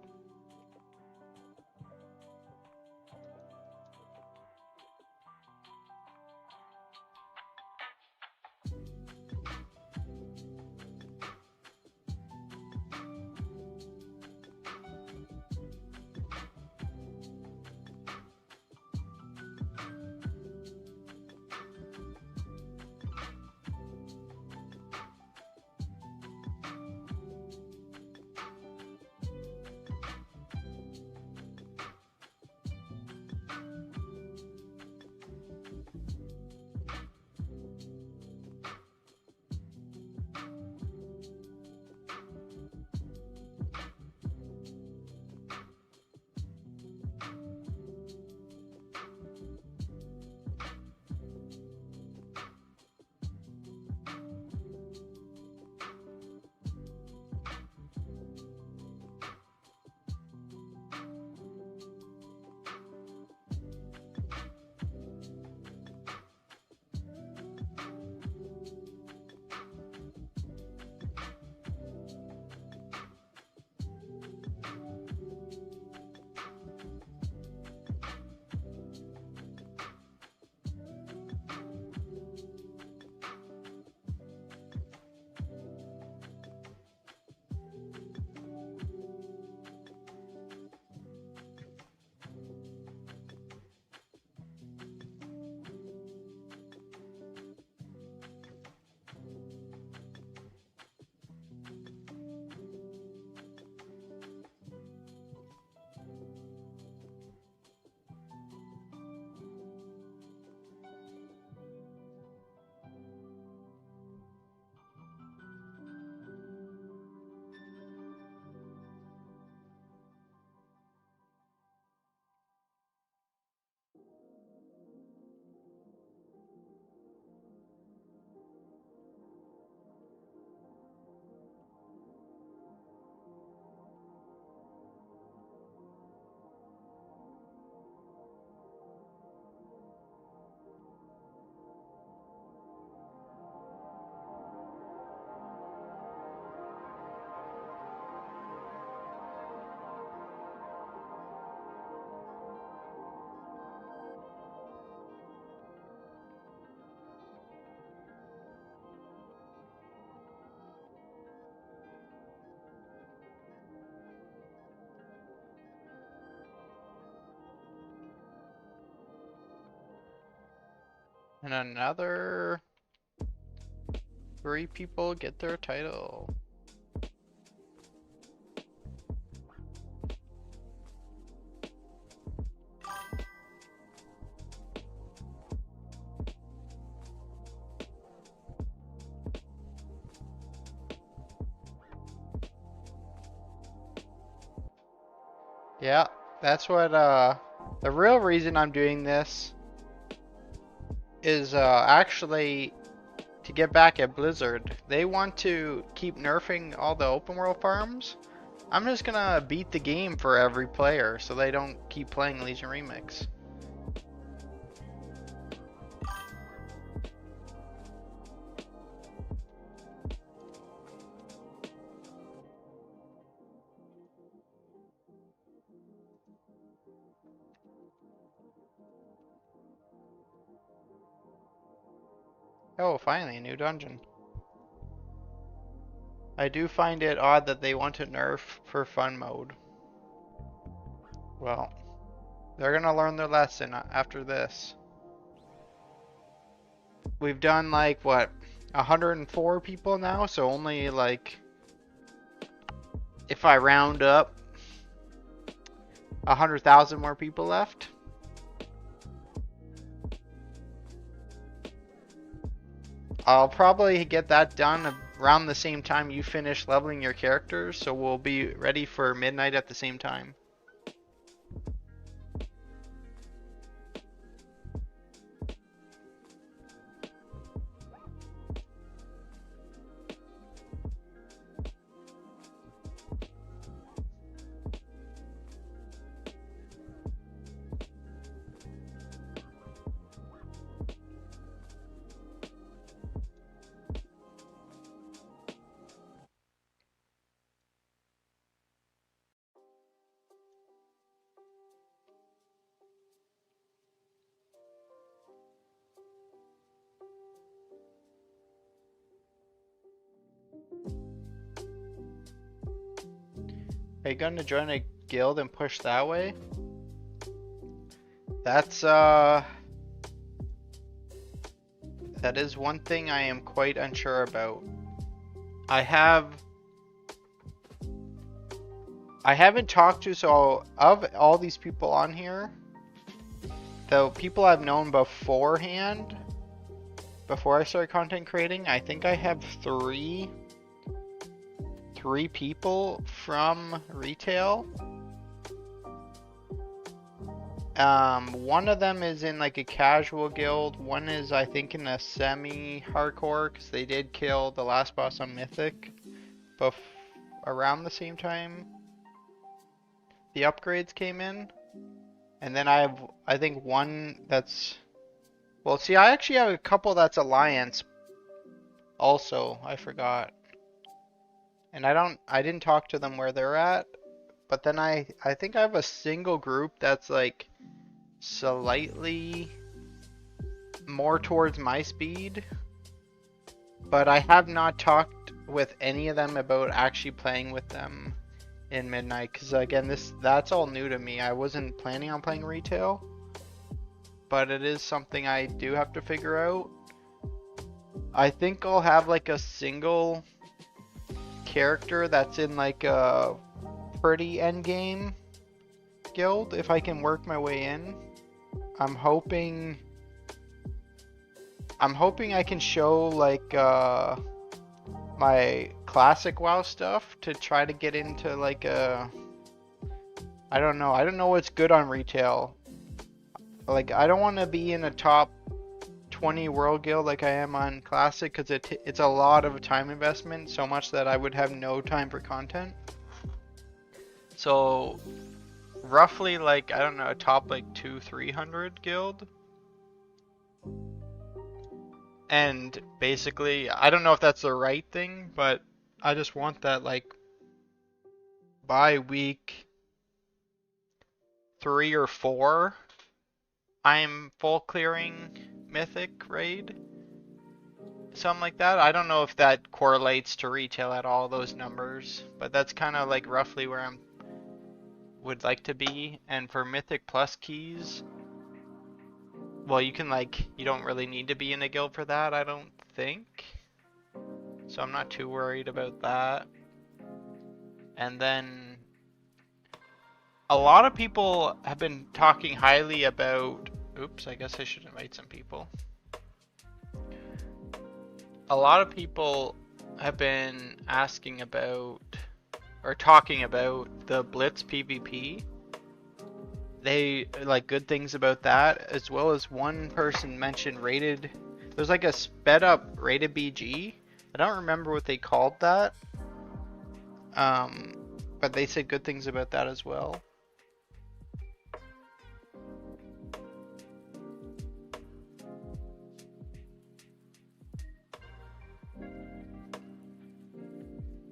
And another 3 people get their title. Yeah, that's what, the real reason I'm doing this is, actually to get back at Blizzard. They want to keep nerfing all the open world farms. I'm just gonna beat the game for every player so they don't keep playing Legion Remix. Oh, finally, a new dungeon. I do find it odd that they want to nerf for fun mode. Well, they're gonna learn their lesson after this. We've done like, what, 104 people now, so only like, if I round up, 100,000 more people left. I'll probably get that done around the same time you finish leveling your characters, so we'll be ready for midnight at the same time. Are you going to join a guild and push that way? That is one thing I am quite unsure about. I haven't talked to, so of all these people on here, the people I've known beforehand, before I started content creating, I think I have three people from retail. One of them is in like a casual guild. One is, I think, in a semi-hardcore, because they did kill the last boss on Mythic around the same time the upgrades came in. And then I think one that's, well, see, I actually have a couple that's Alliance also. I forgot. And I didn't talk to them where they're at. But then I think I have a single group that's like slightly more towards my speed. But I have not talked with any of them about actually playing with them in Midnight. Because again, that's all new to me. I wasn't planning on playing retail. But it is something I do have to figure out. I think I'll have like a single character that's in like a pretty endgame guild if I can work my way in. I'm hoping I can show like my classic WoW stuff to try to get into like a, I don't know what's good on retail. Like, I don't want to be in a top 20 world guild like I am on classic, because it's a lot of time investment, so much that I would have no time for content. So roughly, like, I don't know, a top like 200-300 guild. And basically, I don't know if that's the right thing, but I just want that like by week 3 or 4 I'm full clearing Mythic raid, something like that. I don't know if that correlates to retail at all, those numbers, but that's kind of like roughly where I'm would like to be. And for Mythic Plus keys, well, you don't really need to be in a guild for that, I don't think, so I'm not too worried about that. And then a lot of people have been talking highly about, oops, I guess I should invite some people. A lot of people have been asking about, or talking about, the Blitz PvP. They like good things about that, as well as one person mentioned rated, there's like a sped up rated BG. I don't remember what they called that. But they said good things about that as well.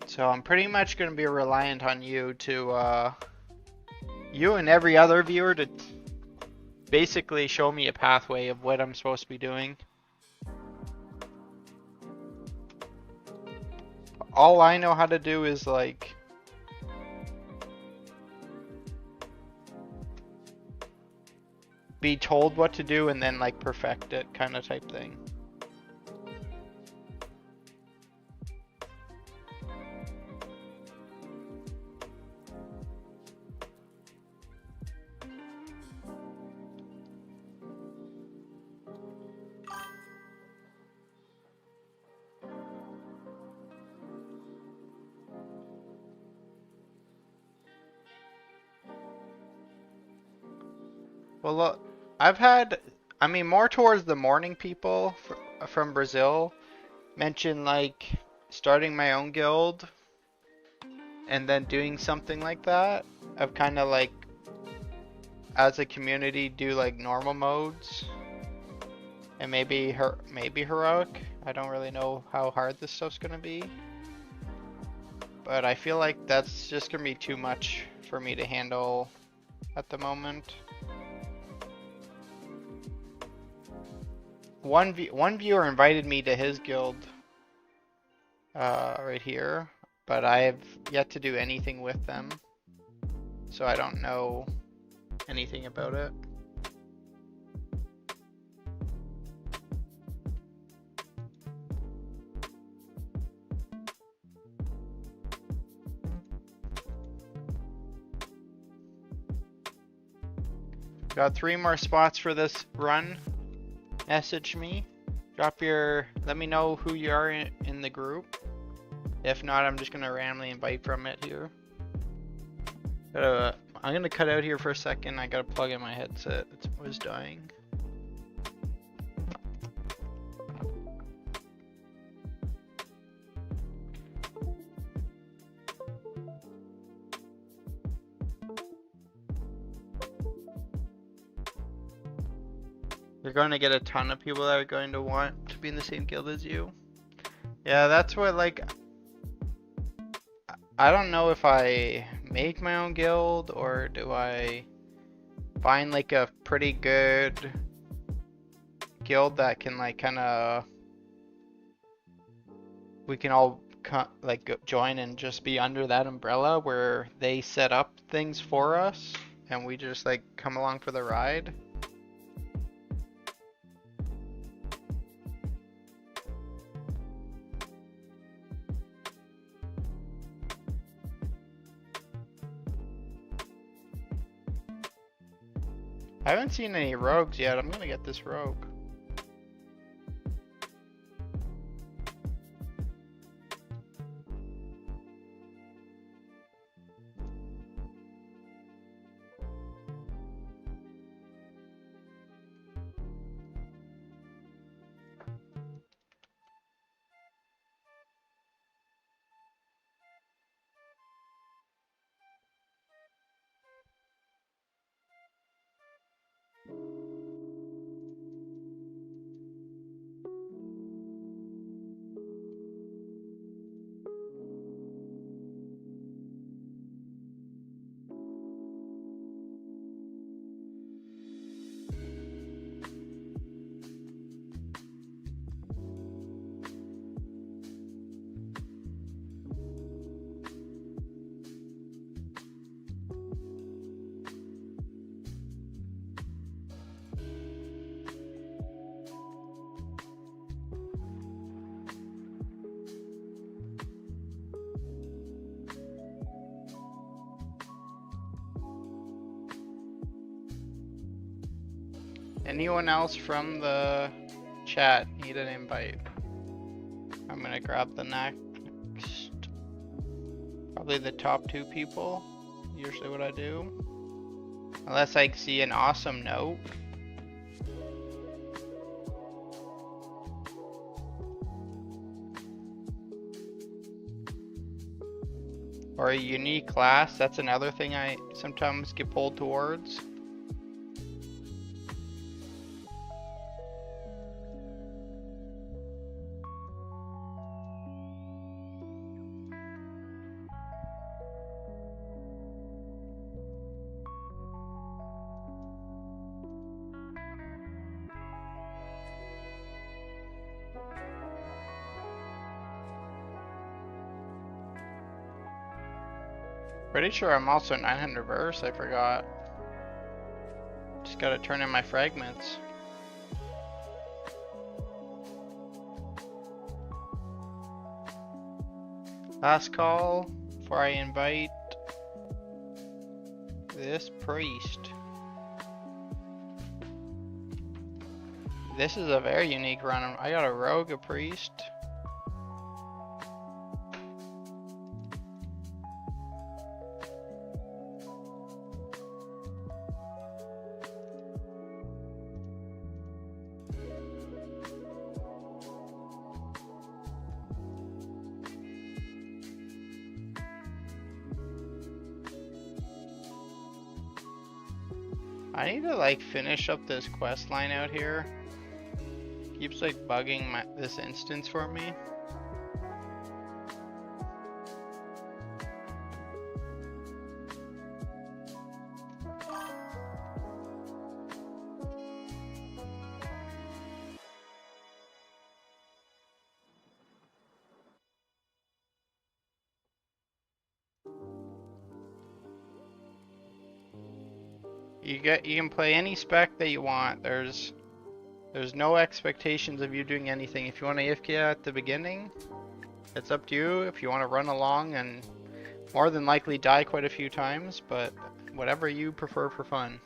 So I'm pretty much going to be reliant on you to, you and every other viewer to basically show me a pathway of what I'm supposed to be doing. All I know how to do is like be told what to do and then like perfect it, kind of type thing. Well, look, I've had, I mean, more towards the morning people from Brazil mention like starting my own guild and then doing something like that. Of kind of like, as a community, do like normal modes and maybe heroic. I don't really know how hard this stuff's gonna be, but I feel like that's just gonna be too much for me to handle at the moment. One viewer invited me to his guild right here, but I have yet to do anything with them, so I don't know anything about it. Got 3 more spots for this run. Message me. Let me know who you are in the group. If not, I'm just gonna randomly invite from it here. I'm gonna cut out here for a second. I gotta plug in my headset. It was dying. You're going to get a ton of people that are going to want to be in the same guild as you. Yeah, that's what, like, I don't know if I make my own guild or do I find like a pretty good guild that can like kind of, we can all like join and just be under that umbrella where they set up things for us and we just like come along for the ride. I haven't seen any rogues yet. I'm gonna get this rogue. Anyone else from the chat need an invite? I'm gonna grab the next, probably the top 2 people, usually what I do. Unless I see an awesome note. Or a unique class, that's another thing I sometimes get pulled towards. Pretty sure I'm also 900 verse, I forgot. Just gotta turn in my fragments. Last call before I invite this priest. This is a very unique run. I got a rogue, a priest. I need to like finish up this quest line out here. Keeps like bugging this instance for me. You can play any spec that you want. There's no expectations of you doing anything. If you want to AFK at the beginning, it's up to you. If you want to run along and more than likely die quite a few times, but whatever you prefer for fun.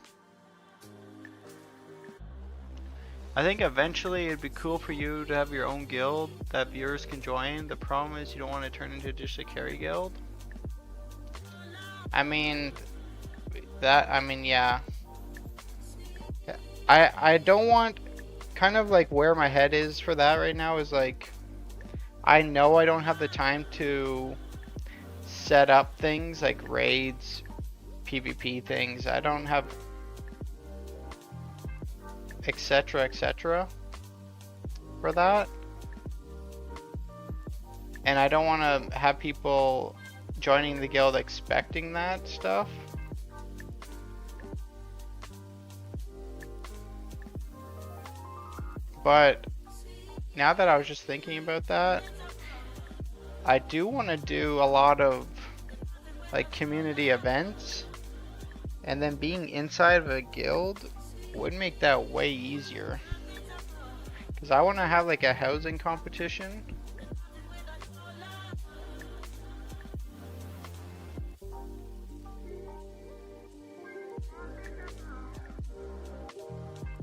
I think eventually it'd be cool for you to have your own guild that viewers can join. The problem is you don't want to turn into just a carry guild. I mean, yeah. I don't want, kind of like where my head is for that right now is like, I know I don't have the time to set up things like raids, PvP things. I don't have etc. for that. And I don't want to have people joining the guild expecting that stuff. But now that I was just thinking about that, I do want to do a lot of like community events, and then being inside of a guild would make that way easier. Because I want to have like a housing competition.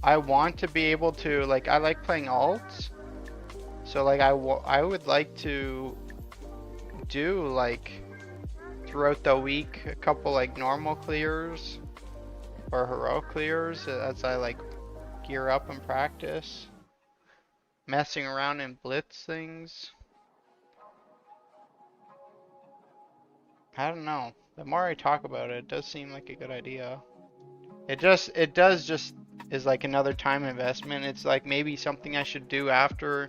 I want to be able to, like, I like playing alts, so like I would like to do like throughout the week a couple like normal clears or heroic clears as I like gear up and practice, messing around in blitz things. I don't know, the more I talk about it, it does seem like a good idea. It does just is like another time investment. It's like maybe something I should do after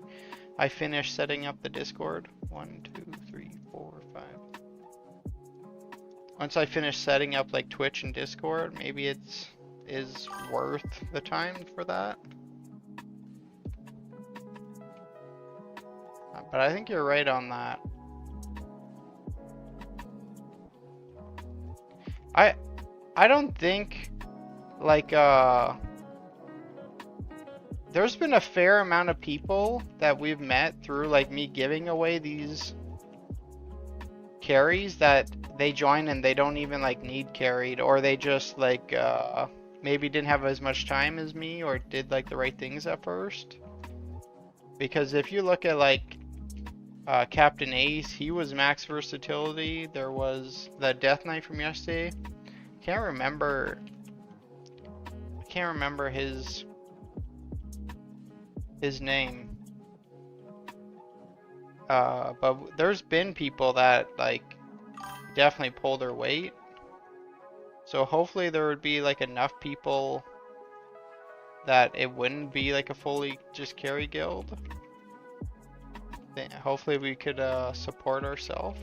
I finish setting up the Discord. 1, 2, 3, 4, 5. Once I finish setting up like Twitch and Discord, maybe it's worth the time for that. But I think you're right on that. I don't think like there's been a fair amount of people that we've met through like me giving away these carries that they join and they don't even like need carried, or they just like maybe didn't have as much time as me or did like the right things at first. Because if you look at like Captain Ace, he was max versatility. There was the Death Knight from yesterday. Can't remember his name. But there's been people that like definitely pull their weight. So hopefully there would be like enough people that it wouldn't be like a fully just carry guild. Hopefully we could support ourselves.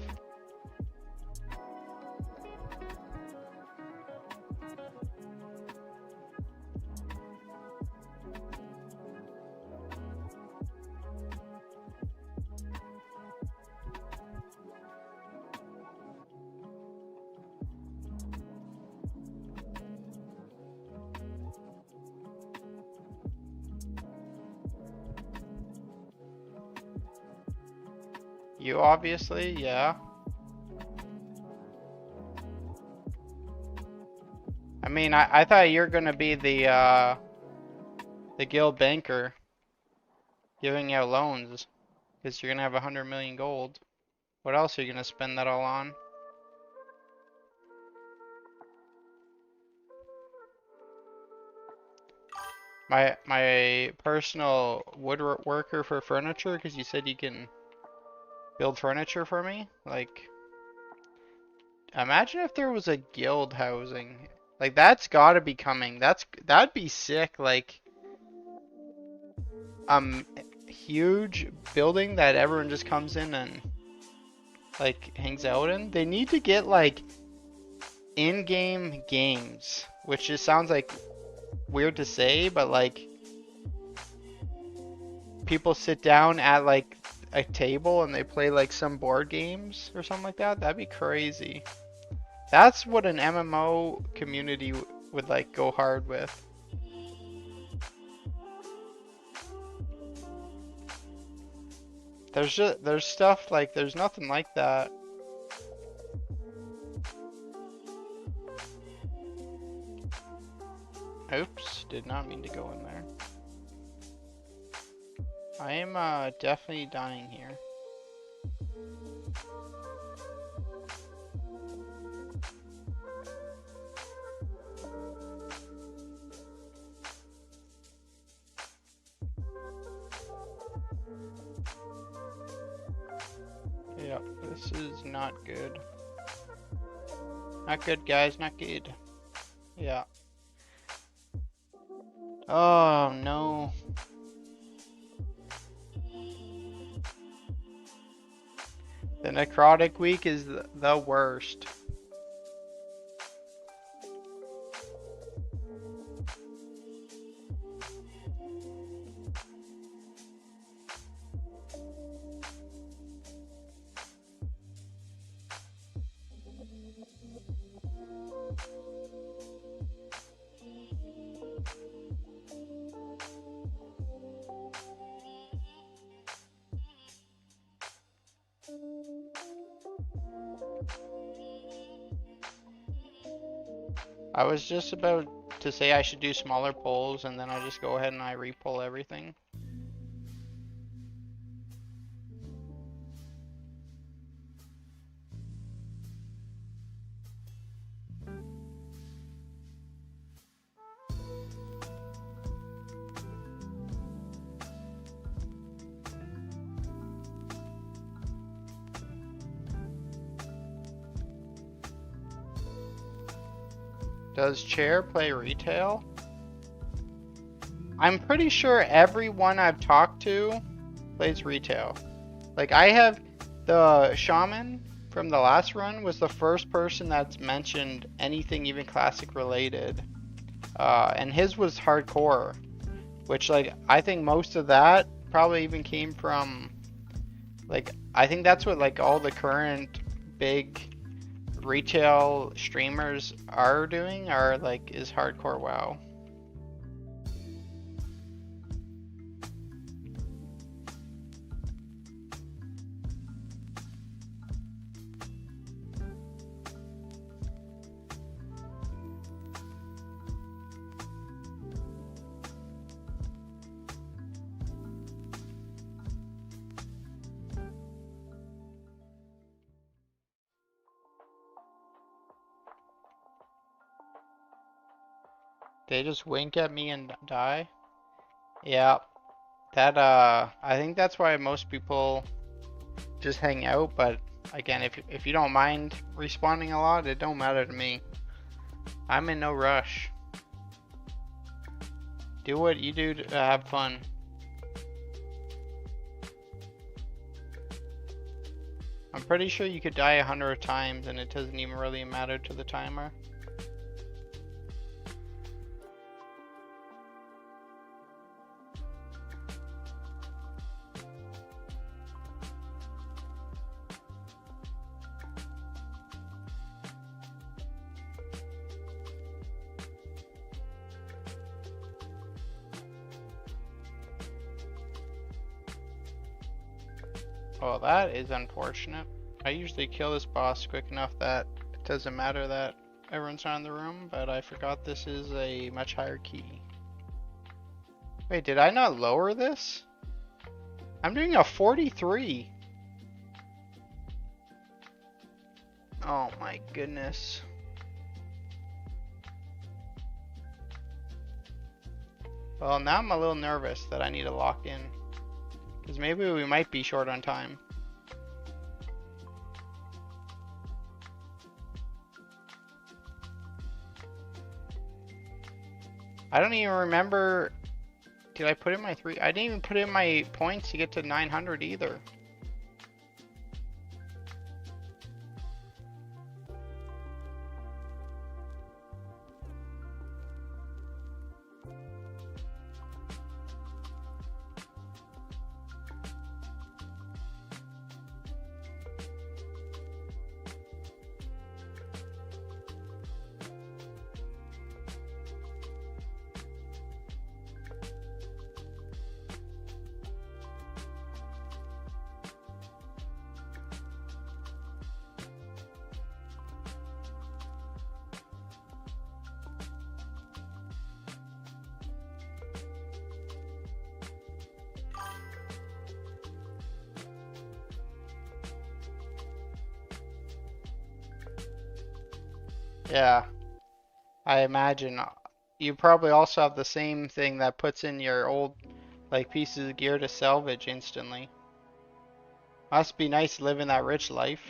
You obviously, yeah. I mean, I thought you're gonna be the guild banker, giving out loans, because you're gonna have 100 million gold. What else are you gonna spend that all on? My personal woodworker for furniture, because you said you can build furniture for me. Like, imagine if there was a guild housing Like that's gotta be coming. That'd be sick. Like huge building that everyone just comes in and like hangs out in. They need to get like in-game games, which just sounds like weird to say, but like people sit down at like a table and they play like some board games or something like that. That'd be crazy. That's what an MMO community would like go hard with. There's stuff like there's nothing like that. Oops, did not mean to go in there. I am definitely dying here. Yep, this is not good. Not good, guys, not good. Yeah. Oh, no. The necrotic week is the worst. I was just about to say I should do smaller polls and then I just go ahead and I re-poll everything. Does Chair play retail? I'm pretty sure everyone I've talked to plays retail. Like I have the shaman from the last run was the first person that's mentioned anything even classic related. And his was hardcore, which like I think most of that probably even came from like I think that's what like all the current big retail streamers are doing are like is hardcore WoW. They just wink at me and die. Yeah, that I think that's why most people just hang out, but again, if you don't mind respawning a lot, it don't matter to me. I'm in no rush. Do what you do to have fun. I'm pretty sure you could die 100 times and it doesn't even really matter to the timer. Oh, that is unfortunate. I usually kill this boss quick enough that it doesn't matter that everyone's not in the room, but I forgot this is a much higher key. Wait, did I not lower this? I'm doing a 43. Oh my goodness. Well, now I'm a little nervous that I need to lock in. Because maybe we might be short on time. I don't even remember. Did I put in my 3? I didn't even put in my points to get to 900 either. Yeah, I imagine you probably also have the same thing that puts in your old like pieces of gear to salvage instantly. Must be nice living that rich life.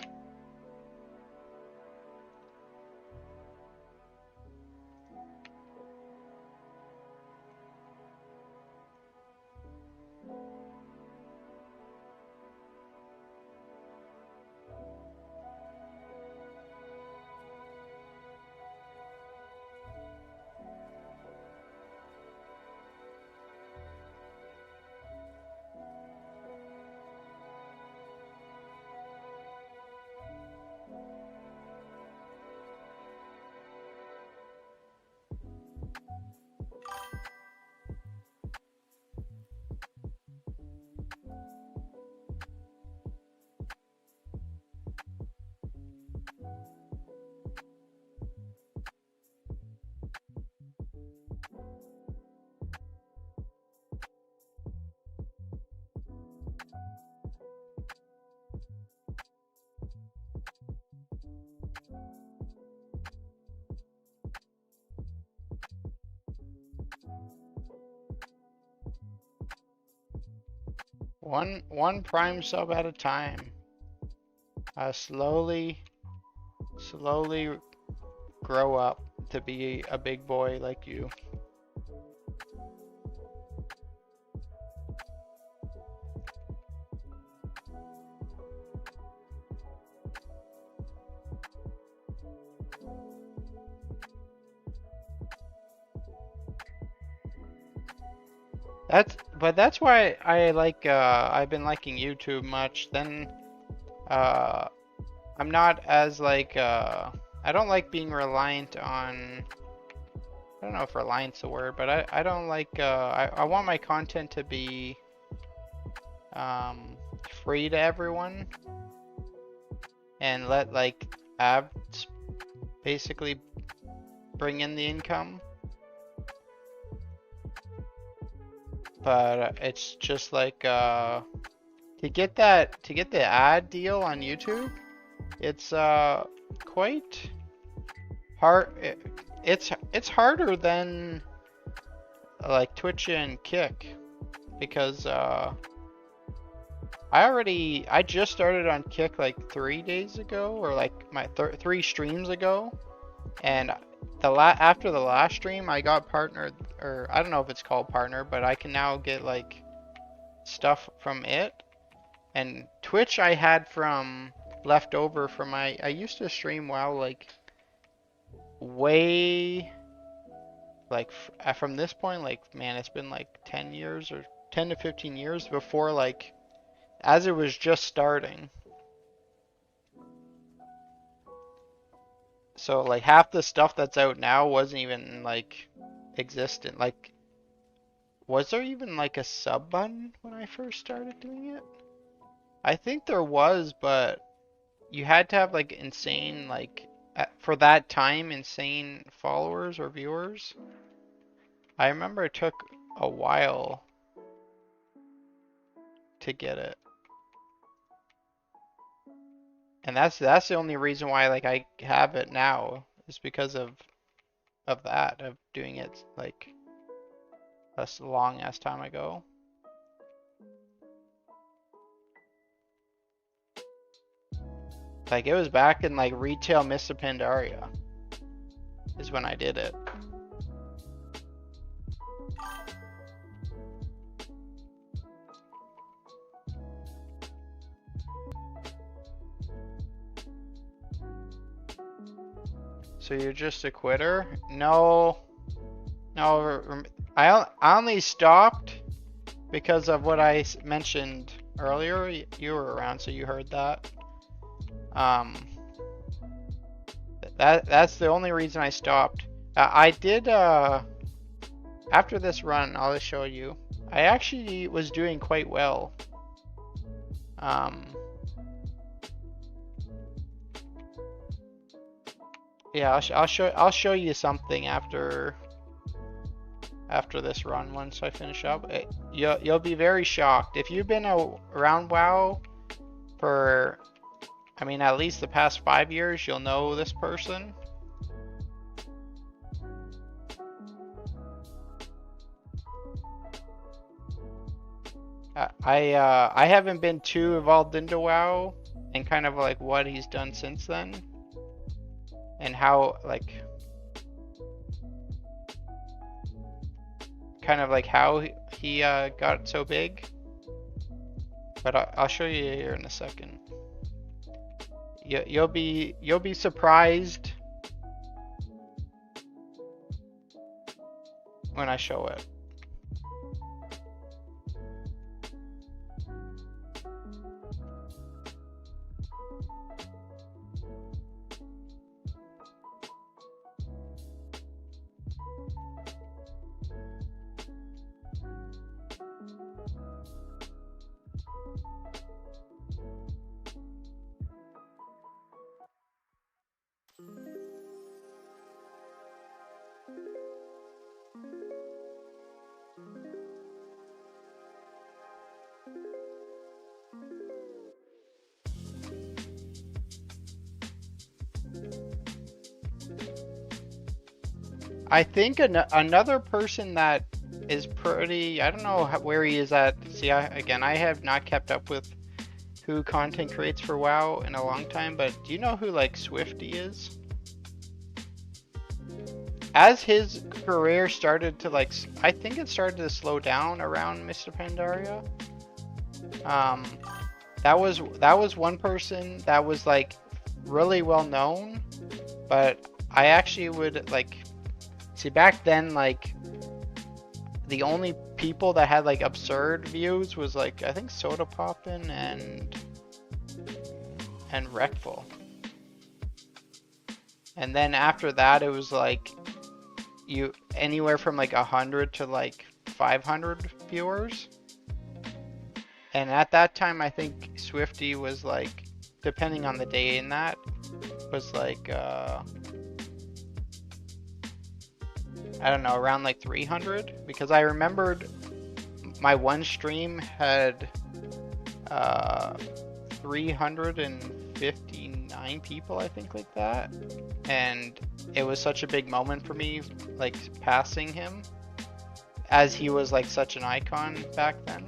One prime sub at a time. Slowly grow up to be a big boy like you. That's why I like I've been liking YouTube much. Then I'm not as like I don't like being reliant on, I don't know if reliant's the word, but I don't like I want my content to be free to everyone and let like ads basically bring in the income. But it's just like to get the ad deal on YouTube, it's quite hard. It's harder than like Twitch and Kick, because I just started on Kick like 3 days ago, or like my 3 streams ago, and after the last stream I got partnered, or I don't know if it's called partner, but I can now get like stuff from it. And Twitch I had from leftover from I used to stream WoW like way like from this point, like man, it's been like 10 years or 10 to 15 years before, like as it was just starting. So like half the stuff that's out now wasn't even like existent. Like, was there even like a sub button when I first started doing it? I think there was, but you had to have like insane, like for that time, insane followers or viewers. I remember it took a while to get it. And that's the only reason why like I have it now, is because of that, of doing it like a long ass time ago. Like it was back in like retail Mr. Pandaria is when I did it. So you're just a quitter? No. No, I only stopped because of what I mentioned earlier. You were around, so you heard that. That's the only reason I stopped. I did, after this run, I'll just show you. I actually was doing quite well. Yeah, I'll show you something after this run once I finish up. You'll be very shocked if you've been around WoW for, I mean, at least the past 5 years. You'll know this person. I haven't been too involved into WoW and kind of like what he's done since then and how like kind of like how he got so big. But I'll show you here in a second. You'll be surprised when I show it. I think another person that is pretty, I don't know where he is at. See, again, I have not kept up with who content creates for WoW in a long time, but do you know who like Swifty is? As his career started to like, I think it started to slow down around Mr. Pandaria. That was one person that was like really well known, but I actually would like, see back then like the only people that had like absurd views was like I think Soda Poppin and Wreckful. And then after that it was like you anywhere from like 100 to like 500 viewers. And at that time I think Swifty was like, depending on the day in that, was like I don't know, around like 300, because I remembered my one stream had 359 people, I think, like that. And it was such a big moment for me, like passing him, as he was like such an icon back then.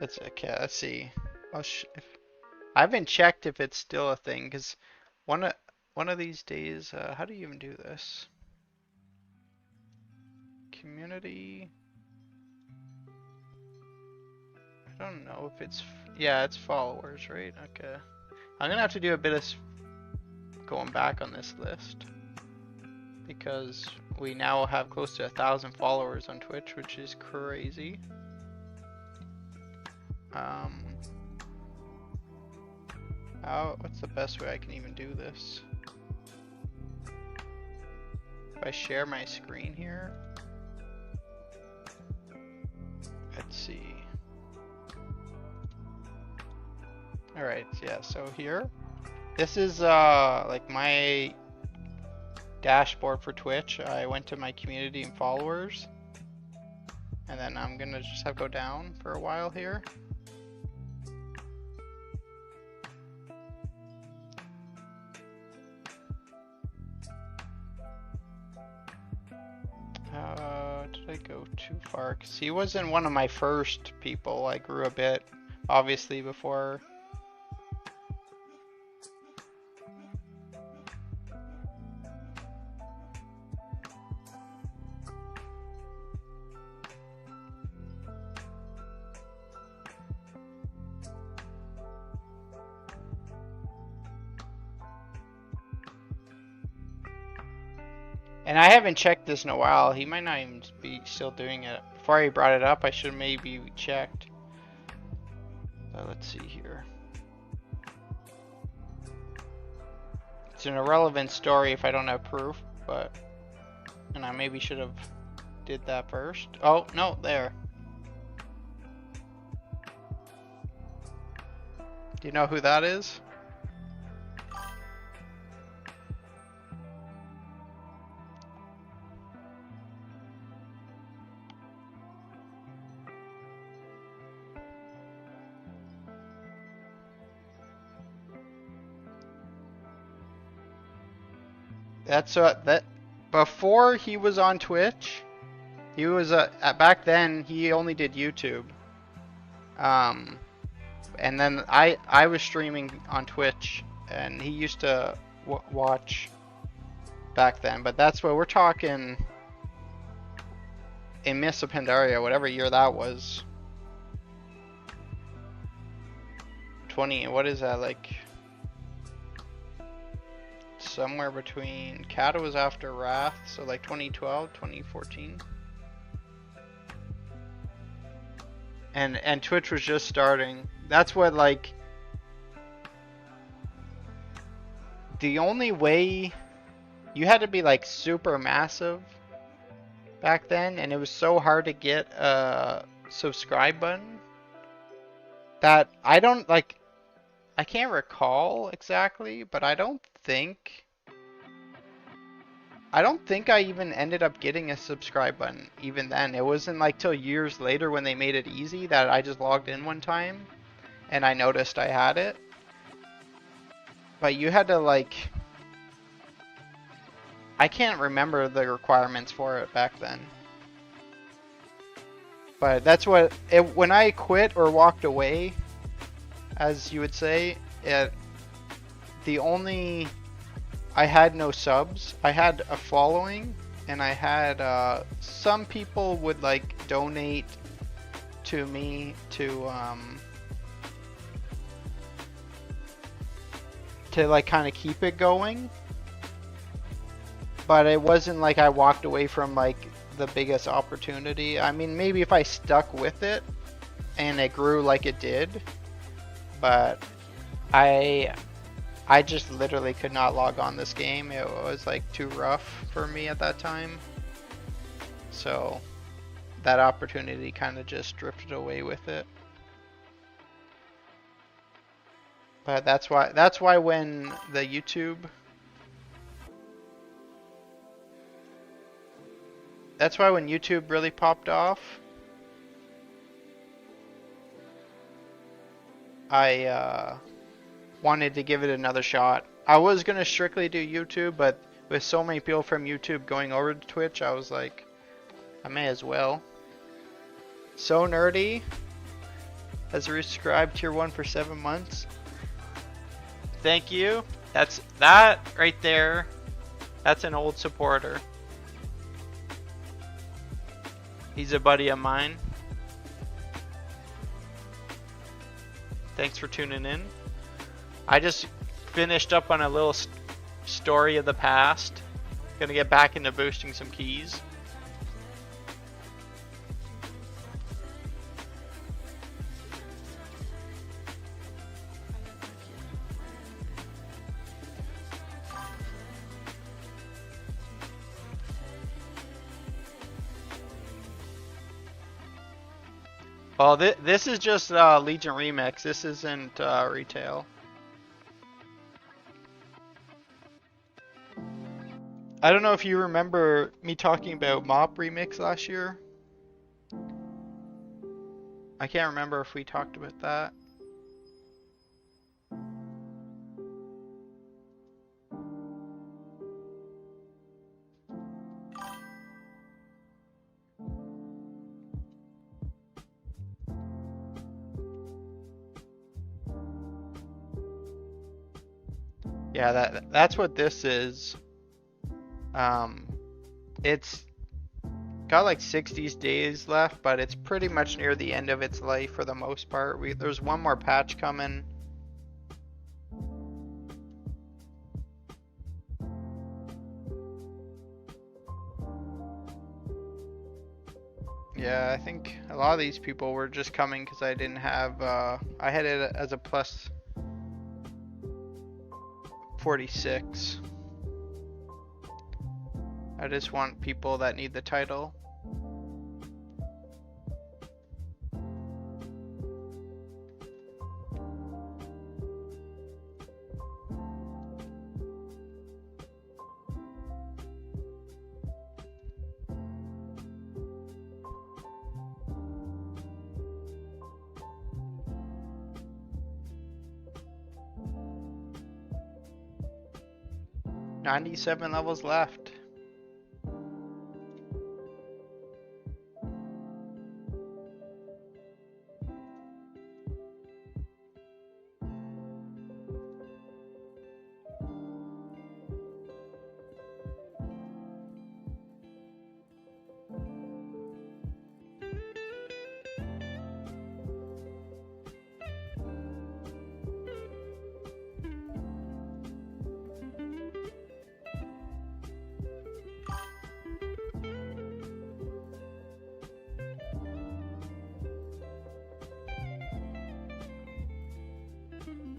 It's okay. Let's see. I haven't checked if it's still a thing, because one of these days, how do you even do this? Community. I don't know if it's, yeah, it's followers, right? Okay. I'm gonna have to do a bit of going back on this list, because we now have close to 1,000 followers on Twitch, which is crazy. What's the best way I can even do this? If I share my screen here, let's see. Alright, yeah, so here, this is like my dashboard for Twitch. I went to my community and followers, and then I'm gonna just have go down for a while here. Did I go too far? Because he wasn't one of my first people. I grew a bit, obviously, before. And I haven't checked this in a while. He might not even be still doing it. Before I brought it up, I should have maybe checked. Let's see here. It's an irrelevant story if I don't have proof, but... And I maybe should have did that first. Oh, no, there. Do you know who that is? That's that before he was on Twitch, he was back then he only did YouTube. And then I was streaming on Twitch, and he used to watch back then. But that's what we're talking in Mists of Pandaria, whatever year that was. 20, what is that, like? Somewhere between, Kata was after Wrath, so like 2012, 2014. And Twitch was just starting. That's what, like, the only way, you had to be like super massive back then, and it was so hard to get a subscribe button that I can't recall exactly, but I don't think I even ended up getting a subscribe button even then. It wasn't like till years later when they made it easy that I just logged in one time and I noticed I had it. But you had to, like, I can't remember the requirements for it back then. But that's what when I quit or walked away, as you would say, I had no subs. I had a following, and I had some people would like donate to me to like kind of keep it going. But it wasn't like I walked away from like the biggest opportunity. I mean, maybe if I stuck with it and it grew like it did, but I just literally could not log on this game. It was like too rough for me at that time. So that opportunity kind of just drifted away with it. But that's why when the YouTube, that's why when YouTube really popped off, I wanted to give it another shot. I was gonna strictly do YouTube, but with so many people from YouTube going over to Twitch, I was like, I may as well. So Nerdy has resubscribed tier 1 for 7 months. Thank you. That right there. That's an old supporter. He's a buddy of mine. Thanks for tuning in. I just finished up on a little story of the past. Gonna get back into boosting some keys. Well, this is just Legion Remix. This isn't retail. I don't know if you remember me talking about Mop Remix last year. I can't remember if we talked about that. Yeah, that's what this is. It's got like 60 days left, but it's pretty much near the end of its life for the most part. There's one more patch coming. Yeah, I think a lot of these people were just coming because I didn't have, I had it as a plus 46. I just want people that need the title. $97 levels left.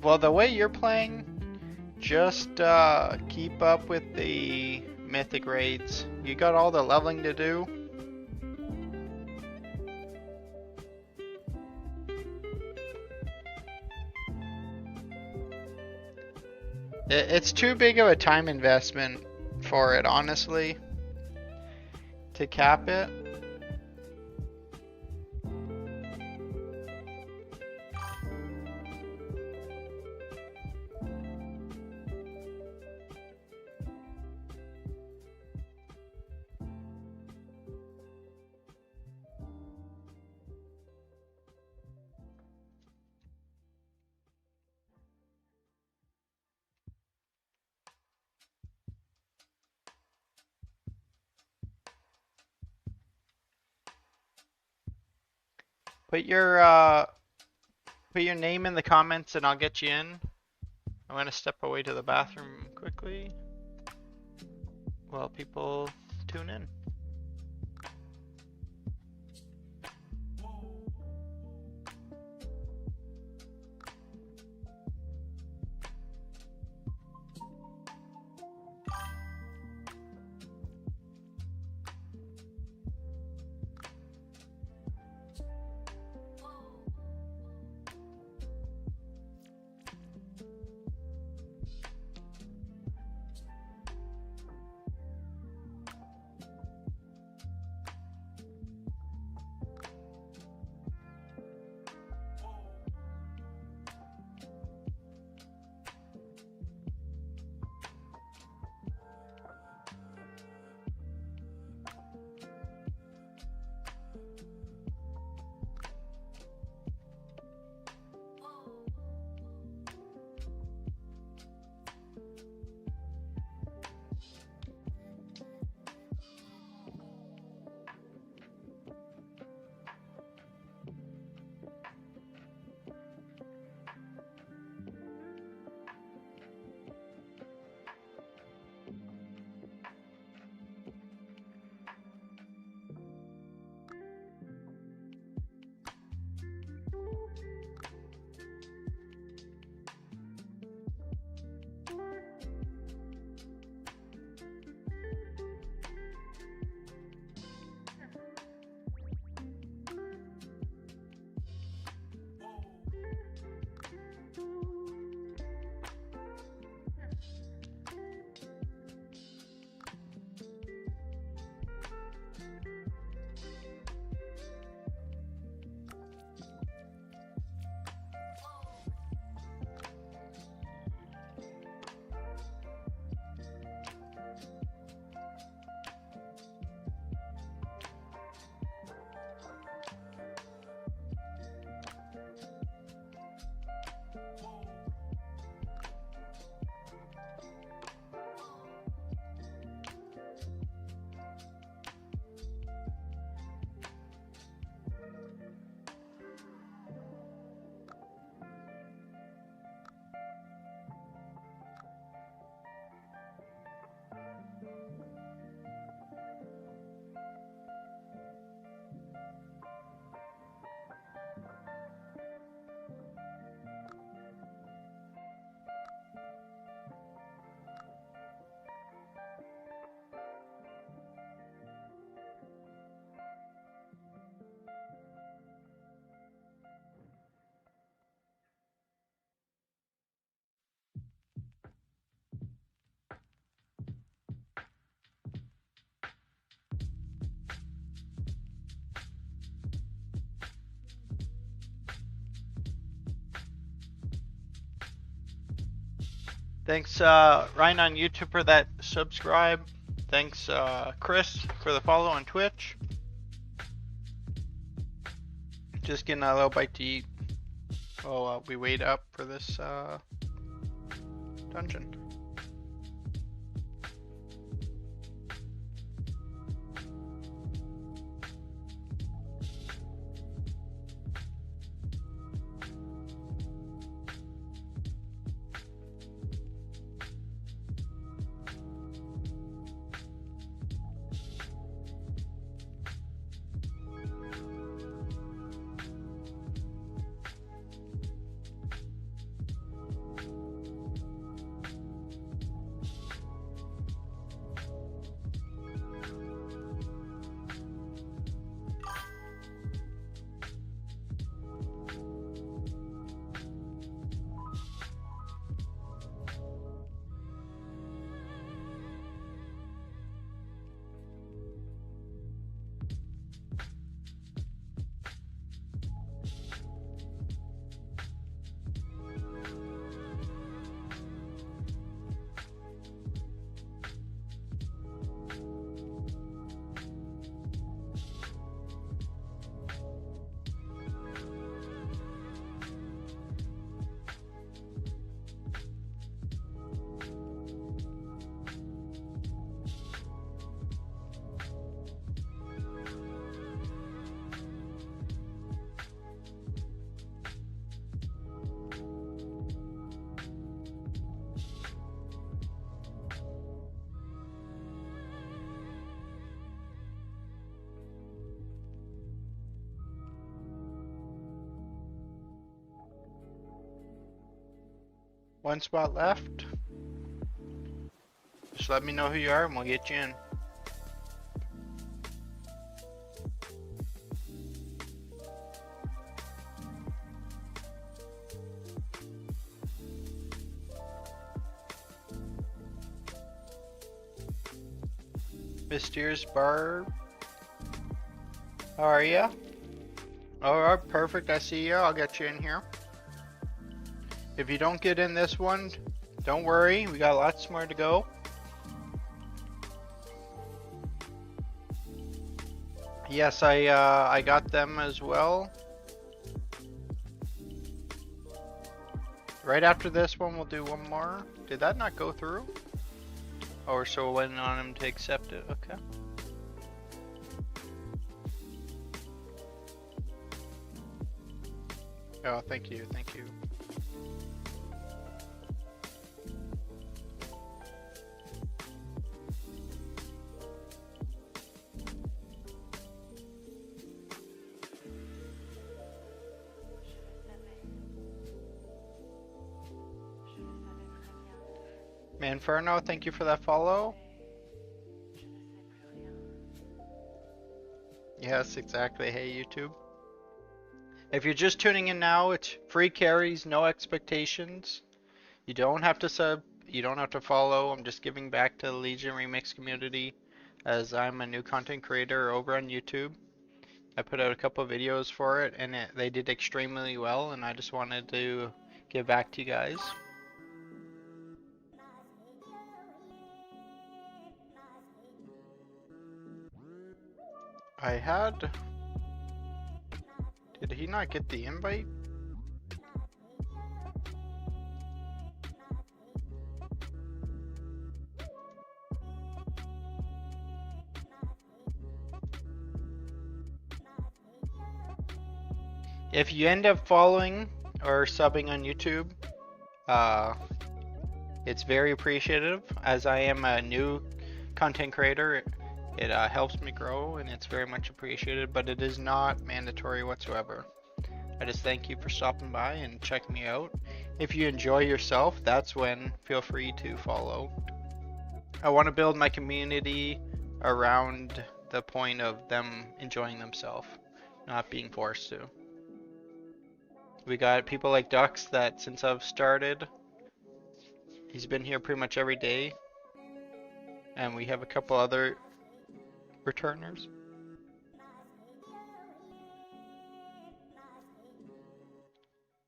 Well, the way you're playing, just keep up with the Mythic raids. You got all the leveling to do. It's too big of a time investment for it, honestly, to cap it. Put your name in the comments and I'll get you in. I'm gonna step away to the bathroom quickly while people tune in. Thanks, Ryan on YouTube for that subscribe. Thanks, Chris, for the follow on Twitch. Just getting a little bite to eat while we wait up for this dungeon. One spot left. Just let me know who you are and we'll get you in. Mysterious Barb. How are ya? Alright, perfect. I see ya. I'll get you in here. If you don't get in this one, don't worry. We got lots more to go. Yes, I got them as well. Right after this one, we'll do one more. Did that not go through? Oh, we're still waiting on him to accept it. Okay. Oh, thank you, thank you. Manferno, thank you for that follow. Yes, exactly. Hey, YouTube. If you're just tuning in now, it's free carries, no expectations. You don't have to sub, you don't have to follow. I'm just giving back to the Legion Remix community as I'm a new content creator over on YouTube. I put out a couple of videos for it and they did extremely well, and I just wanted to give back to you guys. I had... Did he not get the invite? If you end up following or subbing on YouTube, it's very appreciative. As I am a new content creator, it helps me grow and it's very much appreciated, but it is not mandatory whatsoever. I just thank you for stopping by and checking me out. If you enjoy yourself, that's when feel free to follow. I want to build my community around the point of them enjoying themselves, not being forced to. We got people like Dux that since I've started, he's been here pretty much every day. And we have a couple other returners.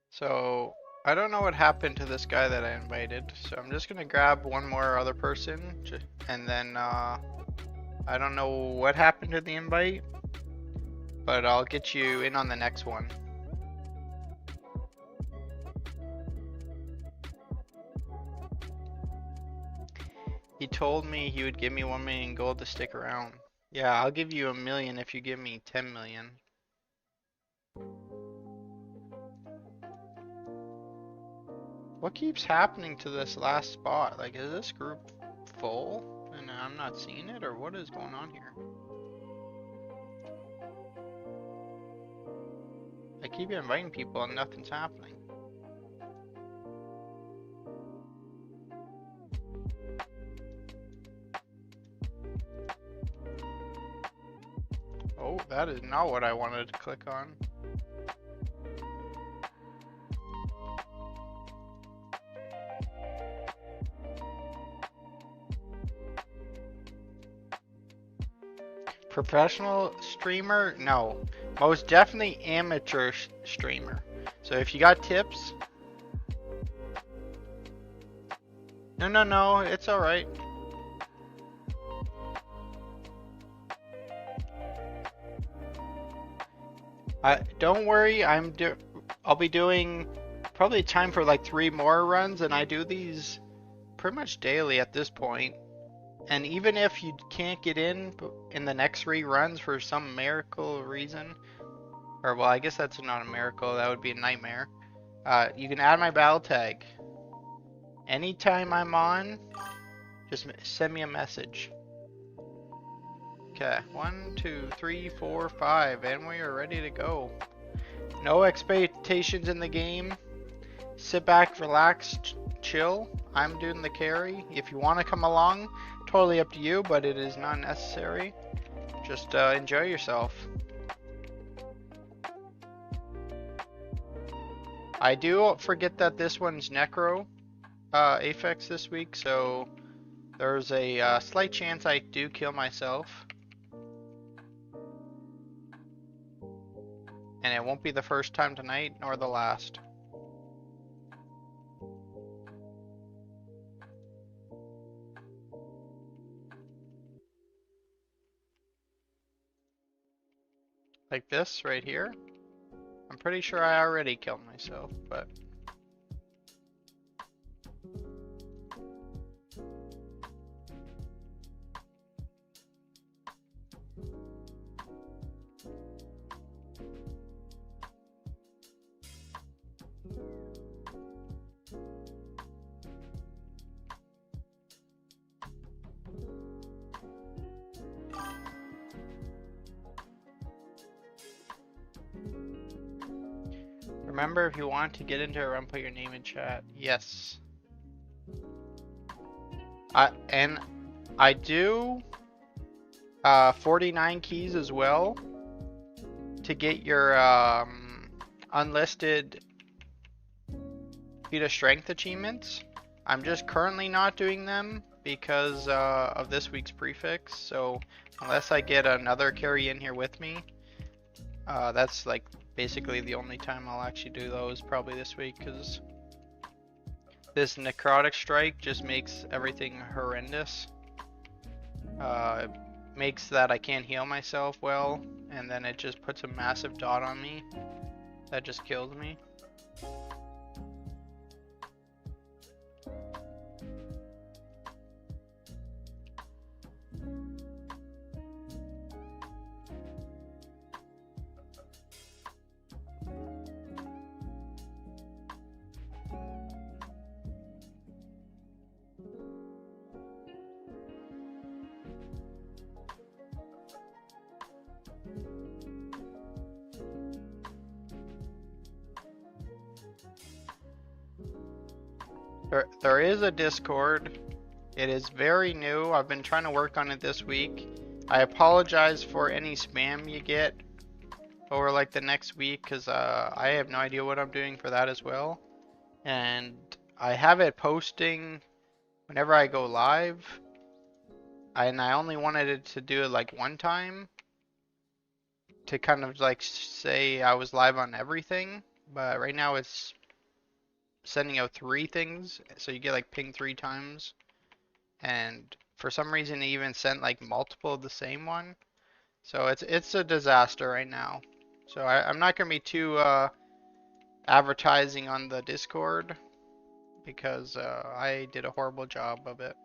So I don't know what happened to this guy that I invited, so I'm just gonna grab one more other person, and then I don't know what happened to the invite, but I'll get you in on the next one. He told me he would give me 1 million gold to stick around. Yeah, I'll give you 1 million if you give me 10 million. What keeps happening to this last spot? Like, is this group full and I'm not seeing it, or what is going on here? I keep inviting people and nothing's happening. Oh, that is not what I wanted to click on. Professional streamer? No. Most definitely amateur streamer. So if you got tips... No, it's alright. Don't worry, I'll be doing probably time for like 3 more runs, and I do these pretty much daily at this point. And even if you can't get in the next 3 runs for some miracle reason, or well, I guess that's not a miracle, that would be a nightmare. You can add my battle tag. Anytime I'm on, just send me a message. Okay, 1, 2, 3, 4, 5, and we are ready to go. No expectations in the game. Sit back, relax, chill. I'm doing the carry. If you want to come along, totally up to you, but it is not necessary. Just enjoy yourself. I do forget that this one's Necro Aphex this week, so there's a slight chance I do kill myself. And it won't be the first time tonight, nor the last. Like this right here. I'm pretty sure I already killed myself, but... Remember, if you want to get into a run, put your name in chat. Yes. And I do 49 keys as well to get your unlisted feat of strength achievements. I'm just currently not doing them because of this week's prefix. So unless I get another carry in here with me, that's like basically the only time I'll actually do those, probably this week, because this necrotic strike just makes everything horrendous. It makes that I can't heal myself well, and then it just puts a massive dot on me that just kills me. There is a Discord. It is very new. I've been trying to work on it this week. I apologize for any spam you get over like the next week, because I have no idea what I'm doing for that as well. And I have it posting whenever I go live. And I only wanted it to do it like one time to kind of like say I was live on everything. But right now it's sending out 3 things, so you get like pinged 3 times. And for some reason, he even sent like multiple of the same one. So it's a disaster right now. So I'm not gonna be too advertising on the Discord because I did a horrible job of it.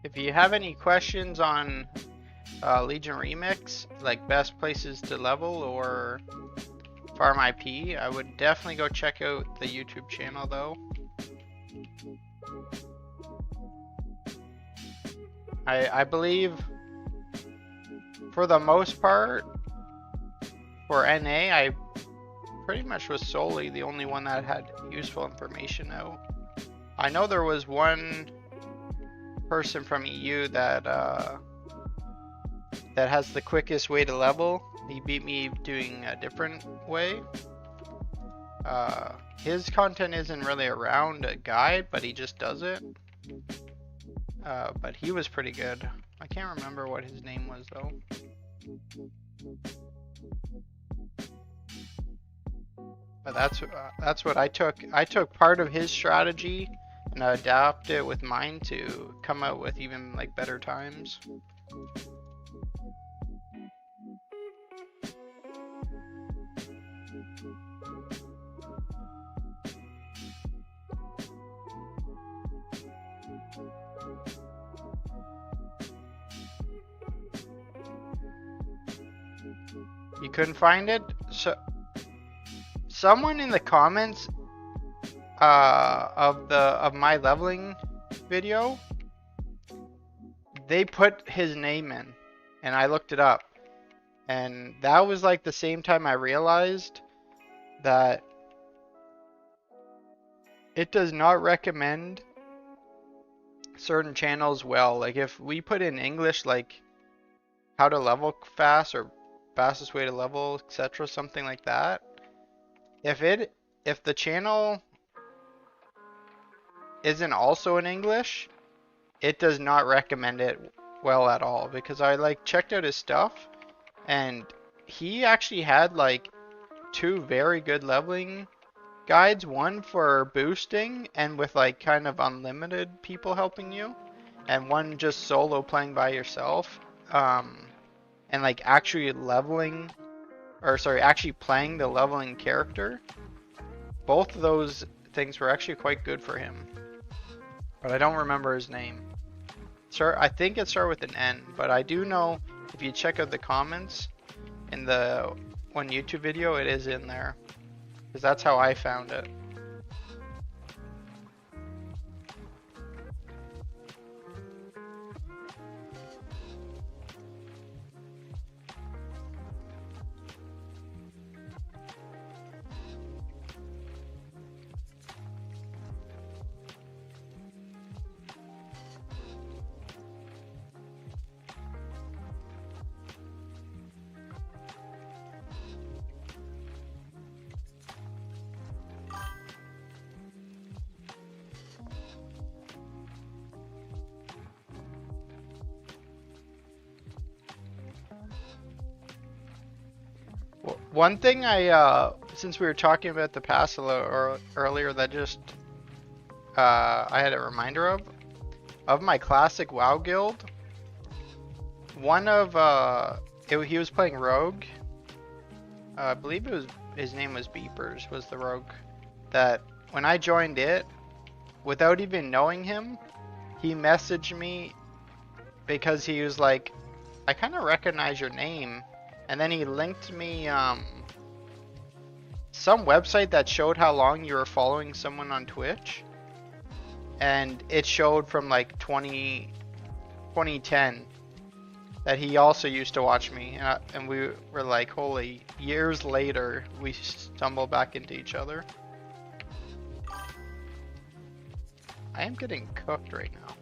If you have any questions on Legion Remix, like best places to level or farm IP, I would definitely go check out the YouTube channel though. I believe for the most part for NA, I pretty much was solely the only one that had useful information out. I know there was one person from EU that that has the quickest way to level. He beat me doing a different way. His content isn't really around a guide, but he just does it. But he was pretty good. I can't remember what his name was though. But that's what I took. I took part of his strategy and adapted it with mine to come out with even like better times. You couldn't find it? So someone in the comments of my leveling video, they put his name in and I looked it up, and that was like the same time I realized that it does not recommend certain channels well. Like if we put in English like how to level fast or fastest way to level, etc., something like that, if the channel isn't also in English, it does not recommend it well at all, because I like checked out his stuff and he actually had like 2 very good leveling guides, one for boosting and with like kind of unlimited people helping you, and one just solo playing by yourself, and like actually leveling, or sorry, actually playing the leveling character. Both of those things were actually quite good for him, but I don't remember his name. Sir, I think it started with an N, but I do know if you check out the comments in the one YouTube video, it is in there, because that's how I found it. One thing since we were talking about the pass a little earlier, that just I had a reminder of my classic WoW guild. One of he was playing Rogue. I believe his name was Beepers, was the Rogue. That when I joined it, without even knowing him, he messaged me because he was like, I kind of recognize your name. And then he linked me some website that showed how long you were following someone on Twitch. And it showed from like 2010 that he also used to watch me. And we were like, holy, years later, we stumbled back into each other. I am getting cooked right now.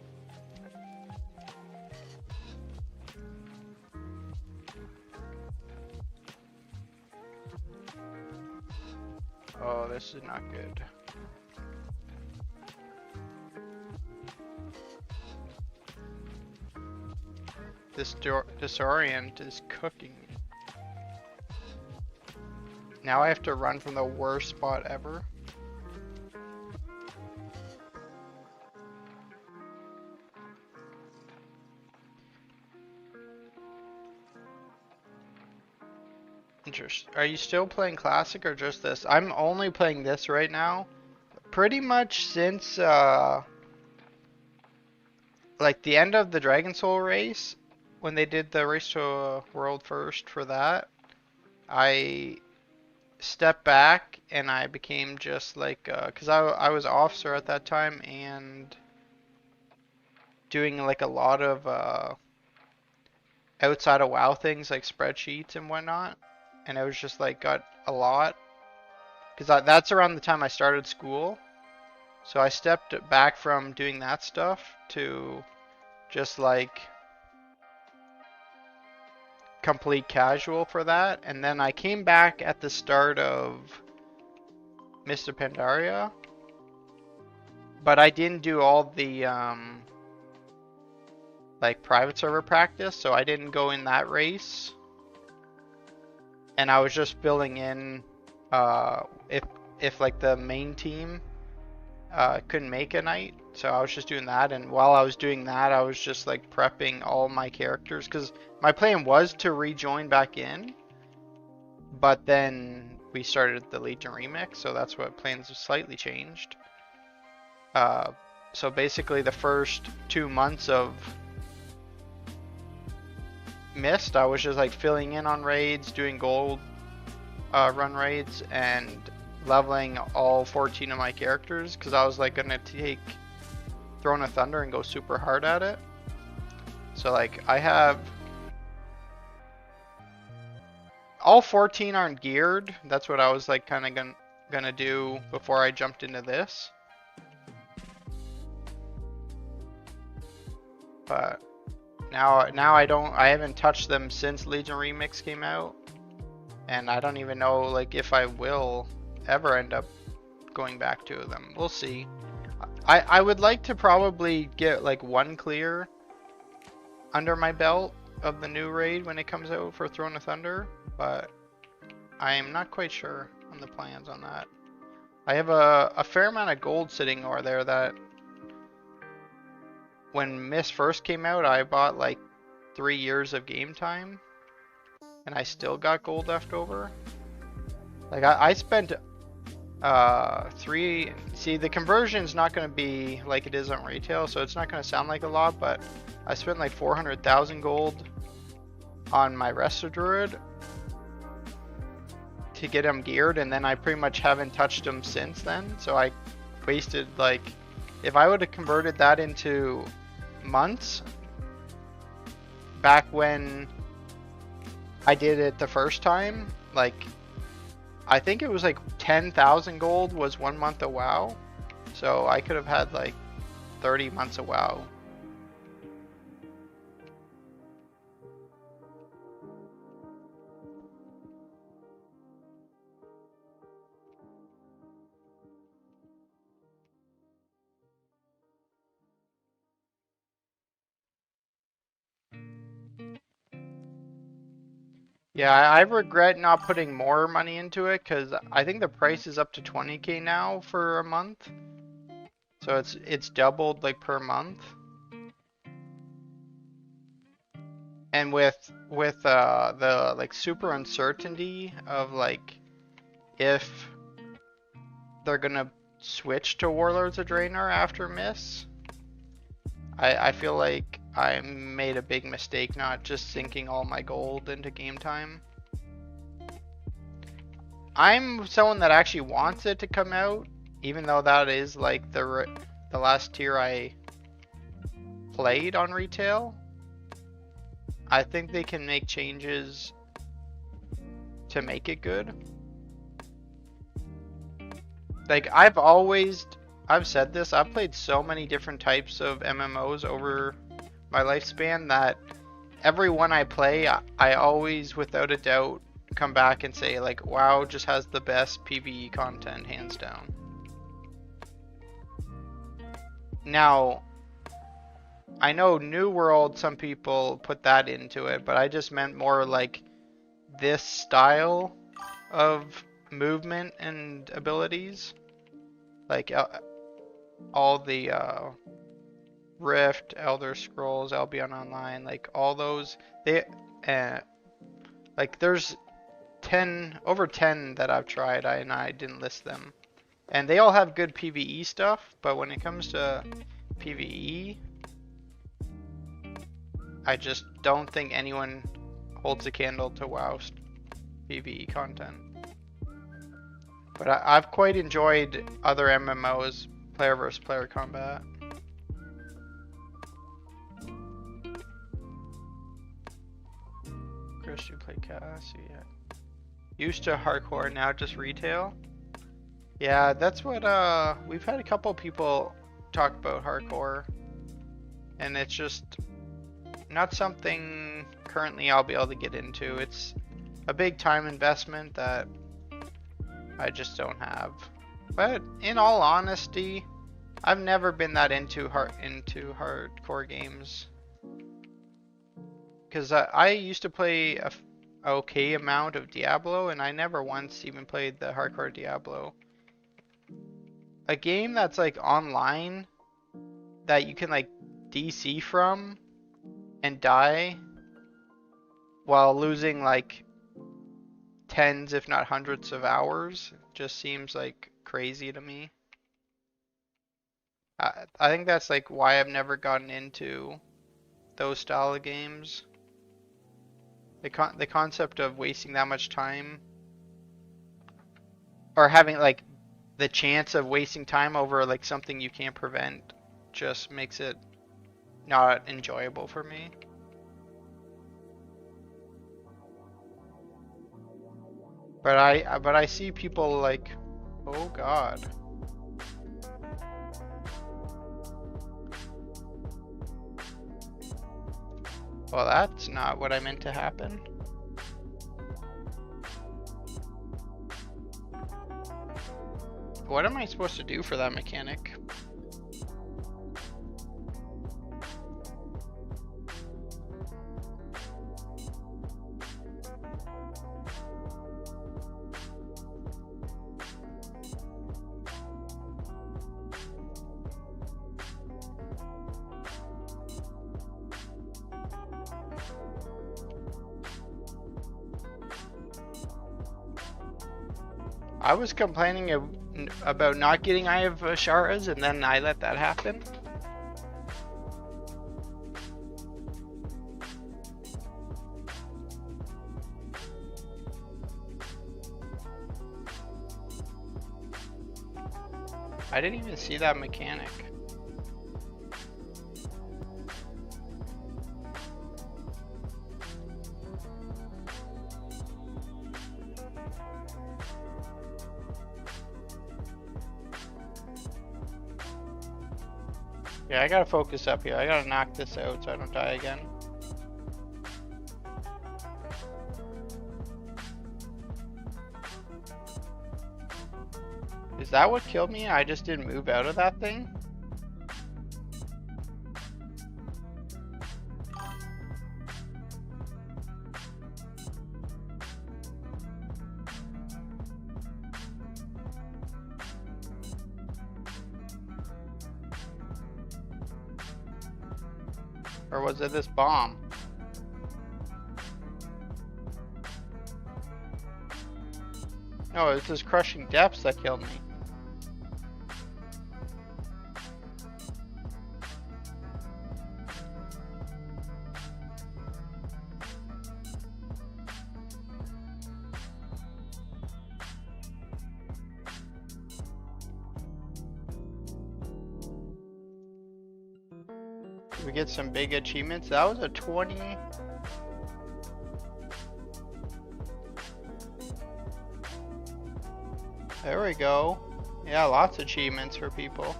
Oh, this is not good. This disorient is cooking me. Now I have to run from the worst spot ever. Interesting. Are you still playing Classic or just this? I'm only playing this right now. Pretty much since like the end of the Dragon Soul race, when they did the race to world first for that, I stepped back and I became just like, cause I was officer at that time and doing like a lot of outside of WoW things like spreadsheets and whatnot, and I was just like got a lot, cause that's around the time I started school, so I stepped back from doing that stuff to just like complete casual for that, and then I came back at the start of Mr. Pandaria, but I didn't do all the like private server practice, so I didn't go in that race, and I was just filling in if like the main team couldn't make a night, so I was just doing that. And while I was doing that, I was just like prepping all my characters, because my plan was to rejoin back in, but then we started the Legion remix, so that's what plans have slightly changed. So basically the first 2 months of Mist, I was just like filling in on raids, doing gold run raids, and leveling all 14 of my characters, because I was like gonna take Throne of Thunder and go super hard at it. So like I have all 14 aren't geared. That's what I was like kind of gonna do before I jumped into this. But now I haven't touched them since Legion Remix came out, and I don't even know like if I will ever end up going back to them. We'll see. I would like to probably get like 1 clear under my belt of the new raid when it comes out for Throne of Thunder, but I am not quite sure on the plans on that. I have a fair amount of gold sitting over there that when Mist first came out, I bought like 3 years of game time, and I still got gold left over. Like I spent 3. See, the conversion is not going to be like it is on retail, so it's not going to sound like a lot, but I spent like 400,000 gold on my Resto Druid to get him geared, and then I pretty much haven't touched him since then. So I wasted like, if I would have converted that into months back when I did it the first time, like I think it was like 10,000 gold was 1 month of WoW, so I could have had like 30 months of WoW. Yeah, I regret not putting more money into it, because I think the price is up to 20k now for a month. So it's doubled like per month. And with the like super uncertainty of like if they're gonna switch to Warlords of Draenor after Miss, I feel like I made a big mistake not just sinking all my gold into game time. I'm someone that actually wants it to come out, even though that is like the last tier I played on retail. I think they can make changes to make it good. Like I've said this, I've played so many different types of MMOs over my lifespan that every one I play, I always without a doubt come back and say like WoW just has the best PvE content hands down. Now, I know New World, some people put that into it, but I just meant more like this style of movement and abilities. Like all the Rift, Elder Scrolls, Albion Online, like all those, they like there's over 10 that I've tried, and I didn't list them. And they all have good PvE stuff, but when it comes to PvE, I just don't think anyone holds a candle to WoW's PvE content. But I've quite enjoyed other MMOs, player versus player combat. Chris, you play Cassie, yeah. Used to hardcore, now just retail. Yeah, that's what we've had a couple people talk about hardcore, and it's just not something currently I'll be able to get into. It's a big time investment that I just don't have. But in all honesty, I've never been that into hardcore games. Because I used to play a okay amount of Diablo, and I never once even played the hardcore Diablo. A game that's like online, that you can like DC from and die while losing like tens if not hundreds of hours, just seems like crazy to me. I think that's like why I've never gotten into those style of games. The concept of wasting that much time, or having like the chance of wasting time over like something you can't prevent, just makes it not enjoyable for me. But I see people like, oh god. Well, that's not what I meant to happen. What am I supposed to do for that mechanic? I was complaining about not getting Eye of Asharas, and then I let that happen. I didn't even see that mechanic. Yeah, I gotta focus up here. I gotta knock this out so I don't die again. Is that what killed me? I just didn't move out of that thing? Or was it this bomb? No, it's this crushing depths that killed me. We get some big achievements. That was a 20. There we go. Yeah, lots of achievements for people.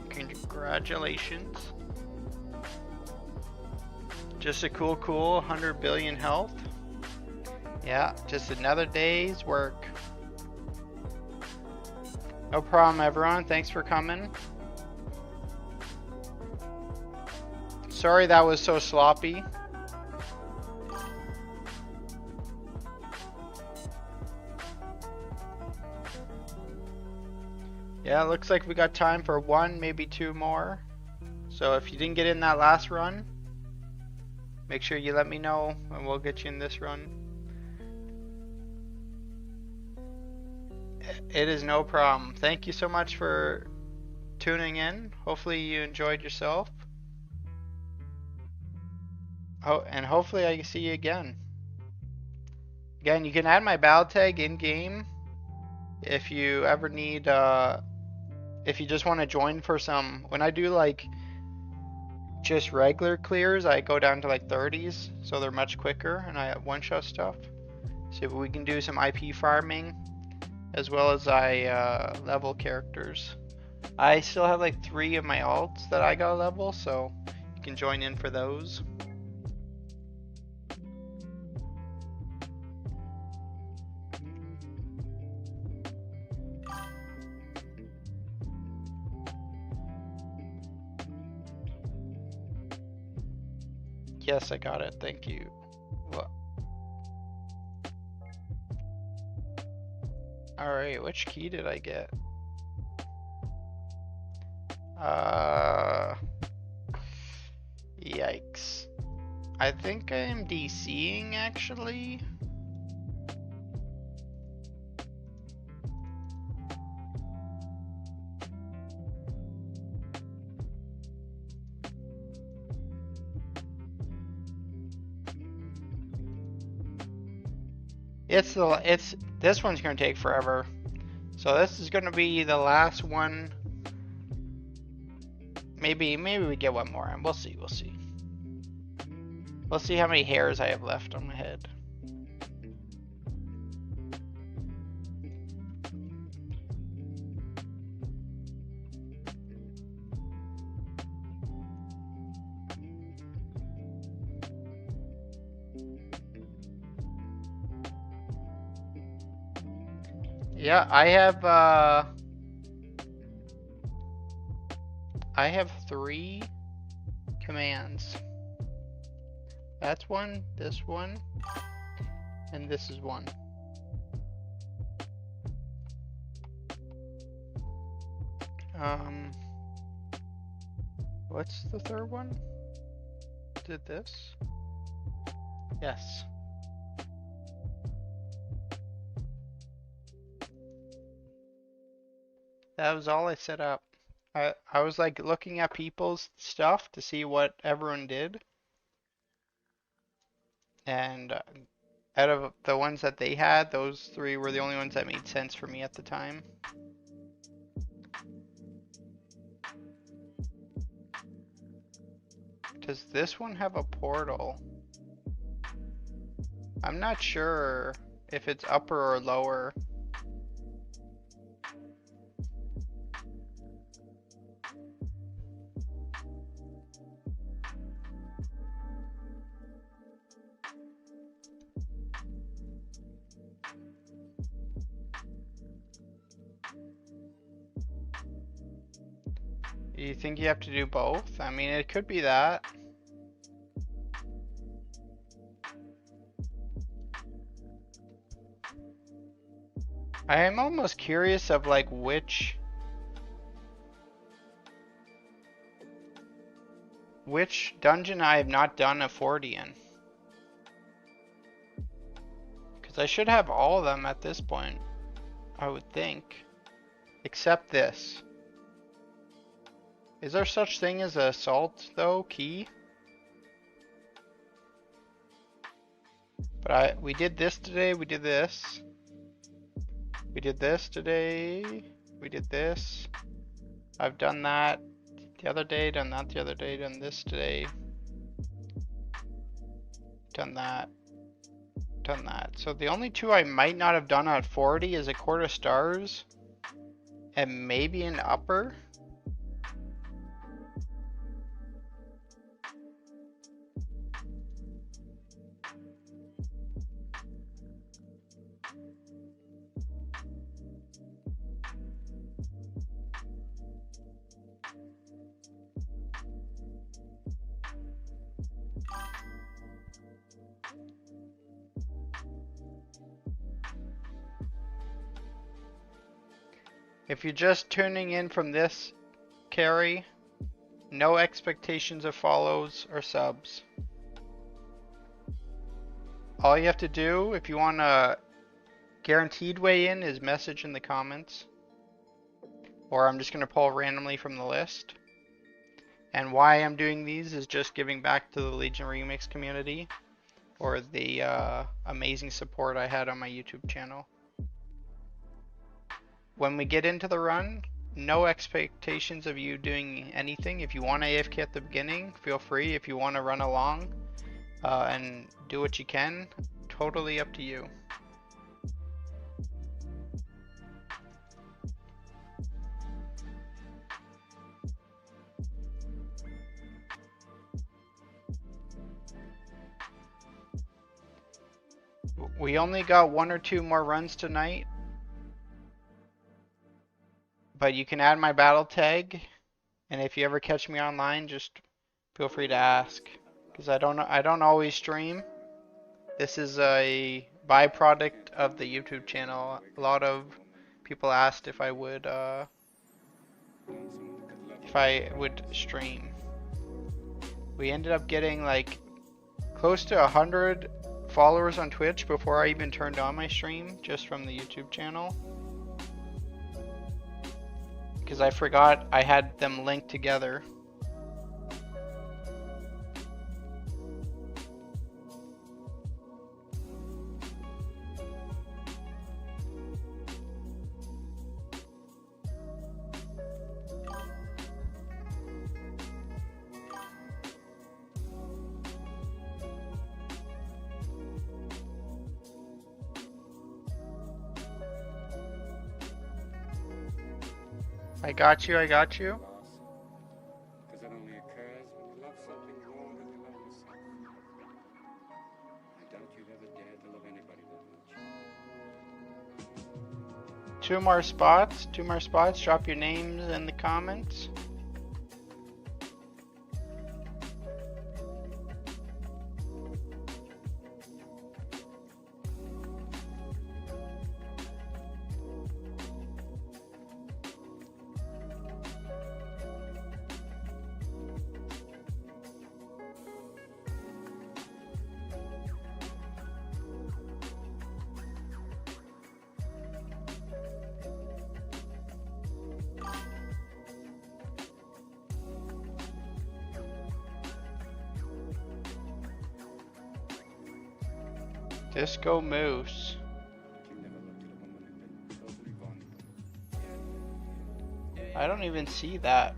Congratulations. Just a cool 100 billion health. Yeah, just another day's work. No problem, everyone. Thanks for coming. Sorry that was so sloppy. Yeah, it looks like we got time for one, maybe two more. So if you didn't get in that last run, make sure you let me know and we'll get you in this run. It is no problem. Thank you so much for tuning in. Hopefully you enjoyed yourself. Oh, and hopefully I see you again. Again, you can add my battle tag in game if you ever need, if you just want to join for some. When I do like just regular clears, I go down to like 30s, so they're much quicker, and I one-shot stuff. See if we can do some IP farming, as well as I level characters. I still have like 3 of my alts that I got level, so you can join in for those. Yes, I got it. Thank you. Well, alright, which key did I get? Yikes. I think I am DCing actually. This one's gonna take forever. So this is gonna be the last one. Maybe we get one more and we'll see. We'll see how many hairs I have left on my head. Yeah, I have 3 commands. That's one, this one, and this is one. What's the third one? Did this? Yes. That was all I set up. I was like looking at people's stuff to see what everyone did. And out of the ones that they had, those 3 were the only ones that made sense for me at the time. Does this one have a portal? I'm not sure if it's upper or lower. You think you have to do both? I mean, it could be that. I am almost curious of like which dungeon I have not done a 40 in. Because I should have all of them at this point, I would think. Except this. Is there such thing as a assault though, key? But we did this today, we did this. We did this today, we did this. I've done that the other day, done that the other day, done this today. Done that. Done that. So the only 2 I might not have done at 40 is a Court of Stars and maybe an upper. If you're just tuning in from this carry, no expectations of follows or subs. All you have to do if you want a guaranteed way in is message in the comments. Or I'm just going to pull randomly from the list. And why I'm doing these is just giving back to the Legion Remix community for the amazing support I had on my YouTube channel. When we get into the run, no expectations of you doing anything. If you want AFK at the beginning, feel free. If you want to run along and do what you can, totally up to you. We only got 1 or 2 more runs tonight, but you can add my battle tag, and if you ever catch me online, just feel free to ask, because I don't always stream. This is a byproduct of the YouTube channel. A lot of people asked if I would stream. We ended up getting like close to 100 followers on Twitch before I even turned on my stream, just from the YouTube channel. Because I forgot I had them linked together. I got you, I got you. Because it only occurs when you love something more than you love yourself. I doubt you've ever dared to love anybody that much. 2 more spots, 2 more spots. Drop your names in the comments. Disco Moose. I don't even see that.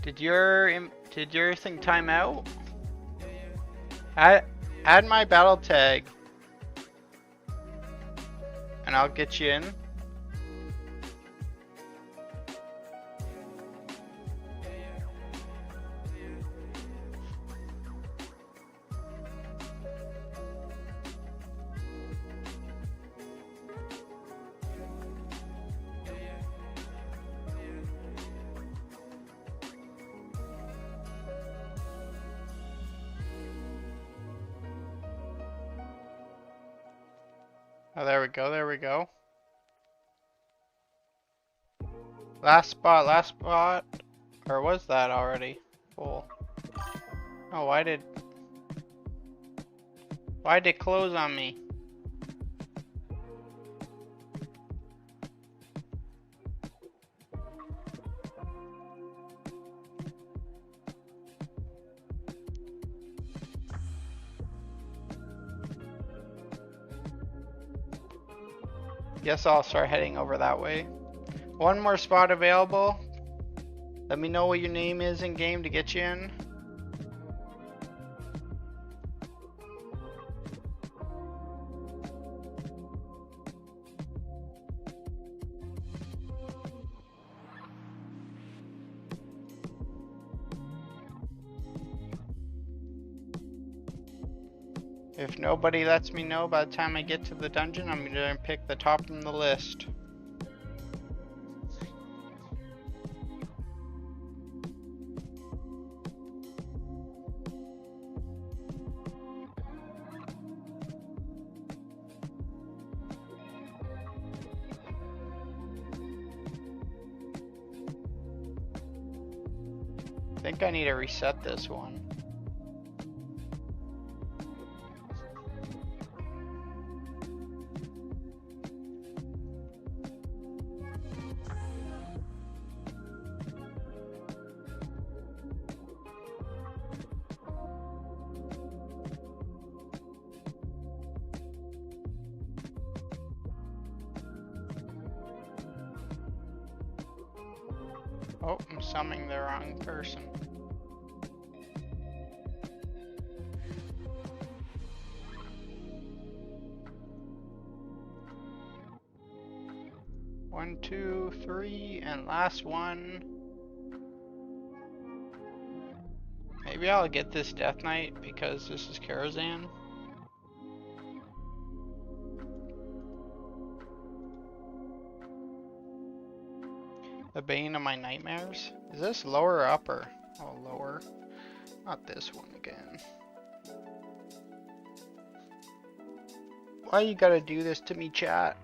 Did your thing time out? Add my battle tag, and I'll get you in. Oh, there we go, there we go. Last spot. Or was that already full? Oh, why did it close on me? Guess I'll start heading over that way. 1 more spot available. Let me know what your name is in game to get you in. If nobody lets me know by the time I get to the dungeon, I'm going to pick the top from the list. I think I need to reset this one. Oh, I'm summoning the wrong person. One, two, three, and last one. Maybe I'll get this Death Knight because this is Karazhan. The bane of my nightmares. Is this lower or upper? Oh, lower. Not this one again. Why you gotta do this to me, chat?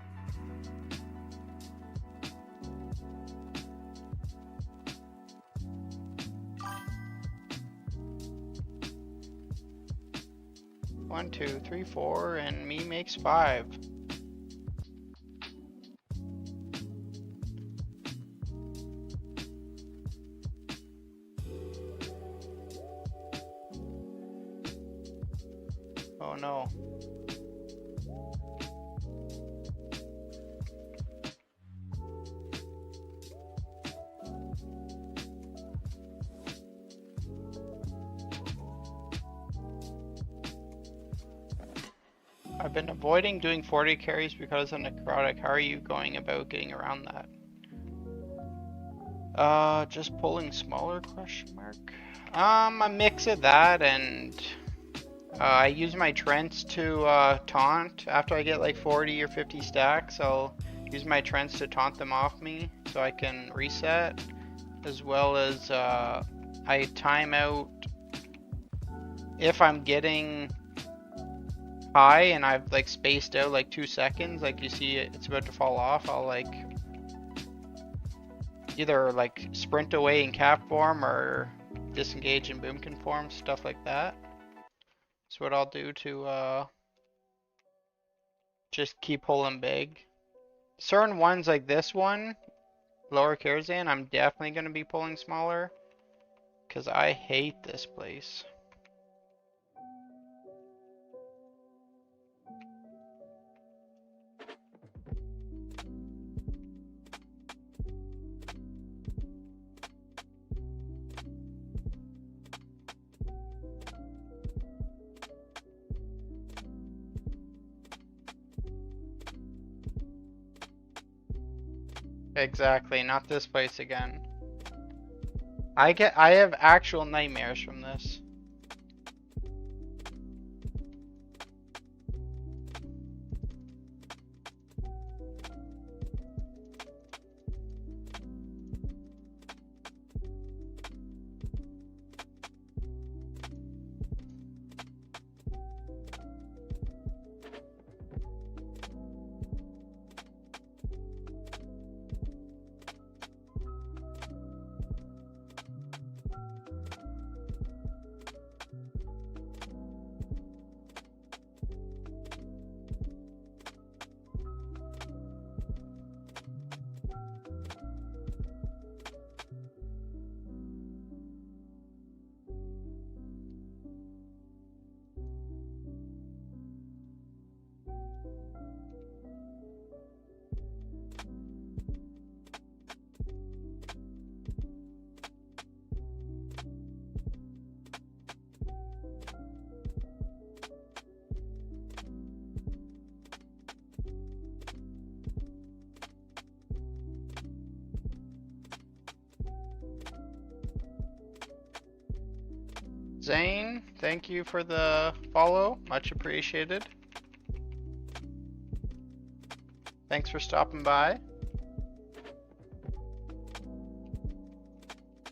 One, two, three, four, and me makes 5. Oh no. I've been avoiding doing 40 carries because of necrotic. How are you going about getting around that? Just pulling smaller question mark? A mix of that and I use my Trents to taunt. After I get like 40 or 50 stacks, I'll use my Trents to taunt them off me so I can reset. As well as I time out if I'm getting high and I've like spaced out like 2 seconds, like you see it's about to fall off, I'll like either like sprint away in cap form or disengage in boomkin form, stuff like that. That's what I'll do to just keep pulling big. Certain ones like this one, lower Karazhan, I'm definitely going to be pulling smaller because I hate this place. Exactly, not this place again. I have actual nightmares from this. Zane, thank you for the follow, much appreciated. Thanks for stopping by.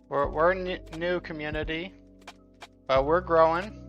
We're a new community, but we're growing.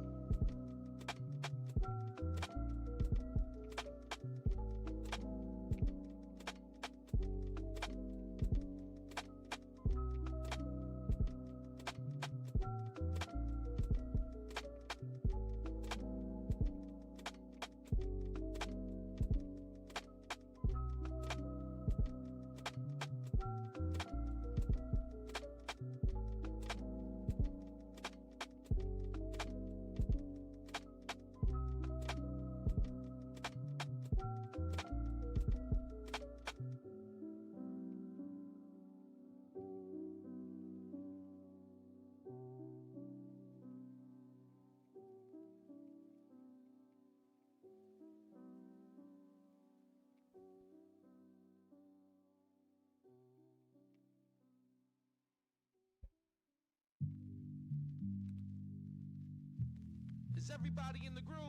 Is everybody in the groove?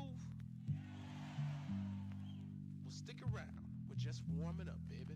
Well, stick around. We're just warming up, baby.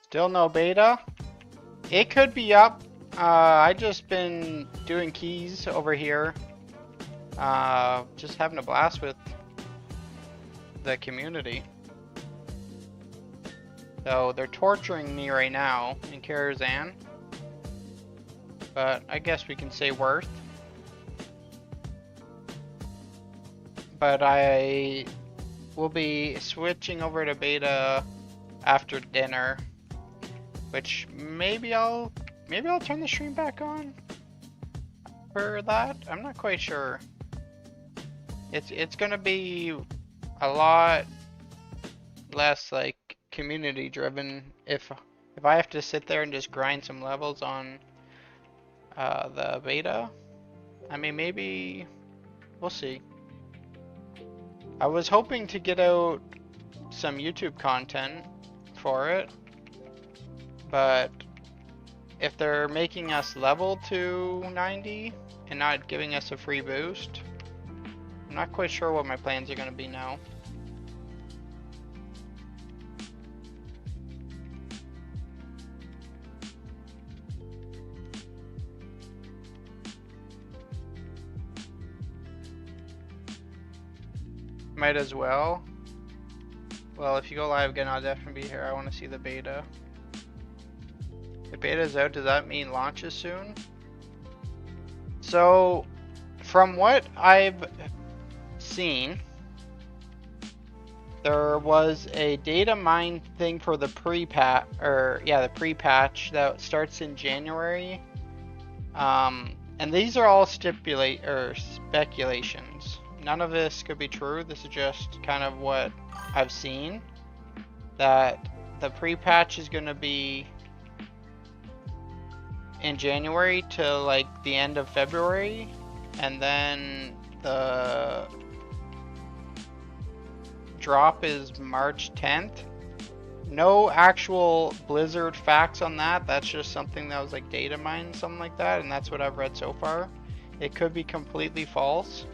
Still no beta. It could be up. I just been doing keys over here. Just having a blast with the community. So they're torturing me right now in Karazhan. But I guess we can say worth. But I will be switching over to beta after dinner. Which maybe I'll turn the stream back on for that. I'm not quite sure. It's gonna be a lot less like community driven if I have to sit there and just grind some levels on the beta. I mean, maybe we'll see. I was hoping to get out some YouTube content for it. But if they're making us level to 90 and not giving us a free boost, I'm not quite sure what my plans are going to be now. Might as well. Well, if you go live again, I'll definitely be here. I want to see the beta. The beta's out, does that mean launches soon? So, from what I've seen, there was a data mine thing for the pre-patch, the pre-patch that starts in January. And these are all speculations. None of this could be true. This is just kind of what I've seen. That the pre-patch is going to be in January to like the end of February, and then the drop is March 10th. No actual Blizzard facts on that. That's just something that was like data mined, something like that, and that's what I've read so far. It could be completely false.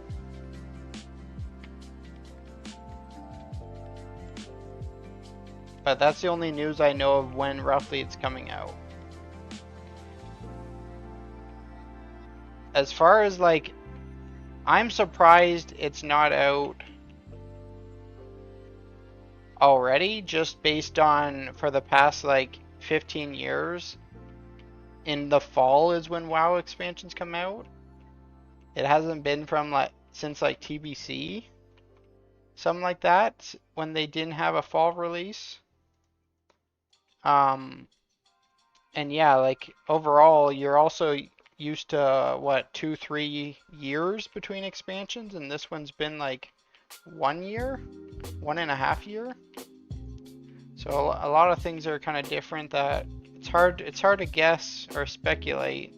But that's the only news I know of when roughly it's coming out. As far as like, I'm surprised it's not out already, just based on for the past like 15 years in the fall is when WoW expansions come out. It hasn't been from like since like TBC, something like that, when they didn't have a fall release. And yeah, like overall you're also used to what, 2-3 years between expansions, and this one's been like 1 year, 1.5 years. So a lot of things are kind of different that it's hard to guess or speculate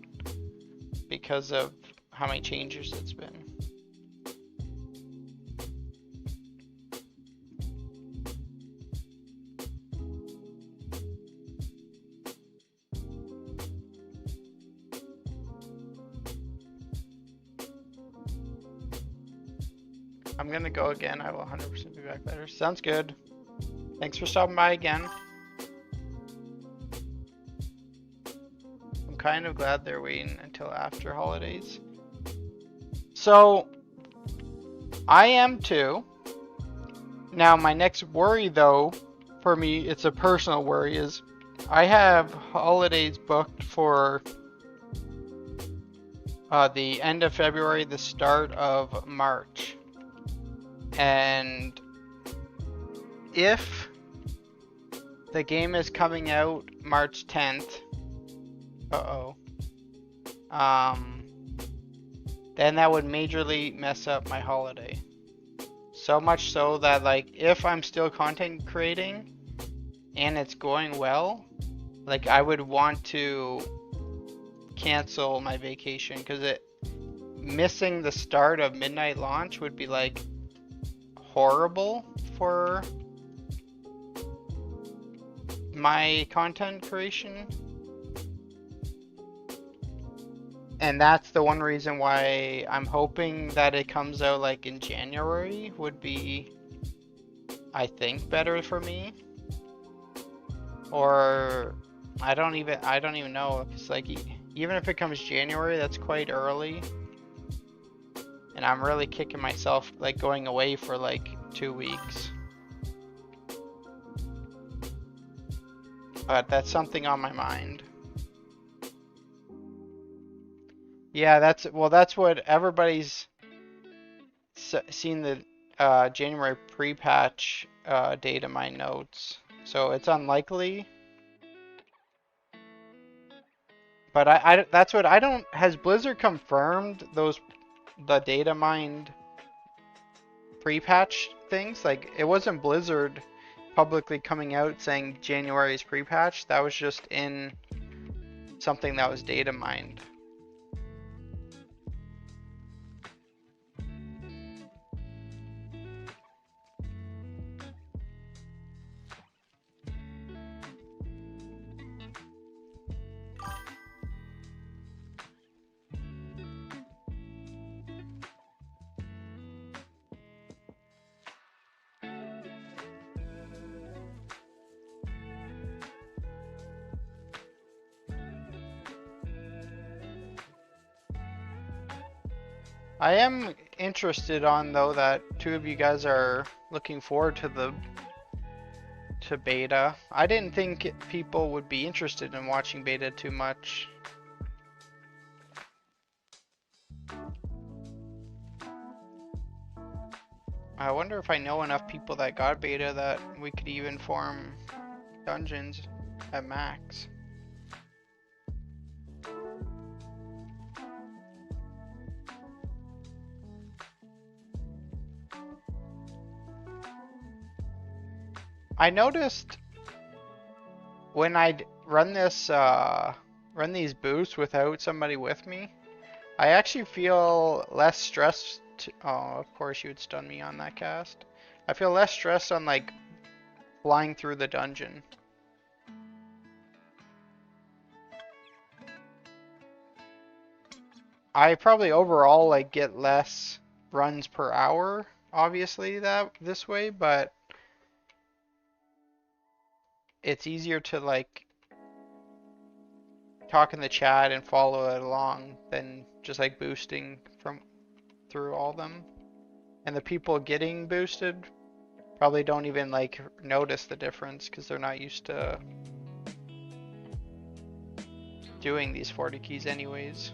because of how many changes it's been. I'm gonna go again. I will 100% be back later. Sounds good. Thanks for stopping by again. I'm kind of glad they're waiting until after holidays. So, I am too. Now, my next worry though, for me, it's a personal worry, is I have holidays booked for the end of February, the start of March. And if the game is coming out March 10th, then that would majorly mess up my holiday. So much so that, like, if I'm still content creating and it's going well, like, I would want to cancel my vacation, because missing the start of midnight launch would be like horrible for my content creation. And that's the one reason why I'm hoping that it comes out like in January would be, I think, better for me. Or I don't even know. It's like, even if it comes January, that's quite early. And I'm really kicking myself, like, going away for like 2 weeks. But that's something on my mind. Yeah, that's what everybody's seen, the January pre-patch data mine notes. So it's unlikely. But that's what I don't, has Blizzard confirmed the data mined pre-patch things? Like, it wasn't Blizzard publicly coming out saying January's pre-patch. That was just in something that was data mined. I am interested on, though, that 2 of you guys are looking forward to beta. I didn't think people would be interested in watching beta too much. I wonder if I know enough people that got beta that we could even form dungeons at max. I noticed when I'd run these boosts without somebody with me, I actually feel less stressed. Oh, of course you would stun me on that cast. I feel less stressed on, like, flying through the dungeon. I probably overall, like, get less runs per hour, obviously, this way, but it's easier to, like, talk in the chat and follow it along than just, like, boosting through all of them. And the people getting boosted probably don't even, like, notice the difference because they're not used to doing these 40 keys anyways.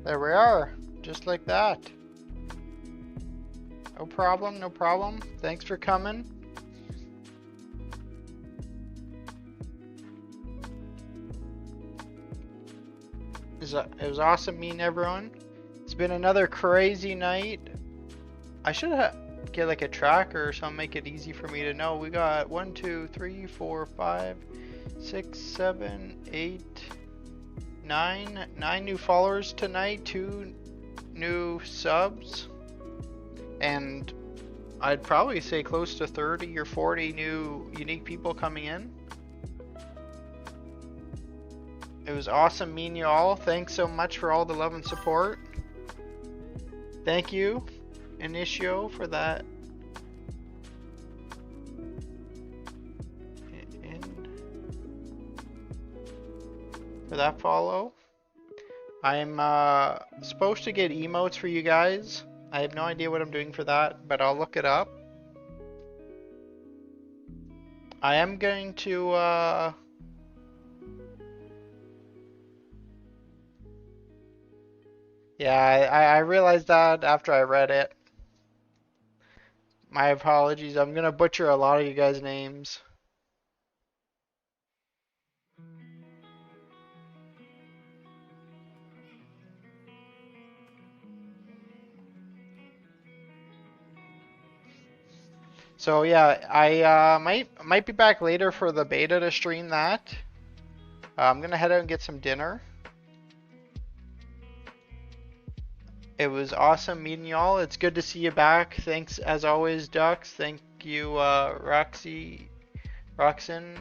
There we are. Just like that. No problem, no problem. Thanks for coming. It was awesome meeting everyone. It's been another crazy night. I should get like a tracker or something, make it easy for me to know. We got 1, 2, 3, 4, 5, 6, 7, 8, 9 new followers tonight, 2 new subs, and I'd probably say close to 30 or 40 new unique people coming in. It was awesome meeting you all. Thanks so much for all the love and support. Thank you, Inicio, for that. For that follow. I'm supposed to get emotes for you guys. I have no idea what I'm doing for that, but I'll look it up. I am going to yeah, I realized that after I read it. My apologies. I'm gonna butcher a lot of you guys' names. So yeah, I might be back later for the beta to stream that. I'm gonna head out and get some dinner. It was awesome meeting y'all. It's good to see you back. Thanks as always, Dux. Thank you, Roxanne.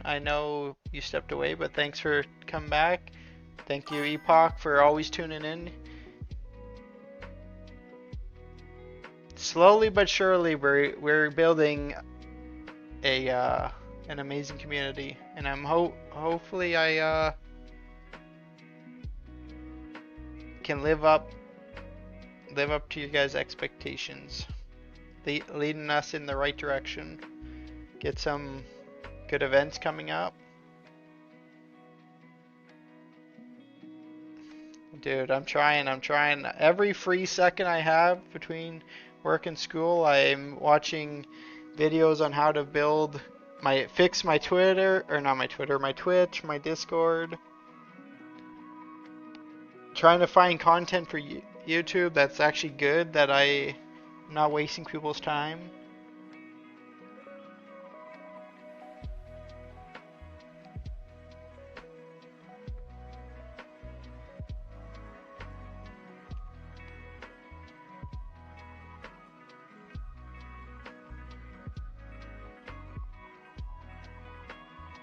I know you stepped away, but thanks for coming back. Thank you, Epoch, for always tuning in. Slowly but surely, we're building an amazing community, and I'm hopefully I can live up to you guys' expectations, leading us in the right direction. Get some good events coming up. Dude, I'm trying. Every free second I have between work and school, I'm watching videos on how to fix my Twitter, or not my Twitter, my Twitch, my Discord. Trying to find content for YouTube that's actually good, that I'm not wasting people's time.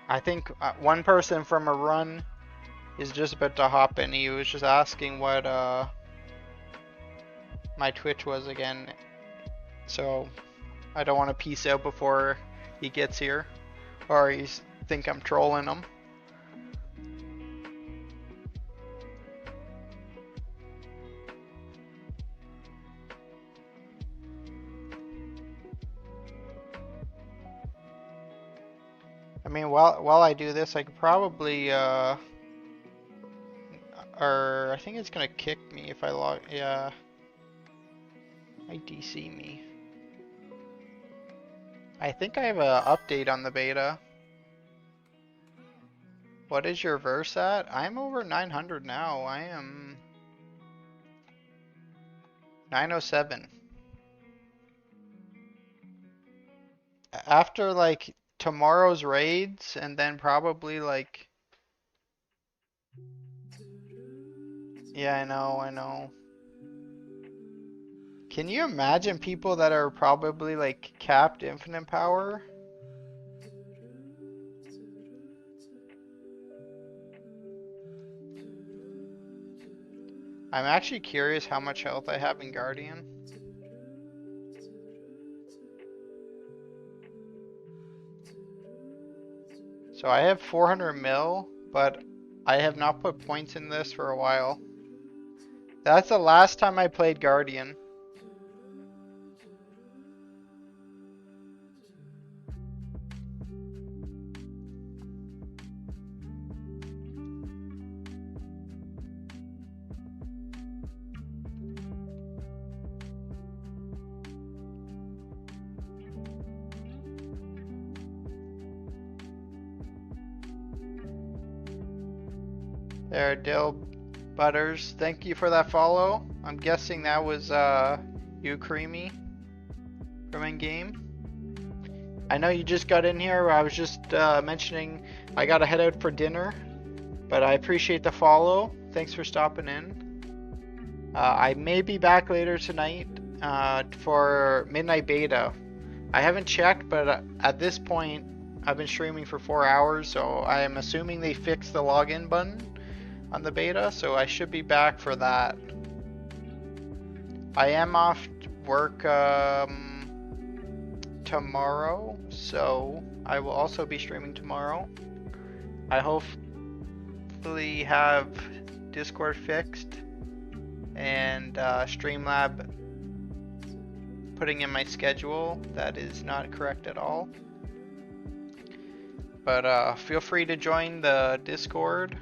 I think one person from a run is just about to hop in. He was just asking what my Twitch was again, so I don't want to peace out before he gets here, or you think I'm trolling him. I mean, while I do this, I could probably or I think it's gonna kick me if I log. Yeah, might DC me. I think I have an update on the beta. What is your verse at? I'm over 900 now. I am 907. After like tomorrow's raids, and then probably like, yeah, I know. Can you imagine people that are probably like capped infinite power? I'm actually curious how much health I have in Guardian. So I have 400 mil, but I have not put points in this for a while. That's the last time I played Guardian. There, Dill Butters. Thank you for that follow. I'm guessing that was you, Creamy, from in-game. I know you just got in here. I was just mentioning I gotta head out for dinner, but I appreciate the follow. Thanks for stopping in. I may be back later tonight for Midnight Beta. I haven't checked, but at this point, I've been streaming for 4 hours, so I am assuming they fixed the login button on the beta, so I should be back for that. I am off work tomorrow, so I will also be streaming tomorrow. I hopefully have Discord fixed and Streamlab putting in my schedule. That is not correct at all. But feel free to join the Discord.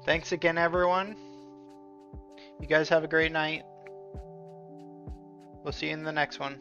Thanks again, everyone. You guys have a great night. We'll see you in the next one.